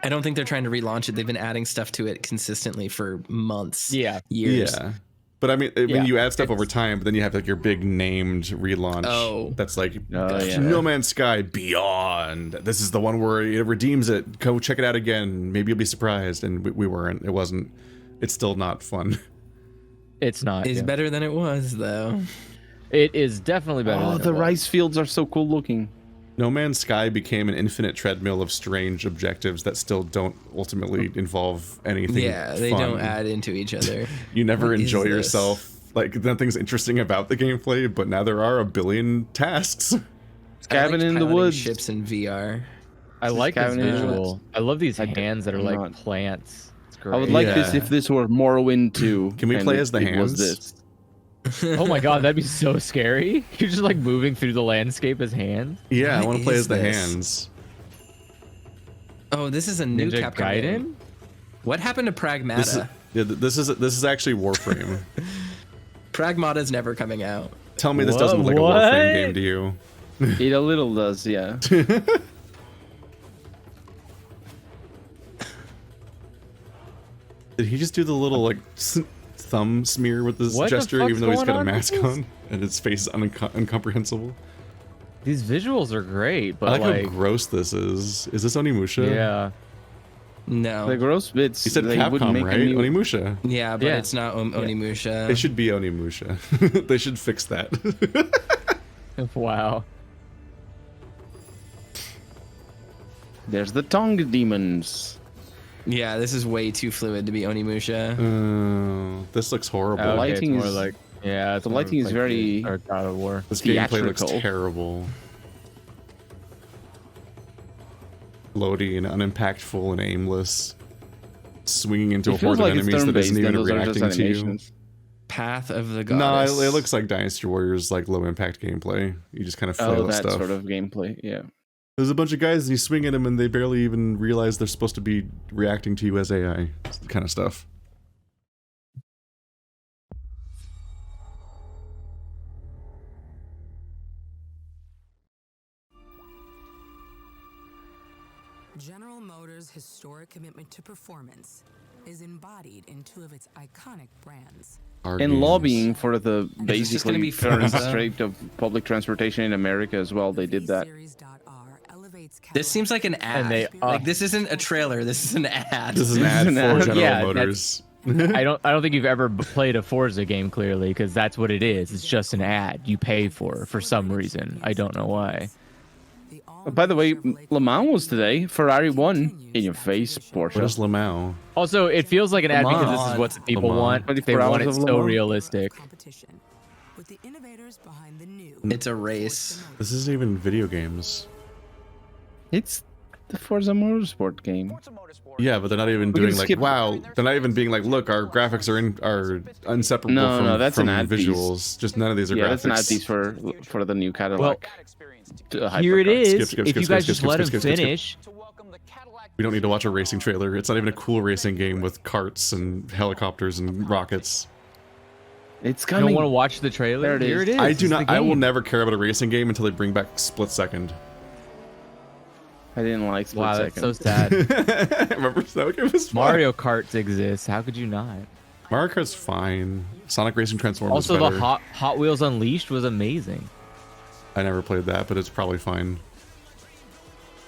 I don't think they're trying to relaunch it. They've been adding stuff to it consistently for months. Yeah. Years. Yeah. But I mean, Yeah. you add stuff over time, but then you have like your big named relaunch. Oh. That's like yeah. No Man's Sky Beyond. This is the one where it redeems it. Go check it out again. Maybe you'll be surprised. And we weren't. It wasn't. It's still not fun. It's not. It's yeah. better than it was, though. It is definitely better. Oh, than the it was. rice fields are so cool looking. No Man's Sky became an infinite treadmill of strange objectives that still don't ultimately involve anything. Yeah, they fun. don't add into each other. You never What is enjoy this? yourself. Like nothing's interesting about the gameplay, but now there are a billion tasks. Cabin in the piloting woods. Ships in VR. I like this Cabin in the visual. Woods. I love these I do hands that are like not. plants. It's great. I would like Yeah. this if this were Morrowind 2. Can we and play as the it was hands? this. Oh my god, that'd be so scary. You're just like moving through the landscape as hands. Yeah, I What want to play is as the this? hands. Oh, this is a new Ninja Capcom Gaiden? game. What happened to Pragmata? This is actually Warframe. Pragmata's never coming out. Tell me this What? doesn't look like a What? Warframe game to you. It a little does, yeah. Did he just do the little like thumb smear with this What the gesture, fuck's even though he's going got a on with mask this? on and his face is incomprehensible? These visuals are great, I but like, like, how gross this is. Is this Onimusha? yeah. No. The gross bits. You said they would Capcom, make a right? new- Onimusha. Yeah, but Yeah. it's not Onimusha. It should be Onimusha. They should fix that. Wow. There's the tongue demons. Yeah, this is way too fluid to be Onimusha. This looks horrible. The Okay, lighting it's more is- like it's the more lighting is like very or God of War. This gameplay looks theatrical. terrible. Floaty and unimpactful and aimless. Swinging into a It feels horde of like it's enemies that turn-based, isn't and even those are just reacting to you. animations. Path of the No, Goddess. it looks like Dynasty Warriors, like low impact gameplay. You just kind of flail Oh, at that stuff. sort of gameplay, yeah. There's a bunch of guys and you swing at them and they barely even realize they're supposed to be reacting to you as AI. It's the kind of stuff. General Motors' historic commitment to performance is embodied in two of its iconic brands. Our And games. lobbying for the this just gonna basically be current Forza? state of public transportation in America as well. They did that. V-Series.R elevates This seems like an ad. And they- like this isn't a trailer. This is an ad. This is an ad an for ad. General Yeah, Motors. I don't think you've ever played a Forza game clearly, because that's what it is. It's just an ad you pay for some reason. I don't know why. By the way, Le Mans was today. Ferrari won. In your face, What Porsche. is Lamau? Also, it feels like an ad because this is on. what the people Come on. want. They 24 want it hours of so Le Mans. realistic. Competition with the innovators behind the new. It's a race. This isn't even video games. It's the Forza Motorsport game. Yeah, but they're not even We can doing like, skip- wow. They're not even being like, look, our graphics are inseparable No, from, no, that's from an ad piece. visuals. Just none of these are Yeah, graphics. that's an ad piece for the new Cadillac. Here it is. Skip, If you guys just let him finish. We don't need to watch a racing trailer. It's not even a cool racing game with carts and helicopters and rockets. It's You coming. don't want to watch the trailer? There it is. Here it is. I do It's not. the I will game. never care about a racing game until they bring back Split Second. I didn't like Split Wow, Second. that's so sad. Remember that game was fun. Mario Kart exists. How could you not? Mario Kart's fine. Sonic Racing Transformers. Also, is the better. Hot Wheels Unleashed was amazing. I never played that, but it's probably fine.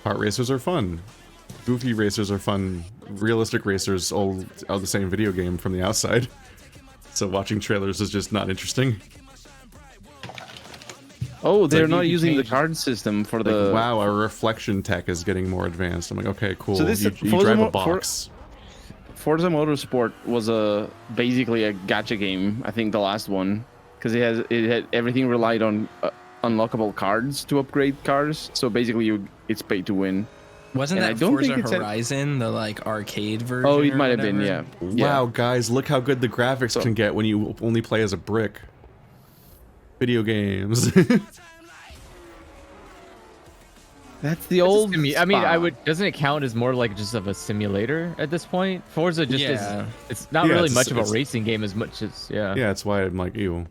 Kart racers are fun. Goofy racers are fun. Realistic racers all are the same video game from the outside. So watching trailers is just not interesting. Oh, they're like not you using the change- card system for Like, the. wow, our reflection tech is getting more advanced. I'm like, okay, cool. So this you is- Forza drive a Mo- For- box. Forza Motorsport was basically a gacha game. I think the last one, because it had everything relied on unlockable cards to upgrade cars. So basically, it's pay to win. Wasn't And I that don't Forza think it's Horizon, the like arcade version? Oh, it or might have been, whatever? yeah. Wow, guys, look how good the graphics So- can get when you only play as a brick. Video games. That's the old. I mean, I style. would. Doesn't it count as more like just of a simulator at this point? Forza just Yeah. is. It's not Yeah, really it's- much of a it's- racing game as much as yeah. Yeah, that's why I'm like, ew.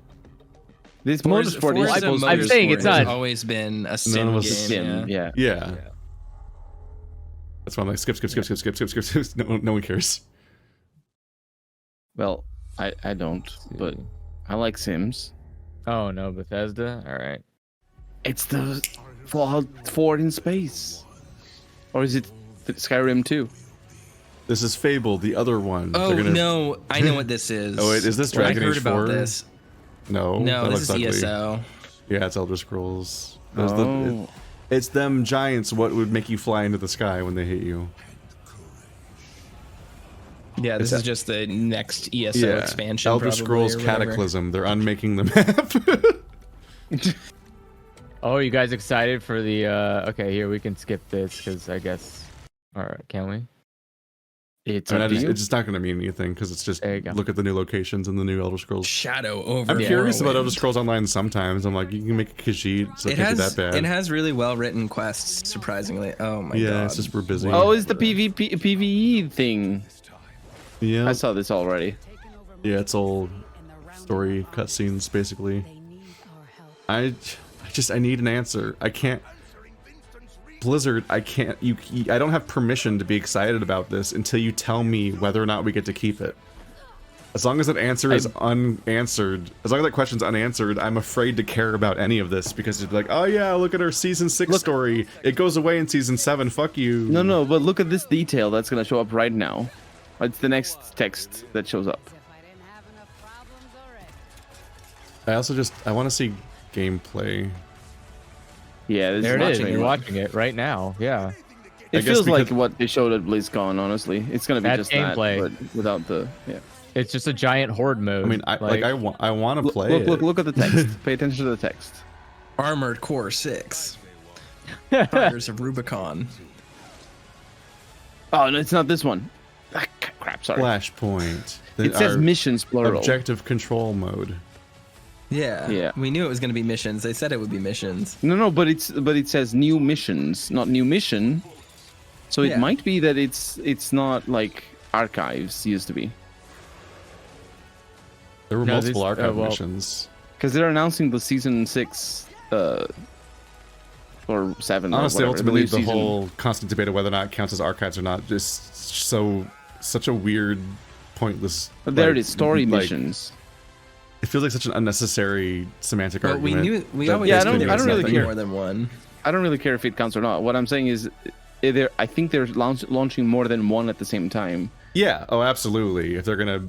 This Forza Motorsport is supposed I'm to saying be it's has not- always been a sim None of us game. is sim. Yeah. Yeah. Yeah. That's why I'm like, skip. No one cares. Well, I don't, but I like Sims. Oh no, Bethesda. All right. It's the Fallout 4 in space, or is it the Skyrim 2? This is Fable, the other one. Oh no, I know what this is. Oh, wait, is this When Dragon I heard Age about 4? this. No. No, that this is looks ugly. ESO. Yeah, it's Elder Scrolls. Oh. It's them giants. What would make you fly into the sky when they hit you? Yeah, this It's is just the next ESO expansion. Elder probably, Scrolls or whatever. Cataclysm. They're unmaking the map. Oh, you guys excited for the? Okay, here we can skip this because I guess. All right, can we? It's I mean, up to you. it's just not going to mean anything because it's just There you go. look at the new locations and the new Elder Scrolls. Shadow over. I'm curious about Morrowind. Elder Scrolls Online sometimes. I'm like, you can make a Khajiit, so it It can't be has that bad. it has really well written quests. Surprisingly, oh my god. Yeah, it's just we're busy. Oh, it's the PvE thing. Yeah, I saw this already. yeah, it's all story cutscenes basically. I need an answer. I can't. Blizzard, I can't. I don't have permission to be excited about this until you tell me whether or not we get to keep it. As long as that answer is unanswered, as long as that question's unanswered, I'm afraid to care about any of this because it'd be like, oh yeah, look at our season 6 story. It goes away in season 7. Fuck you. No, but look at this detail that's gonna show up right now. It's the next text that shows up. I also I want to see gameplay. Yeah, this There it is. watching You're watching it right now. Yeah. It I guess feels like because- what they showed at BlizzCon. Honestly, it's gonna be That's just gameplay. that, but without the yeah. It's just a giant horde mode. I mean, I want to play Look at the text. Pay attention to the text. Armored Core 6. Riders of Rubicon. Oh no, it's not this one. Ah, crap, sorry. Flashpoint. It says Our missions plural. Objective control mode. Yeah. Yeah. We knew it was going to be missions. They said it would be missions. No, but it says new missions, not new mission. So it Yeah. might be that it's not like archives used to be. There were No, multiple these- archive well- missions. Because they're announcing the season 6 or 7 Honestly, or whatever, ultimately, new the season. whole constant debate of whether or not it counts as archives or not just such a weird, pointless. But there like- it is, story like, missions. It feels like such an unnecessary semantic But we argument. knew we that always Yeah, I knew don't- there I was don't really nothing care. more than one. I don't really care if it counts or not. What I'm saying is, I think they're launching more than one at the same time. Yeah. Oh, absolutely. If they're gonna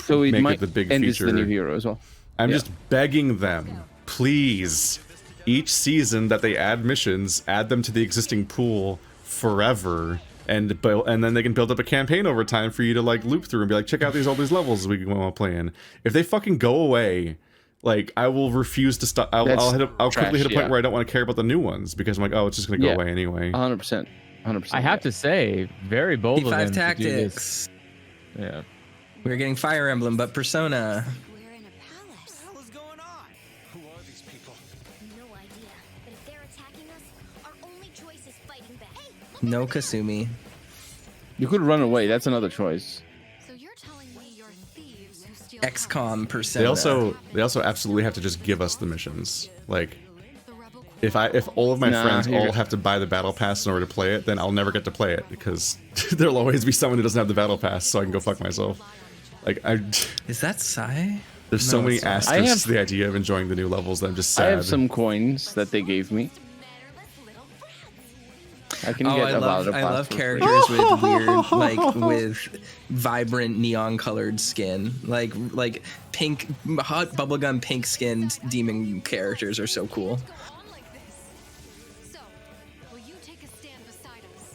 So it make might it the big and it's feature, the new hero as well. I'm Yeah. just begging them, please. Each season that they add missions, add them to the existing pool forever, and then they can build up a campaign over time for you to like loop through and be like, check out all these levels we want to play in. If they fucking go away, like I will refuse to stop. I'll quickly hit a point yeah. where I don't want to care about the new ones because I'm like, oh, it's just gonna go Yeah. away anyway. 100%. 100%. I have to say, very bold of them P5 to do this. Tactics. Yeah. We're getting Fire Emblem, but Persona. We're in a palace. What the hell is going on? Who are these people? No idea. But if they're attacking No Kasumi. You could run away. That's another choice. So you're telling me you're thieves who steal XCOM Persona. They also absolutely have to just give us the missions. Like, if all of my friends all have to buy the battle pass in order to play it, then I'll never get to play it because there'll always be someone who doesn't have the battle pass, so I can go fuck myself. Like, Is that Sai? there's so many asterisks to the idea of enjoying the new levels that I'm just sad. I have some coins that they gave me. I can get I love characters with weird, like with vibrant neon colored skin, like pink, hot bubblegum pink skinned demon characters are so cool. So, will you take a stand beside us?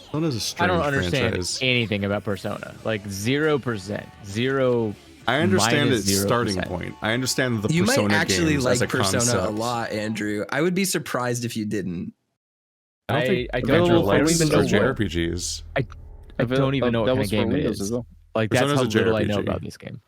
Persona's a strange I don't understand franchise. anything about Persona. Like 0%. Zero. I understand its 0%. starting point. I understand the You Persona might actually games like as a Persona concept. a lot, Andrew. I would be surprised if you didn't. I don't think I Andrew don't likes even know JRPGs. I don't even know what kind of game it is. Like that's Persona's how a little I know JRPG. about this game.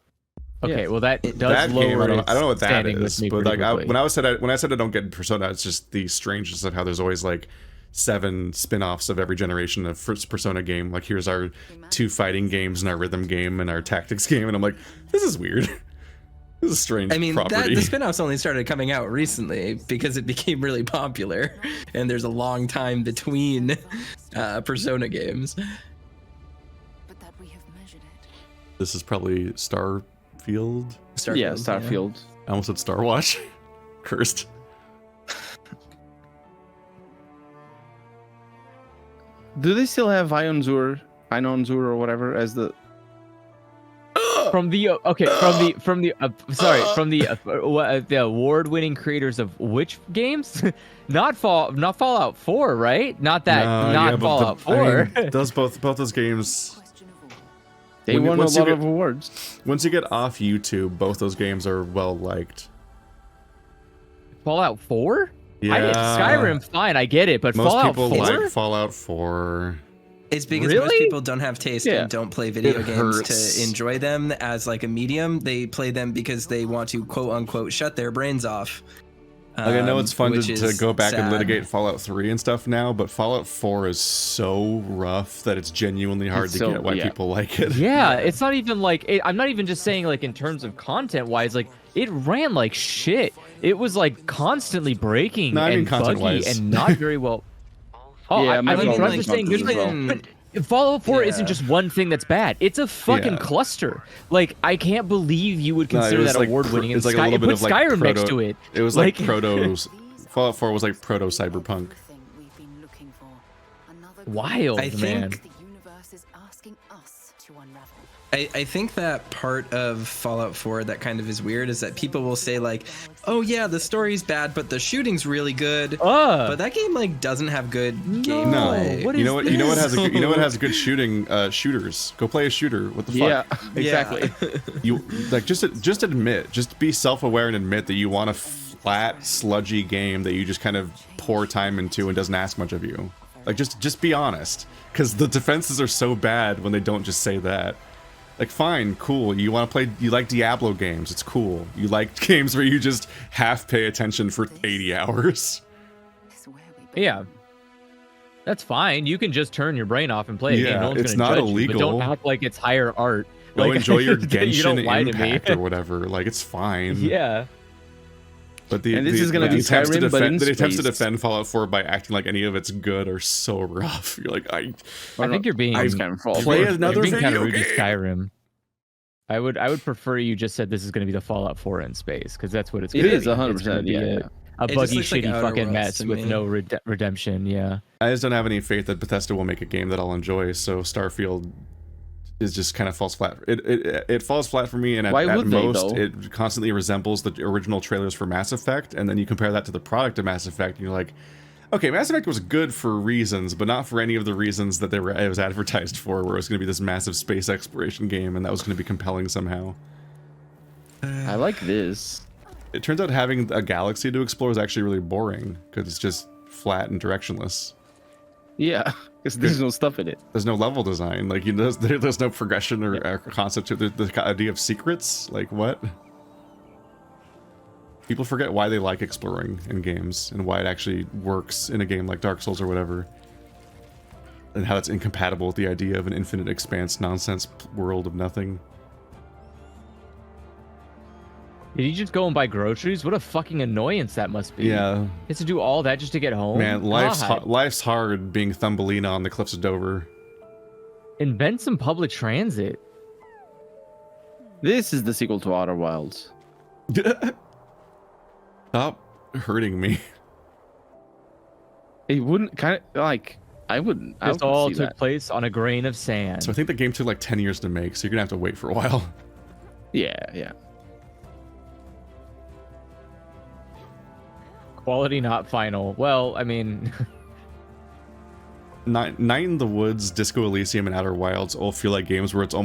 Yeah. Okay, well that does That game, lower I don't know what that standing with is, me but pretty like quickly. when I said I don't get Persona, it's just the strangeness of how there's always like 7 spin-offs of every generation of first Persona game. Like here's our 2 fighting games and our rhythm game and our tactics game, and I'm like, this is weird. This is a strange I mean, property. the spin-offs only started coming out recently because it became really popular, and there's a long time between Persona games. But that we have measured it. This is probably Starfield. Yeah, Starfield. I almost said Star Watch. Cursed. Do they still have Einonzur or whatever as the? From the the award-winning creators of which games? not Fallout 4, right? Not that, not Fallout 4. I mean, both those games. They won a lot of awards. Once you get off YouTube, both those games are well liked. Fallout 4? Yeah. Skyrim, fine, I get it, but Most Fallout people 4? like Fallout 4. It's because most people don't have taste and don't play video games to enjoy them as like a medium. They play them because they want to quote unquote shut their brains off. Like, I know it's fun to go back and sad. litigate Fallout 3 and stuff now, but Fallout 4 is so rough that it's genuinely hard to get why people like it. Yeah, it's not even like I'm not even just saying like in terms of content wise, like it ran like shit. It was like constantly breaking and buggy and not very well. Oh, yeah, I'm just saying Fallout 4 isn't just one thing that's bad. It's a fucking Yeah. cluster. Like I can't believe you would consider that like award-winning. It's And like a little bit put of like Skyrim proto, next to it. It was like proto. Fallout 4 was like proto cyberpunk. We've been looking for. Another Wild, I man. think- the universe is asking us to unravel. I think that part of Fallout 4 that kind of is weird is that people will say like, oh yeah, the story's bad, but the shooting's really good. But that game like doesn't have good gameplay. No, you know what has good shooting? Shooters. Go play a shooter. What the fuck? Yeah, exactly. You like just admit, just be self-aware and admit that you want a flat, sludgy game that you just kind of pour time into and doesn't ask much of you. Like just be honest, because the defenses are so bad when they don't just say that. Like, fine, cool. You want to play, you like Diablo games. It's cool. You like games where you just half pay attention for 80 hours. Yeah. That's fine. You can just turn your brain off and play a game. No one's it's gonna not judge illegal. You, but don't act like it's higher art. Go like, enjoy your you don't Genshin lie to me. Impact or whatever. Like, it's fine. Yeah. But And this is gonna be attempts to Skyrim, but in defend, the attempts to space. defend Fallout 4 by acting like any of it's good are so rough. You're like, I think you're being play another you're being kind of video rude to game. Skyrim. I would prefer you just said this is going to be the Fallout 4 in space, because that's what it's It going to is be. 100%, It's gonna be yeah. a It just buggy, looks like shitty Outer fucking Worlds mess to with me. no redemption. Yeah. I just don't have any faith that Bethesda will make a game that I'll enjoy. So Starfield is just kind of falls flat. It falls flat for me, and Why at would they, most, though? it constantly resembles the original trailers for Mass Effect. And then you compare that to the product of Mass Effect, and you're like, okay, Mass Effect was good for reasons, but not for any of the reasons that it was advertised for, where it was going to be this massive space exploration game, and that was going to be compelling somehow. I like this. It turns out having a galaxy to explore is actually really boring because it's just flat and directionless. Yeah, because there's no stuff in it. There's no level design. Like, there's no progression or concept to the idea of secrets. Like, what? People forget why they like exploring in games and why it actually works in a game like Dark Souls or whatever. and how it's incompatible with the idea of an infinite expanse nonsense world of nothing. Did he just go and buy groceries? What a fucking annoyance that must be. Yeah. He has to do all that just to get home? Man, God. life's hard being Thumbelina on the cliffs of Dover. Invent some public transit. This is the sequel to Outer Wilds. Stop hurting me. It wouldn't kind of like I wouldn't. I This would all see took that. place on a grain of sand. So I think the game took like 10 years to make, so you're gonna have to wait for a while. Yeah, yeah. Quality not final. Well, I mean, Night in the Woods, Disco Elysium, and Outer Wilds all feel like games where they're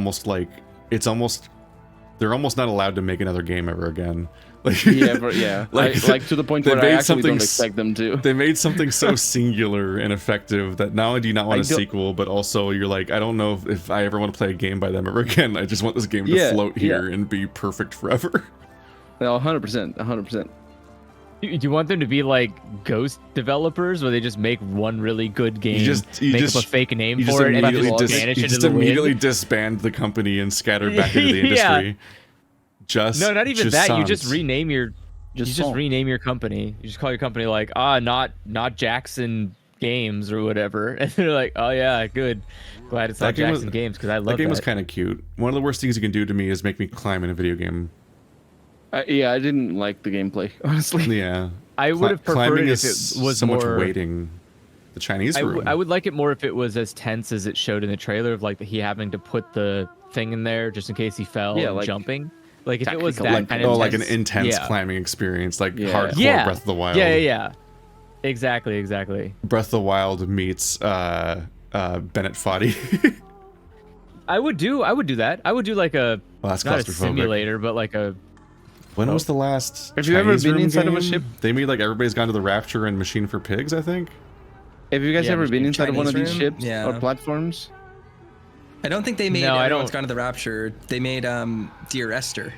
almost not allowed to make another game ever again. Like, Yeah. like to the point they where I made actually something don't expect them to. They made something so singular and effective that not only do you not want I a don't- sequel, but also you're like, I don't know if I ever want to play a game by them ever again. I just want this game to Yeah, float here and be perfect forever. No, 100%. do you want them to be like Ghost developers where they just make one really good game, You make just up a fake name you just for it, and immediately just dis- vanish you into just the immediately wind? disband the company and scatter back into the Yeah. industry. Just No, not even that. You just sans. rename your Just rename your company. You just call your company like not Jackson Games or whatever, and they're like, oh yeah, good. Glad it's not That game Jackson was- Games because I love That game was that. kind of cute. One of the worst things you can do to me is make me climb in a video game. Yeah, I didn't like the gameplay, honestly. Yeah. I would have preferred Climbing it is if it was so more. much waiting. The Chinese room. I would like it more if it was as tense as it showed in the trailer of like he having to put the thing in there just in case he fell Yeah, and like jumping. Like if it was tactical, that kind of like an tense- intense yeah. climbing experience, like Yeah. hardcore Breath of the Wild. Yeah. Exactly. Breath of the Wild meets Bennett Foddy. I would do that. I would do like a Well, that's not a claustrophobic. simulator, but like a When was the last Have you ever Chinese been room inside of a game? ship? They made like Everybody's Gone to the Rapture and Machine for Pigs, I think. Have you guys Yeah, ever been Machine inside of one of Chinese these room? ships Yeah. or platforms? I don't think they made No, I Everyone's don't- Gone to the Rapture. They made Dear Esther.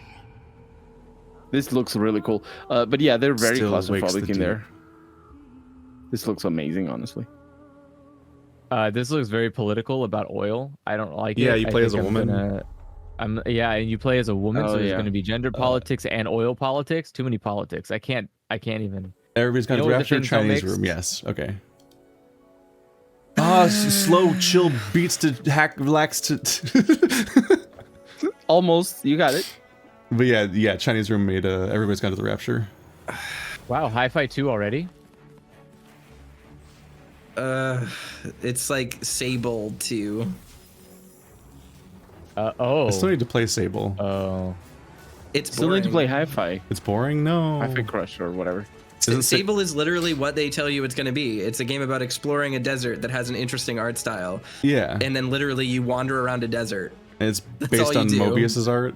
This looks really cool. But yeah, they're very Still wakes the claustrophobic in deep. there. This looks amazing, honestly. this looks very political about oil. I don't like it. Yeah, you I play as think a I'm woman. and you play as a woman, Oh, so there's yeah. going to be gender politics and oil politics. Too many politics. I can't even. Everybody's Gone You to know the what the Rapture, things don't Chinese mix? room. Yes. Okay. Slow, chill beats to hack, relax to. Almost, you got it. But yeah, Chinese room made Everybody's Gone to the Rapture. Wow, Hi-Fi 2 already? It's like Sable 2. I still need to play Sable. Oh. It's Still boring. need to play Hi-Fi. It's boring. No. Hi-Fi Crush or whatever. Isn't Sa- Sable is literally what they tell you it's going to be. It's a game about exploring a desert that has an interesting art style. Yeah. And then literally you wander around a desert. It's That's based all you on do. Mobius's art.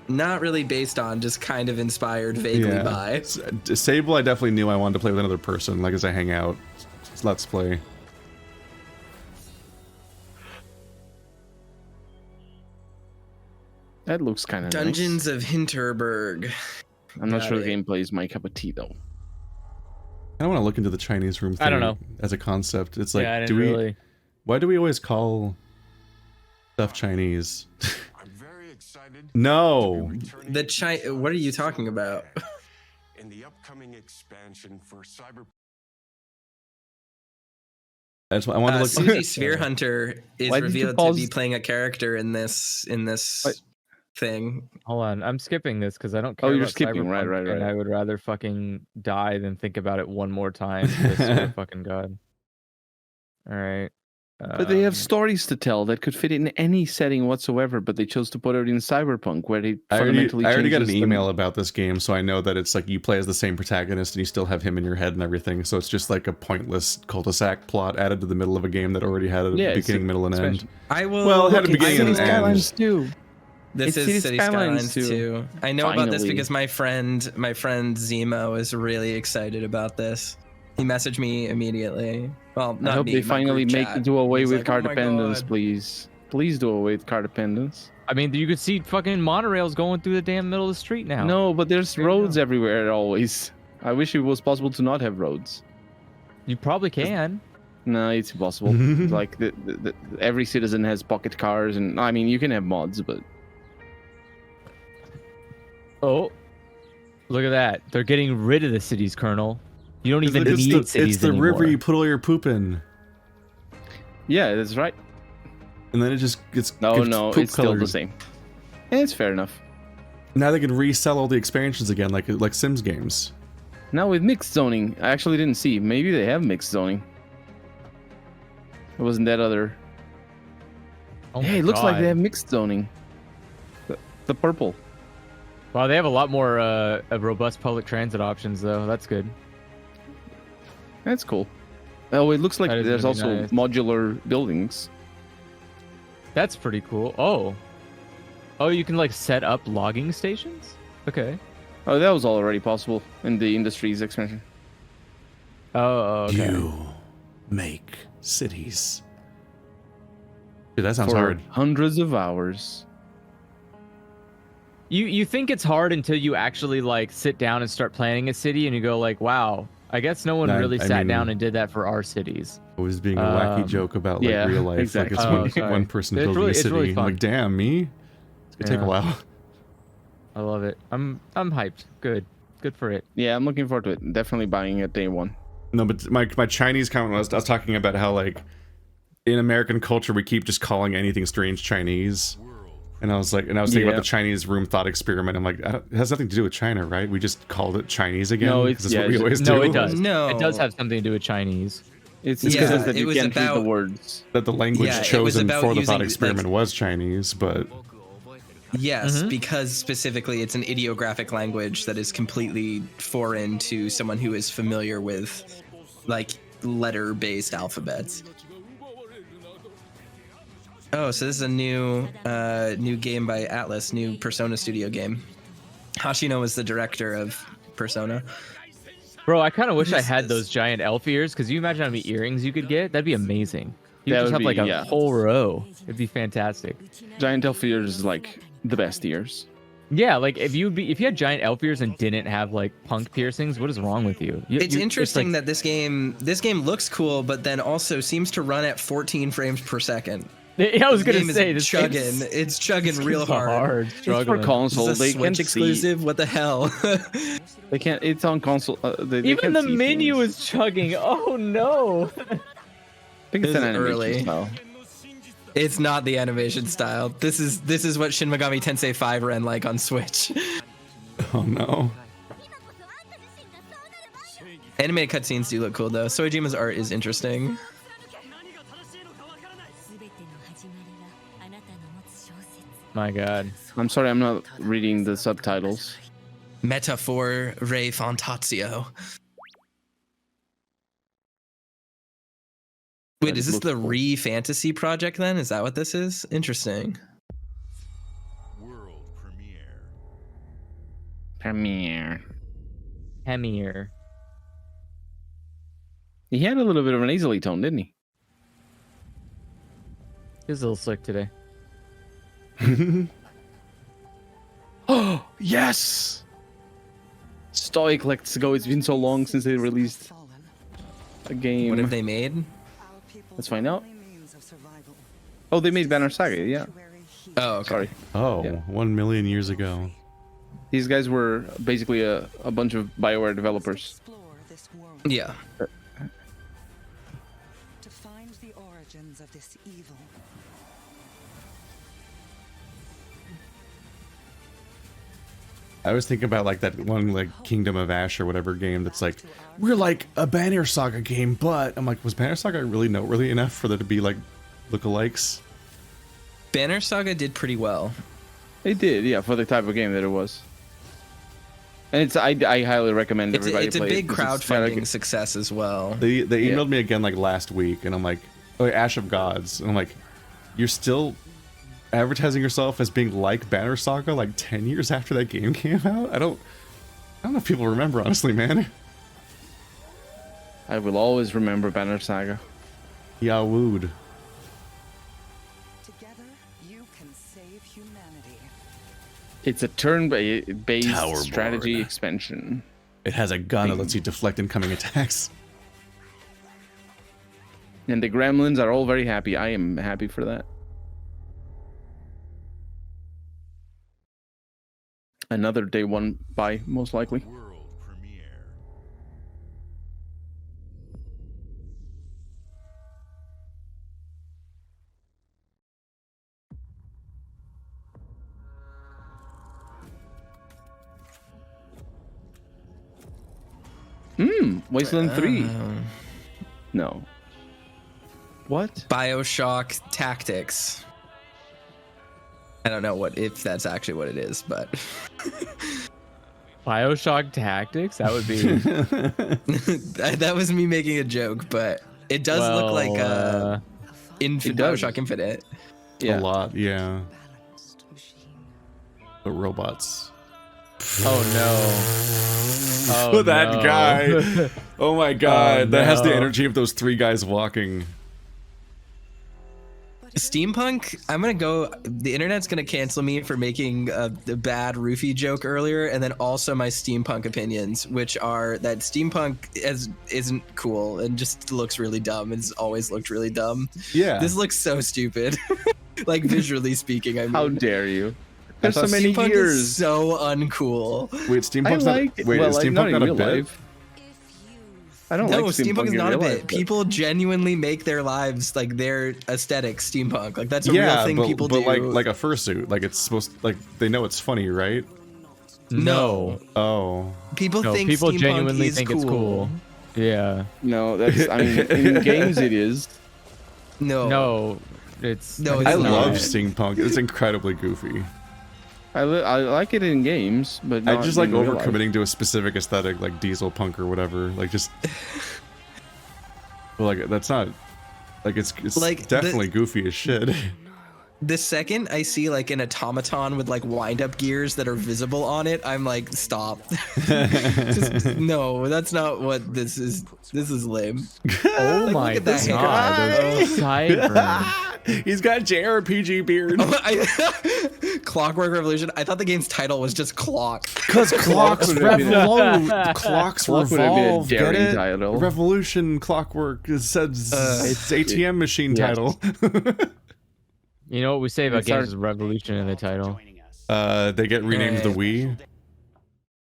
Not really based on, just kind of inspired vaguely by. Sable, I definitely knew I wanted to play with another person, like as I hang out. Let's play. That looks kind of Dungeons of Hinterberg. Nice. I'm not Got sure it. the gameplay is my cup of tea, though. I don't want to look into the Chinese room thing I don't know. as a concept. It's like, yeah, I do didn't we? really. Why do we always call stuff Chinese? I'm very excited. No. What are you talking about? In the upcoming expansion for Cyber. I want to look. Susie Sphere Hunter is Why did you revealed to be pause- playing a character in this What? thing. Hold on, I'm skipping this because I don't care. Oh, you're about skipping, right, Cyberpunk, right, And right. I would rather fucking die than think about it one more time. I swear to fucking god. All right. But they have stories to tell that could fit in any setting whatsoever, but they chose to put it in Cyberpunk, where they I fundamentally already got an changes the- email about this game, so I know that it's like you play as the same protagonist and you still have him in your head and everything. So it's just like a pointless cul-de-sac plot added to the middle of a game that already had a Yeah, it's beginning, middle, and end. expansion. I will. Well, it had a look beginning into and it. an end. Skylines too. This It's is City City Skylines Skylines, 2. too. I know about this Finally. because my friend Zemo is really excited about this. He messaged me immediately. Well, not I hope me, they my finally group make chat. do away He's with like, car "Oh my dependence, God." please. Please do away with car dependence. I mean, you could see fucking monorails going through the damn middle of the street now. No, but there's There you roads go. everywhere always. I wish it was possible to not have roads. You probably can. No, it's impossible. Like every citizen has pocket cars, and I mean you can have mods, but Oh, look at that! They're getting rid of the cities, Colonel. You don't even need cities It's the anymore. river you put all your poop in, yeah, that's right. and then it just gets No, gets no, poop it's still the colors. same. It's fair enough. Now they can resell all the expansions again, like Sims games. Now with mixed zoning, I actually didn't see. Maybe they have mixed zoning. It wasn't that other. Oh Hey, my it looks like God. they have mixed zoning. The purple. Wow, they have a lot more robust public transit options, though. That's good. That's cool. Oh, it looks like That is there's gonna be also nice. modular buildings. That's pretty cool. Oh, you can like set up logging stations. Okay. Oh, that was already possible in the industries expansion. Oh, okay. You make cities. Dude, that sounds For hard. hundreds of hours. You think it's hard until you actually like sit down and start planning a city, and you go like, wow, I guess no one really I sat mean- down and did that for our cities. It was being a wacky joke about like yeah, real life. exactly. Like Oh, it's sorry. one person It's building really- a it's city. really I'm fun. like, damn, me. It's gonna take a Yeah. while. I love it. I'm hyped. Good for it. Yeah, I'm looking forward to it. Definitely buying it day one. No, but my Chinese comment was I was talking about how like in American culture we keep just calling anything strange Chinese. And I was thinking about Yeah. the Chinese room thought experiment. I'm like, it has nothing to do with China, right? We just called it Chinese again. No, 'cause it's- that's yeah, what we it's- always No, do. it does. No. It does have something to do with Chinese. It's Yeah, because that it you was can't read the about- words. That the language Yeah, it was chosen about for the using, thought like- experiment was Chinese, but Yes, because specifically it's an ideographic language that is completely foreign to someone who is familiar with like letter-based alphabets. Oh, so this is a new game by Atlas, new Persona Studio game. Hashino was the director of Persona. Bro, I kind of wish I What is had this? those giant elf ears, because you imagine how many earrings you could get? That'd be amazing. You That just would have like be- a yeah. whole row. It'd be fantastic. Giant elf ears is like the best ears. Yeah, like if you had giant elf ears and didn't have like punk piercings, what is wrong with you? It's interesting like, that this game looks cool, but then also seems to run at 14 frames per second. Yeah, I was This gonna game say is this chugging. game's It's chugging real hard. It's for struggling. console. Is this They a can't Switch see. exclusive? What the hell? They can't. It's on console. They Even can't the see menu things. is chugging. Oh no! I think it's This an is animation early. style. It's not the animation style. This is what Shin Megami Tensei 5 ran like on Switch. oh no. Animated cutscenes do look cool though. Soijima's art is interesting. My God. I'm sorry, I'm not reading the subtitles. Metaphor Re Fantatio. Wait, That is this looks the cool. Re Fantasy project then? Is that what this is? Interesting. World premiere. Premiere. Hemier. He had a little bit of an nasally tone, didn't he? He's a little slick today. Oh yes! Stoic, let's go. It's been so long since they released a game. What have they made? Let's find out. Oh, they made Banner Saga. Yeah. Oh, okay. Sorry. Oh, Yeah. 1 million years ago. These guys were basically a bunch of BioWare developers. Explore this world Yeah. to find the origins of this evil. I was thinking about like that one like Kingdom of Ash or whatever game that's like we're like a Banner Saga game, but I'm like, was Banner Saga really noteworthy enough for there to be like lookalikes? Banner Saga did pretty well. They did, yeah, for the type of game that it was. And it's I highly recommend It's everybody a play big it, 'cause it's crowdfunding kinda- success as well. They Yeah. emailed me again like last week, and I'm like, oh, Ash of Gods, and I'm like, you're still advertising yourself as being like Banner Saga like 10 years after that game came out? I don't know if people remember, honestly, man. I will always remember Banner Saga. Yawood. Together, you can save humanity. It's a turn-based Towerborn. strategy expansion. It has a gun that lets you deflect incoming attacks. And the gremlins are all very happy. I am happy for that. Another day one buy, most likely. World premiere. Wasteland 3. No. What? BioShock Tactics. I don't know if that's actually what it is, but BioShock Tactics? That would be that was me making a joke, but it does look like BioShock Infinite. A Yeah. lot, yeah. But robots. Oh no. Oh, that no. guy. Oh my god. Oh, that has the no. energy of those 3 guys walking. Steampunk, I'm gonna go. The internet's gonna cancel me for making a bad roofie joke earlier, and then also my steampunk opinions, which are that steampunk isn't cool and just looks really dumb. It's always looked really dumb. Yeah. This looks so stupid, like visually speaking. I mean, How dare you? There's so thought many steampunk years. is so uncool. Wait, steampunk's not. like it. Wait, Well, is not steampunk in not a real bit? life. I don't No, like steampunk is in not a real bit. life, but- People genuinely make their lives like their aesthetic steampunk. Like that's a real Yeah, thing but, people but do. like a fursuit. Like it's supposed like they know it's funny, right? No. Oh. People No, think people steampunk genuinely is think it's cool. Yeah. No, that's. I mean, in games it is. No, it's No, I it's not. love steampunk. It's incredibly goofy. I like it in games, but I not just like in real life. overcommitting to a specific aesthetic, like diesel punk or whatever. Like just, well, like that's not, like it's Like, definitely goofy as shit. The second I see like an automaton with like wind-up gears that are visible on it, I'm like, stop. Just, no, that's not what this is. This is lame. Oh Like, my look at that hair. god, those sideburns. He's got JRPG beard. Clockwork Revolution. I thought the game's title was just Clock. Because clocks would have been- revolve. Clocks Clock would have been a revolve. Get daring it? title. Revolution clockwork. It says it's ATM machine yes. title. You know what we say about It's games our- is revolution in the title. They get renamed to the Wii.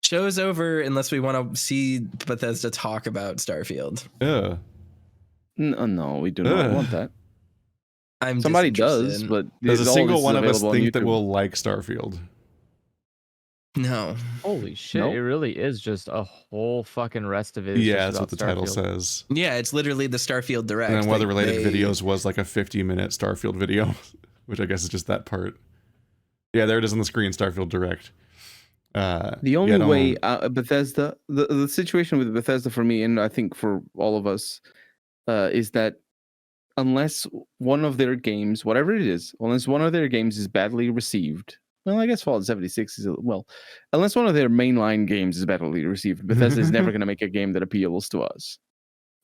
Show's over unless we want to see Bethesda talk about Starfield. Yeah. No, we do not Ugh. want that. I'm Somebody disinterested. does, but Does a all single this is one of us available on think that YouTube. we'll like Starfield? No. Holy shit, Nope. it really is just a whole fucking rest of it. is Yeah, just that's what the about title Starfield. says. Yeah, it's literally the Starfield Direct. And then one of the Like, related they- videos was like a 50-minute Starfield video, which I guess is just that part. Yeah, there it is on the screen, Starfield Direct. The only way Bethesda, the situation with Bethesda for me, and I think for all of us, is that unless one of their games, whatever it is, unless one of their games is badly received, well, I guess Fallout 76 is, unless one of their mainline games is badly received, Bethesda is never going to make a game that appeals to us.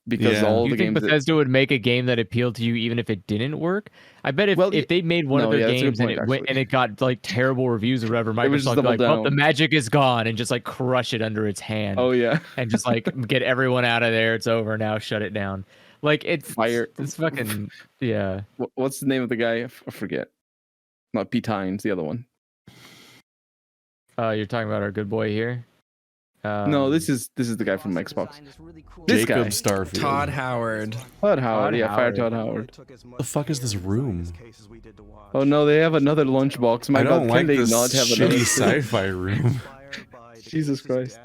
Because Yeah. all You the think games Bethesda would make a game that appealed to you even if it didn't work? I bet if they made one of no, their yeah, that's a good games and point, it went and it got like terrible reviews or whatever, would just Microsoft would be like, double well, the down. magic is gone and just like crush it under its hand Oh yeah, and just like get everyone out of there. It's over now. Shut it down. Like it's Fire. It's fucking yeah. What's the name of the guy? I forget. Not Pete Hines, the other one. You're talking about our good boy here. No, this is the guy from Xbox. This Jacob guy, Starfield. Todd Howard. Todd Howard. Yeah, fire Howard. Todd Howard. What the fuck is this room? Oh no, they have another lunchbox. My I don't God, like can they this not have shitty another? sci-fi room. Jesus Christ!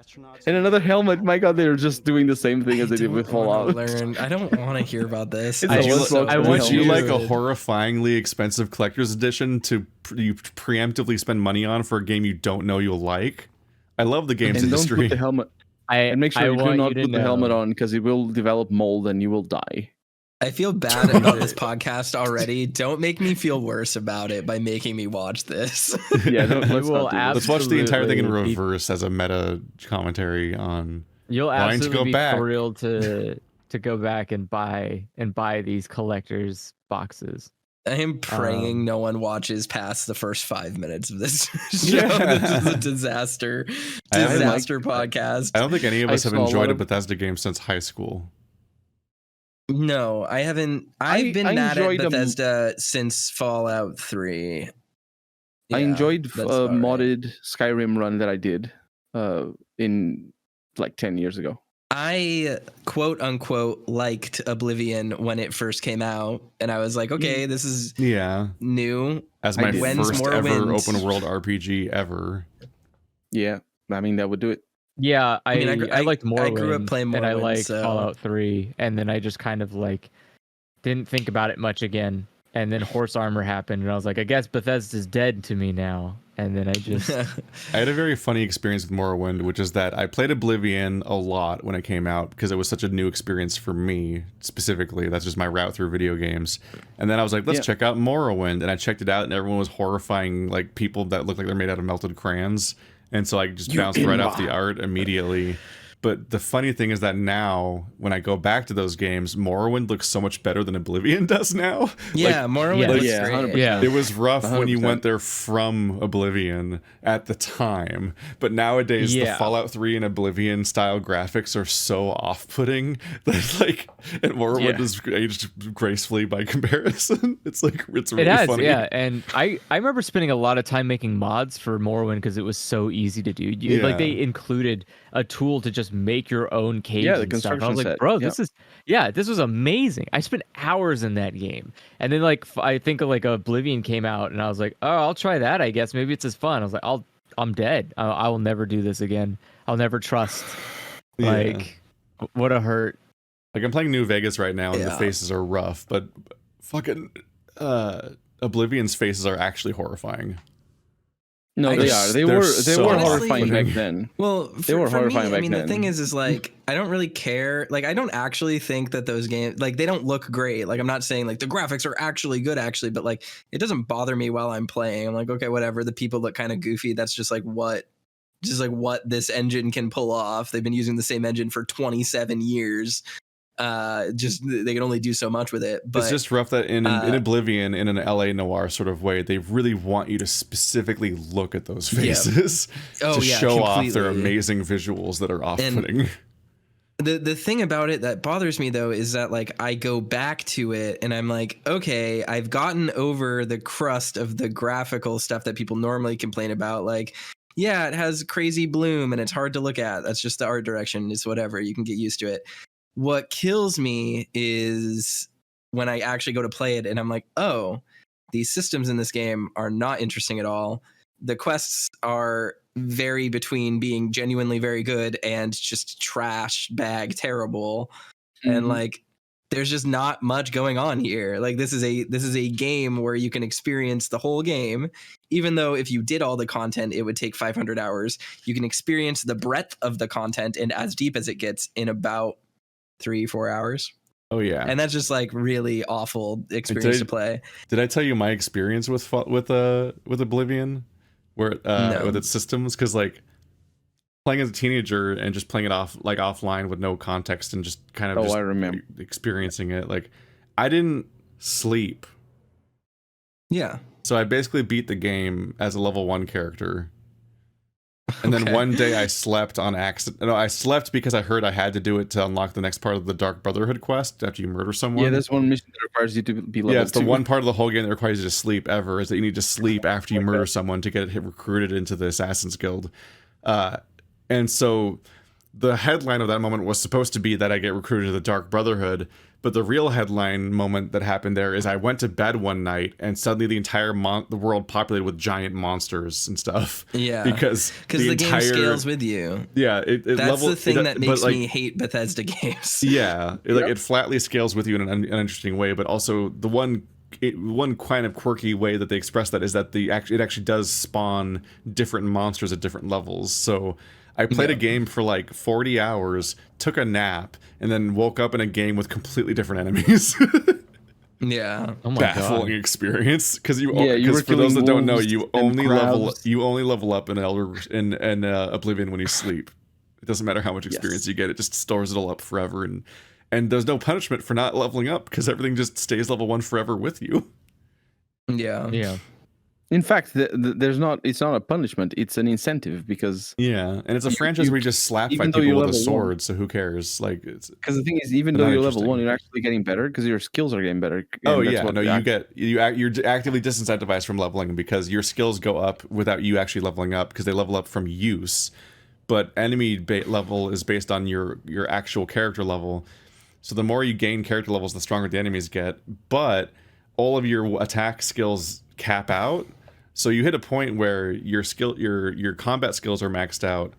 And another helmet. My God, they're just doing the same thing as they did with Fallout. I don't want to hear about this. It's I a just- lunchbox I with want Would a you helmet. like a horrifyingly expensive collector's edition to you preemptively spend money on for a game you don't know you'll like? I love the games And don't industry. put the helmet. And And make sure you do want not you to put the know- helmet on because it will develop mold and you will die. I feel bad about this podcast already. Don't make me feel worse about it by making me watch this. Yeah, don't, You let's will not do this. Let's watch the entire thing in absolutely be- reverse as a meta commentary on. You'll Why don't you absolutely go be back? thrilled to go back and buy these collectors boxes. I am praying no one watches past the first 5 minutes of this show. Yeah. This is a disaster I haven't podcast. I don't think any of I us have saw a lot enjoyed a of- Bethesda game since high school. No, I haven't. I've been I mad at enjoyed Bethesda since Fallout 3. I enjoyed a that's about right. modded Skyrim run that I did in like 10 years ago. I quote unquote liked Oblivion when it first came out, and I was like, okay, this is new. As my first ever Morrowind. open world RPG ever. Yeah, I mean that would do it. Yeah, I liked Morrowind. I grew up playing Morrowind, and I liked so... Fallout 3, and then I just kind of like didn't think about it much again. And then Horse Armor happened, and I was like, I guess Bethesda's dead to me now. And then I just... I had a very funny experience with Morrowind, which is that I played Oblivion a lot when it came out because it was such a new experience for me, specifically. That's just my route through video games. And then I was like, let's check out Morrowind. And I checked it out, and everyone was horrifying, like, people that looked like they're made out of melted crayons. And so I just bounced right off the art immediately. But the funny thing is that now, when I go back to those games, Morrowind looks so much better than Oblivion does now. Yeah, like, Morrowind looks great. Yeah. It was rough 100%. When you went there from Oblivion at the time. But nowadays, the Fallout 3 and Oblivion style graphics are so off-putting that, like, and Morrowind is aged gracefully by comparison. It's like, it's really funny. Yeah. And I remember spending a lot of time making mods for Morrowind because it was so easy to do. Like, they included a tool to just make your own caves the and stuff. construction I was like, set. bro, this was amazing. I spent hours in that game. And then like I think like Oblivion came out and I was like, oh, I'll try that, I guess. Maybe it's as fun. I was like, I'm dead. I will never do this again. I'll never trust. Like, what a hurt. Like, I'm playing New Vegas right now and the faces are rough, but fucking Oblivion's faces are actually horrifying. No, they are. They were horrifying back then. Well, they were horrifying back then. The thing is like, I don't really care. Like, I don't actually think that those games, like, they don't look great. Like, I'm not saying like the graphics are actually good, but like, it doesn't bother me while I'm playing. I'm like, okay, whatever. The people look kind of goofy. That's just like what this engine can pull off. They've been using the same engine for 27 years. Just they can only do so much with it. But it's just rough that in Oblivion, in an LA noir sort of way, they really want you to specifically look at those faces to show off their amazing visuals that are off-putting. The thing about it that bothers me though is that like I go back to it and I'm like, okay, I've gotten over the crust of the graphical stuff that people normally complain about. Like, yeah, it has crazy bloom and it's hard to look at. That's just the art direction. It's whatever. You can get used to it. What kills me is when I actually go to play it and I'm like, oh, these systems in this game are not interesting at all. The quests are vary between being genuinely very good and just trash bag terrible. And like, there's just not much going on here. Like, this is a game where you can experience the whole game. Even though if you did all the content, it would take 500 hours. You can experience the breadth of the content and as deep as it gets in about 3-4 hours. Oh yeah, and that's just like really awful experience to play. Did I tell you my experience with Oblivion, where with its systems? Because like playing as a teenager and just playing it offline with no context and just kind of I remember experiencing it. Like, I didn't sleep. Yeah. So I basically beat the game as a level 1 character. And then one day I slept on accident. No, I slept because I heard I had to do it to unlock the next part of the Dark Brotherhood quest after you murder someone. Yeah, there's one mission that requires you to be level 2. Yeah, it's the one part of the whole game that requires you to sleep ever, is that you need to sleep after you murder someone to get recruited into the Assassin's Guild. And so the headline of that moment was supposed to be that I get recruited to the Dark Brotherhood, but the real headline moment that happened there is I went to bed one night and suddenly the entire the world populated with giant monsters and stuff. Yeah, because the game scales with you. Yeah, that's the thing that makes me hate Bethesda games. Yeah, it flatly scales with you in an interesting way, but also the one kind of quirky way that they express that is that it actually does spawn different monsters at different levels. So I played a game for like 40 hours, took a nap, and then woke up in a game with completely different enemies. Yeah. Oh my Baffling God. experience, because you were for those that don't know, wolves you and only level up in Oblivion when you sleep. It doesn't matter how much experience you get; it just stores it all up forever, and there's no punishment for not leveling up because everything just stays level 1 forever with you. Yeah. Yeah. In fact, there's not. It's not a punishment. It's an incentive because and it's a franchise where you just slap fight people with a sword. So who cares? Like, because the thing is, even though you're level 1, you're actually getting better because your skills are getting better. Oh yeah, no, you're actively disincentivized from leveling because your skills go up without you actually leveling up because they level up from use. But enemy level is based on your actual character level. So the more you gain character levels, the stronger the enemies get. But all of your attack skills cap out. So you hit a point where your combat skills are maxed out,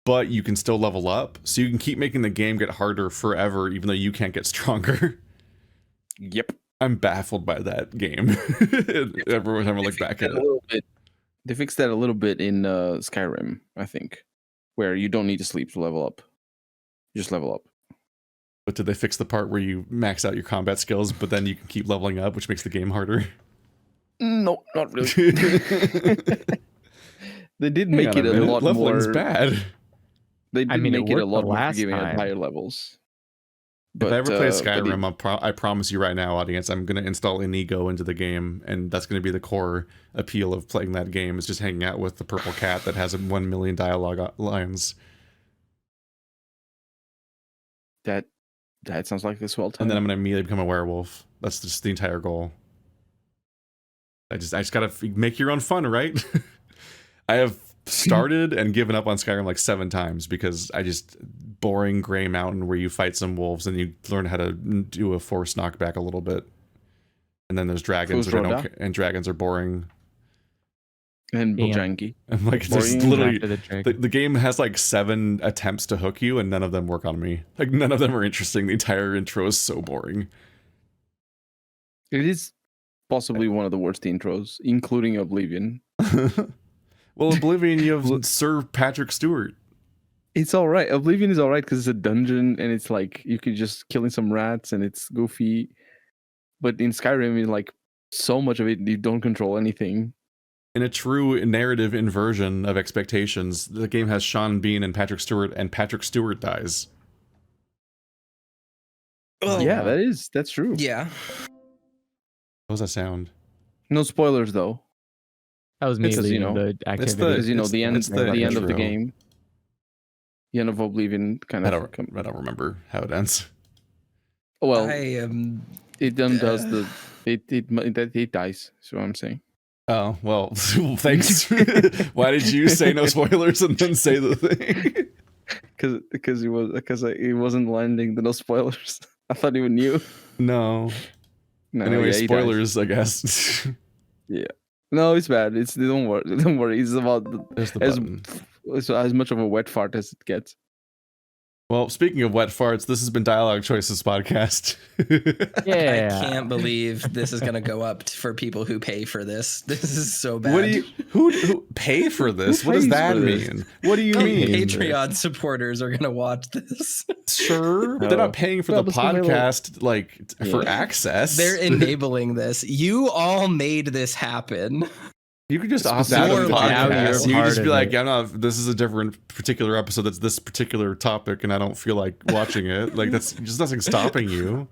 but you can still level up. So you can keep making the game get harder forever, even though you can't get stronger. Yep. I'm baffled by that game. Every time I look back at it. They fixed that a little bit in Skyrim, I think, where you don't need to sleep to level up. You just level up. But did they fix the part where you max out your combat skills, but then you can keep leveling up, which makes the game harder? No, not really. They did make it a lot more. Leveling's bad. They did make it a lot more forgiving at higher levels. But, if I ever play Skyrim, I promise you right now, audience, I'm going to install Inigo into the game, and that's going to be the core appeal of playing that game, is just hanging out with the purple cat that has 1 million dialogue lines. That sounds like this well time. And then I'm going to immediately become a werewolf. That's just the entire goal. I just gotta make your own fun, right? I have started and given up on Skyrim like 7 times because I just boring gray mountain where you fight some wolves and you learn how to do a force knockback a little bit, and then there's dragons and dragons are boring and janky. I'm like, it's literally the game has like 7 attempts to hook you and none of them work on me. Like none of them are interesting. The entire intro is so boring. It is possibly one of the worst intros, including Oblivion. Well, Oblivion, you have Sir Patrick Stewart. It's all right. Oblivion is all right because it's a dungeon and it's like you could just killing some rats and it's goofy. But in Skyrim, it's like so much of it you don't control anything. In a true narrative inversion of expectations, the game has Sean Bean and Patrick Stewart dies. Oh, yeah, that's true. Yeah. What was that sound? No spoilers though. That was me leading the activity. Because the end of the game. The end of Oblivion kind of. I don't remember how it ends. Well, it then does it dies. Is what I'm saying. Oh well, thanks. Why did you say no spoilers and then say the thing? Because it wasn't landing the no spoilers. I thought you knew. No. Anyway, spoilers, I guess. Yeah. No, it's bad. Don't worry. It's about as much of a wet fart as it gets. Well, speaking of wet farts, this has been Dialogue Choices Podcast. Yeah. I can't believe this is going to go up for people who pay for this. This is so bad. Who pay for this? What does that mean? What do you mean? Patreon supporters are going to watch this. Sure. They're not paying for the podcast, for access. They're enabling this. You all made this happen. You could just opt out of the podcast. You could just be like, this is a different particular episode that's this particular topic and I don't feel like watching it. Like, that's just nothing stopping you.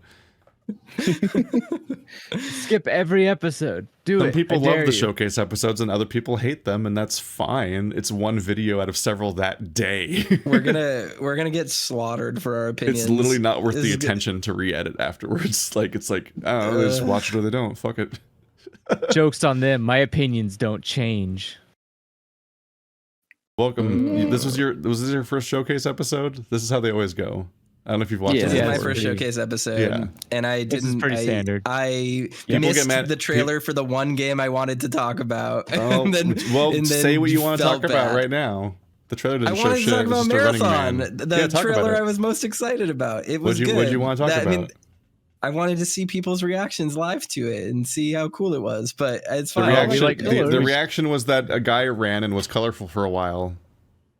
Skip every episode. Some people love the showcase episodes and other people hate them, and that's fine. It's one video out of several that day. We're gonna get slaughtered for our opinions. It's literally not worth the attention to re-edit afterwards. Like, it's like, I don't know, they just watch it or they don't. Fuck it. Joke's on them. My opinions don't change. Welcome. Was this your first showcase episode? This is how they always go. I don't know if you've watched it. This is my first showcase episode, and I didn't. This is pretty standard. I missed the trailer for the one game I wanted to talk about. Oh, say what you want to talk about right now. The trailer doesn't show shit. I wanted to talk about Marathon, the trailer I was most excited about. It was good. What did you want to talk about? I wanted to see people's reactions live to it and see how cool it was, but it's fine. The reaction was that a guy ran and was colorful for a while.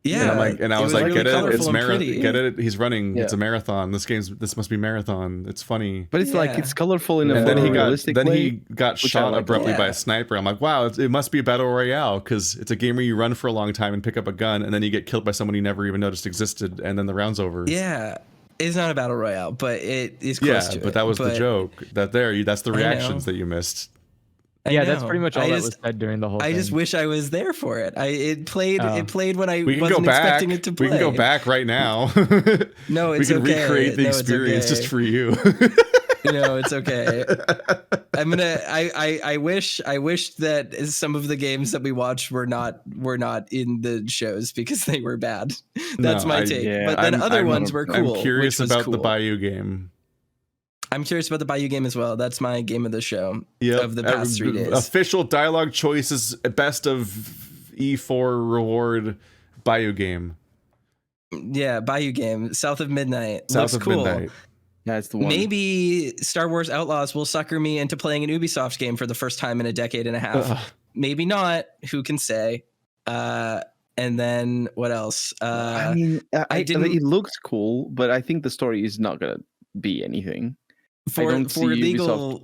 Yeah, and I was like, get it? It's marathon. Get it? He's running. Yeah. It's a marathon. This must be marathon. It's funny. But it's it's colorful in a realistic way. Then he got shot abruptly by a sniper. I'm like, wow, it must be a battle royale because it's a game where you run for a long time and pick up a gun, and then you get killed by someone you never even noticed existed, and then the round's over. Yeah. It's not a battle royale, but it is close to it. Yeah, but that was the joke. That's the reactions that you missed. Yeah, that's pretty much all that was said during the whole thing. I just wish I was there for it. It played when I we can wasn't go back. expecting it to play. We can go back right now. No, it's okay. We can recreate the No, experience just for you. No, it's okay. I wish that some of the games that we watched were not in the shows because they were bad. That's my take. Yeah, but then other ones were cool. I'm curious about cool. the Bayou game. I'm curious about the Bayou game as well. That's my game of the show of the past 3 days. Official Dialog choices, best of E4 reward Bayou game. Yeah, Bayou game, South of Midnight. South Looks of cool. Midnight. That's the one. Maybe Star Wars Outlaws will sucker me into playing an Ubisoft game for the first time in a decade and a half. Maybe not. Who can say? And then what else? I mean, it looks cool, but I think the story is not gonna be anything. For legal.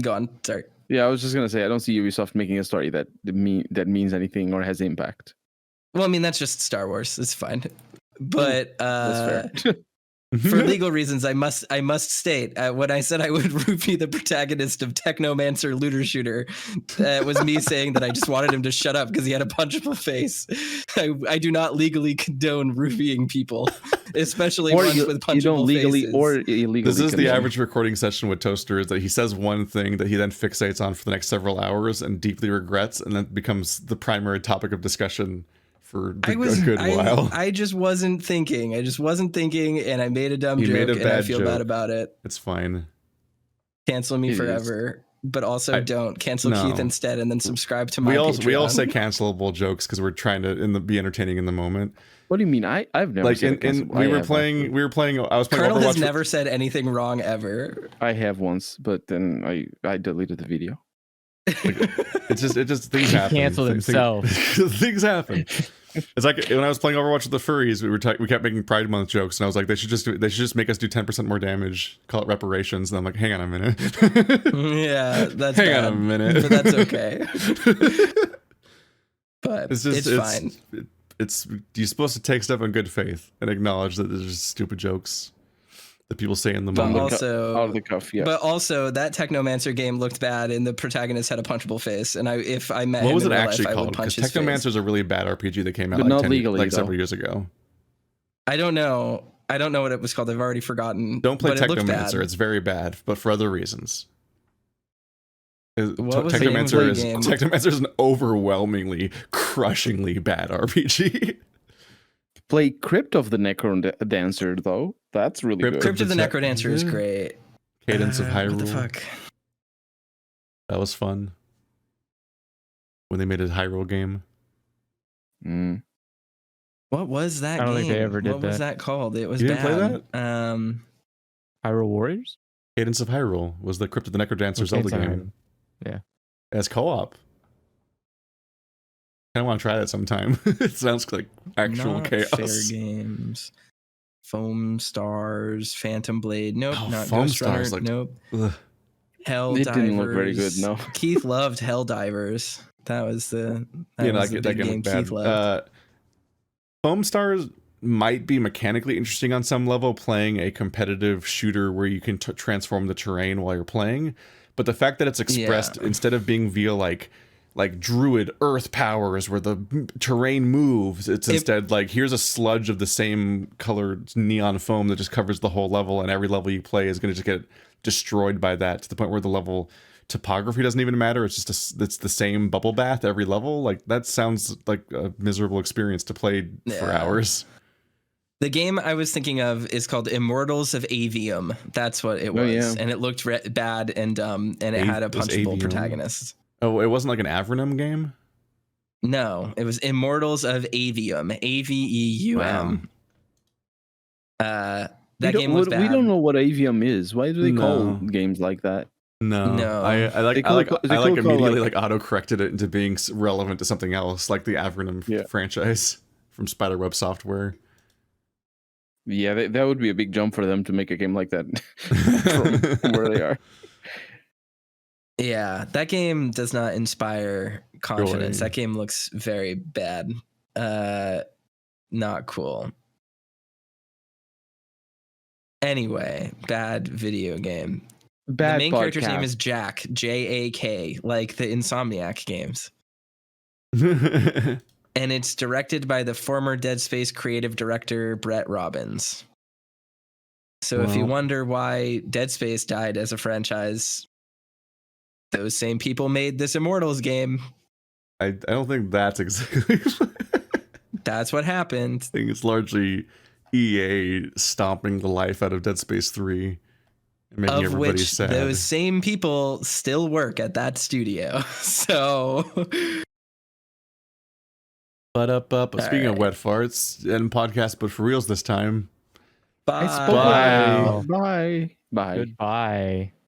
Go on. Sorry. Yeah, I was just gonna say I don't see Ubisoft making a story that means anything or has impact. Well, I mean that's just Star Wars. It's fine. But that's fair. For legal reasons, I must state when I said I would roofie the protagonist of Technomancer Looter Shooter, it was me saying that I just wanted him to shut up because he had a punchable face. I do not legally condone roofieing people, especially ones with punchable you don't legally faces. or illegally. This is the average recording session with Toaster, is that he says one thing that he then fixates on for the next several hours and deeply regrets, and then becomes the primary topic of discussion for a good while. I just wasn't thinking. And I made a dumb joke, and I feel bad about it. It's fine. Cancel me forever, but also don't cancel Keith instead, and then subscribe to my Patreon. We all say cancelable jokes because we're trying to be entertaining in the moment. What do you mean? I've never said we were playing. I was playing Colonel Overwatch. Has never said anything wrong ever. I have once, but then I deleted the video. It just things happen. He canceled himself. Things happen. It's like when I was playing Overwatch with the furries, we kept making Pride Month jokes, and I was like, they should just make us do 10% more damage, call it reparations. And I'm like, hang on a minute. Yeah, that's hang on a minute, but that's okay. But it's fine. You're supposed to take stuff in good faith and acknowledge that there's just stupid jokes that people say in the But moment. also, out of the cuff, yeah. But also, that Technomancer game looked bad, and the protagonist had a punchable face. And if I met what him was in it real actually life, called? I would punch Because his Technomancer face. is a really bad RPG that came out But not legally, several years ago. I don't know what it was called. I've already forgotten. Don't play but it looked bad. Technomancer. It's very bad, but for other reasons. What was the name of the game? Technomancer is an overwhelmingly, crushingly bad RPG. Play Crypt of the Necrodancer, though. That's really good. Crypt of the Necrodancer is great. Cadence of Hyrule. What the fuck? That was fun. When they made a Hyrule game. What was that game? I don't think they ever did What was that called? It was You bad. didn't play that? Hyrule Warriors? Cadence of Hyrule was the Crypt of the Necrodancer Zelda game. Yeah. As co-op. I want to try that sometime. It sounds like actual Not chaos. Fair Games. Foam Stars, Phantom Blade. Nope, not Foam Ghost Runner. Stars, like, nope. Ugh. Helldivers. It didn't look very good, no. Keith loved Helldivers. That was the That big game game looked bad. Keith loved. Foam Stars might be mechanically interesting on some level, playing a competitive shooter where you can transform the terrain while you're playing. But the fact that it's expressed instead of being via like druid earth powers where the terrain moves, it's instead like here's a sludge of the same colored neon foam that just covers the whole level, and every level you play is going to just get destroyed by that, to the point where the level topography doesn't even matter. It's just it's the same bubble bath every level. Like that sounds like a miserable experience to play for hours. The game I was thinking of is called Immortals of Avium. That's what it was, and it looked bad and dumb, and it had a punchable protagonist. Oh, it wasn't like an Avernum game? No, it was Immortals of Avium. Aveum. Wow. That game was bad. We don't know what Avium is. Why do they call games like that? No. I immediately auto-corrected it into being relevant to something else, like the Avernum franchise from Spiderweb Software. Yeah, that would be a big jump for them to make a game like that from where they are. Yeah, that game does not inspire confidence. Joy. That game looks very bad. Not cool. Anyway, bad video game. Bad the main character's podcast. name is Jack, J-A-K, like the Insomniac games. And it's directed by the former Dead Space creative director Brett Robbins. So if you wonder why Dead Space died as a franchise, those same people made this Immortals game. I don't think that's exactly. That's what happened. I think it's largely EA stomping the life out of Dead Space 3 and making Of everybody which sad. those same people still work at that studio. So Speaking of wet farts and podcast, but for reals this time. bye. Bye. Bye. Goodbye.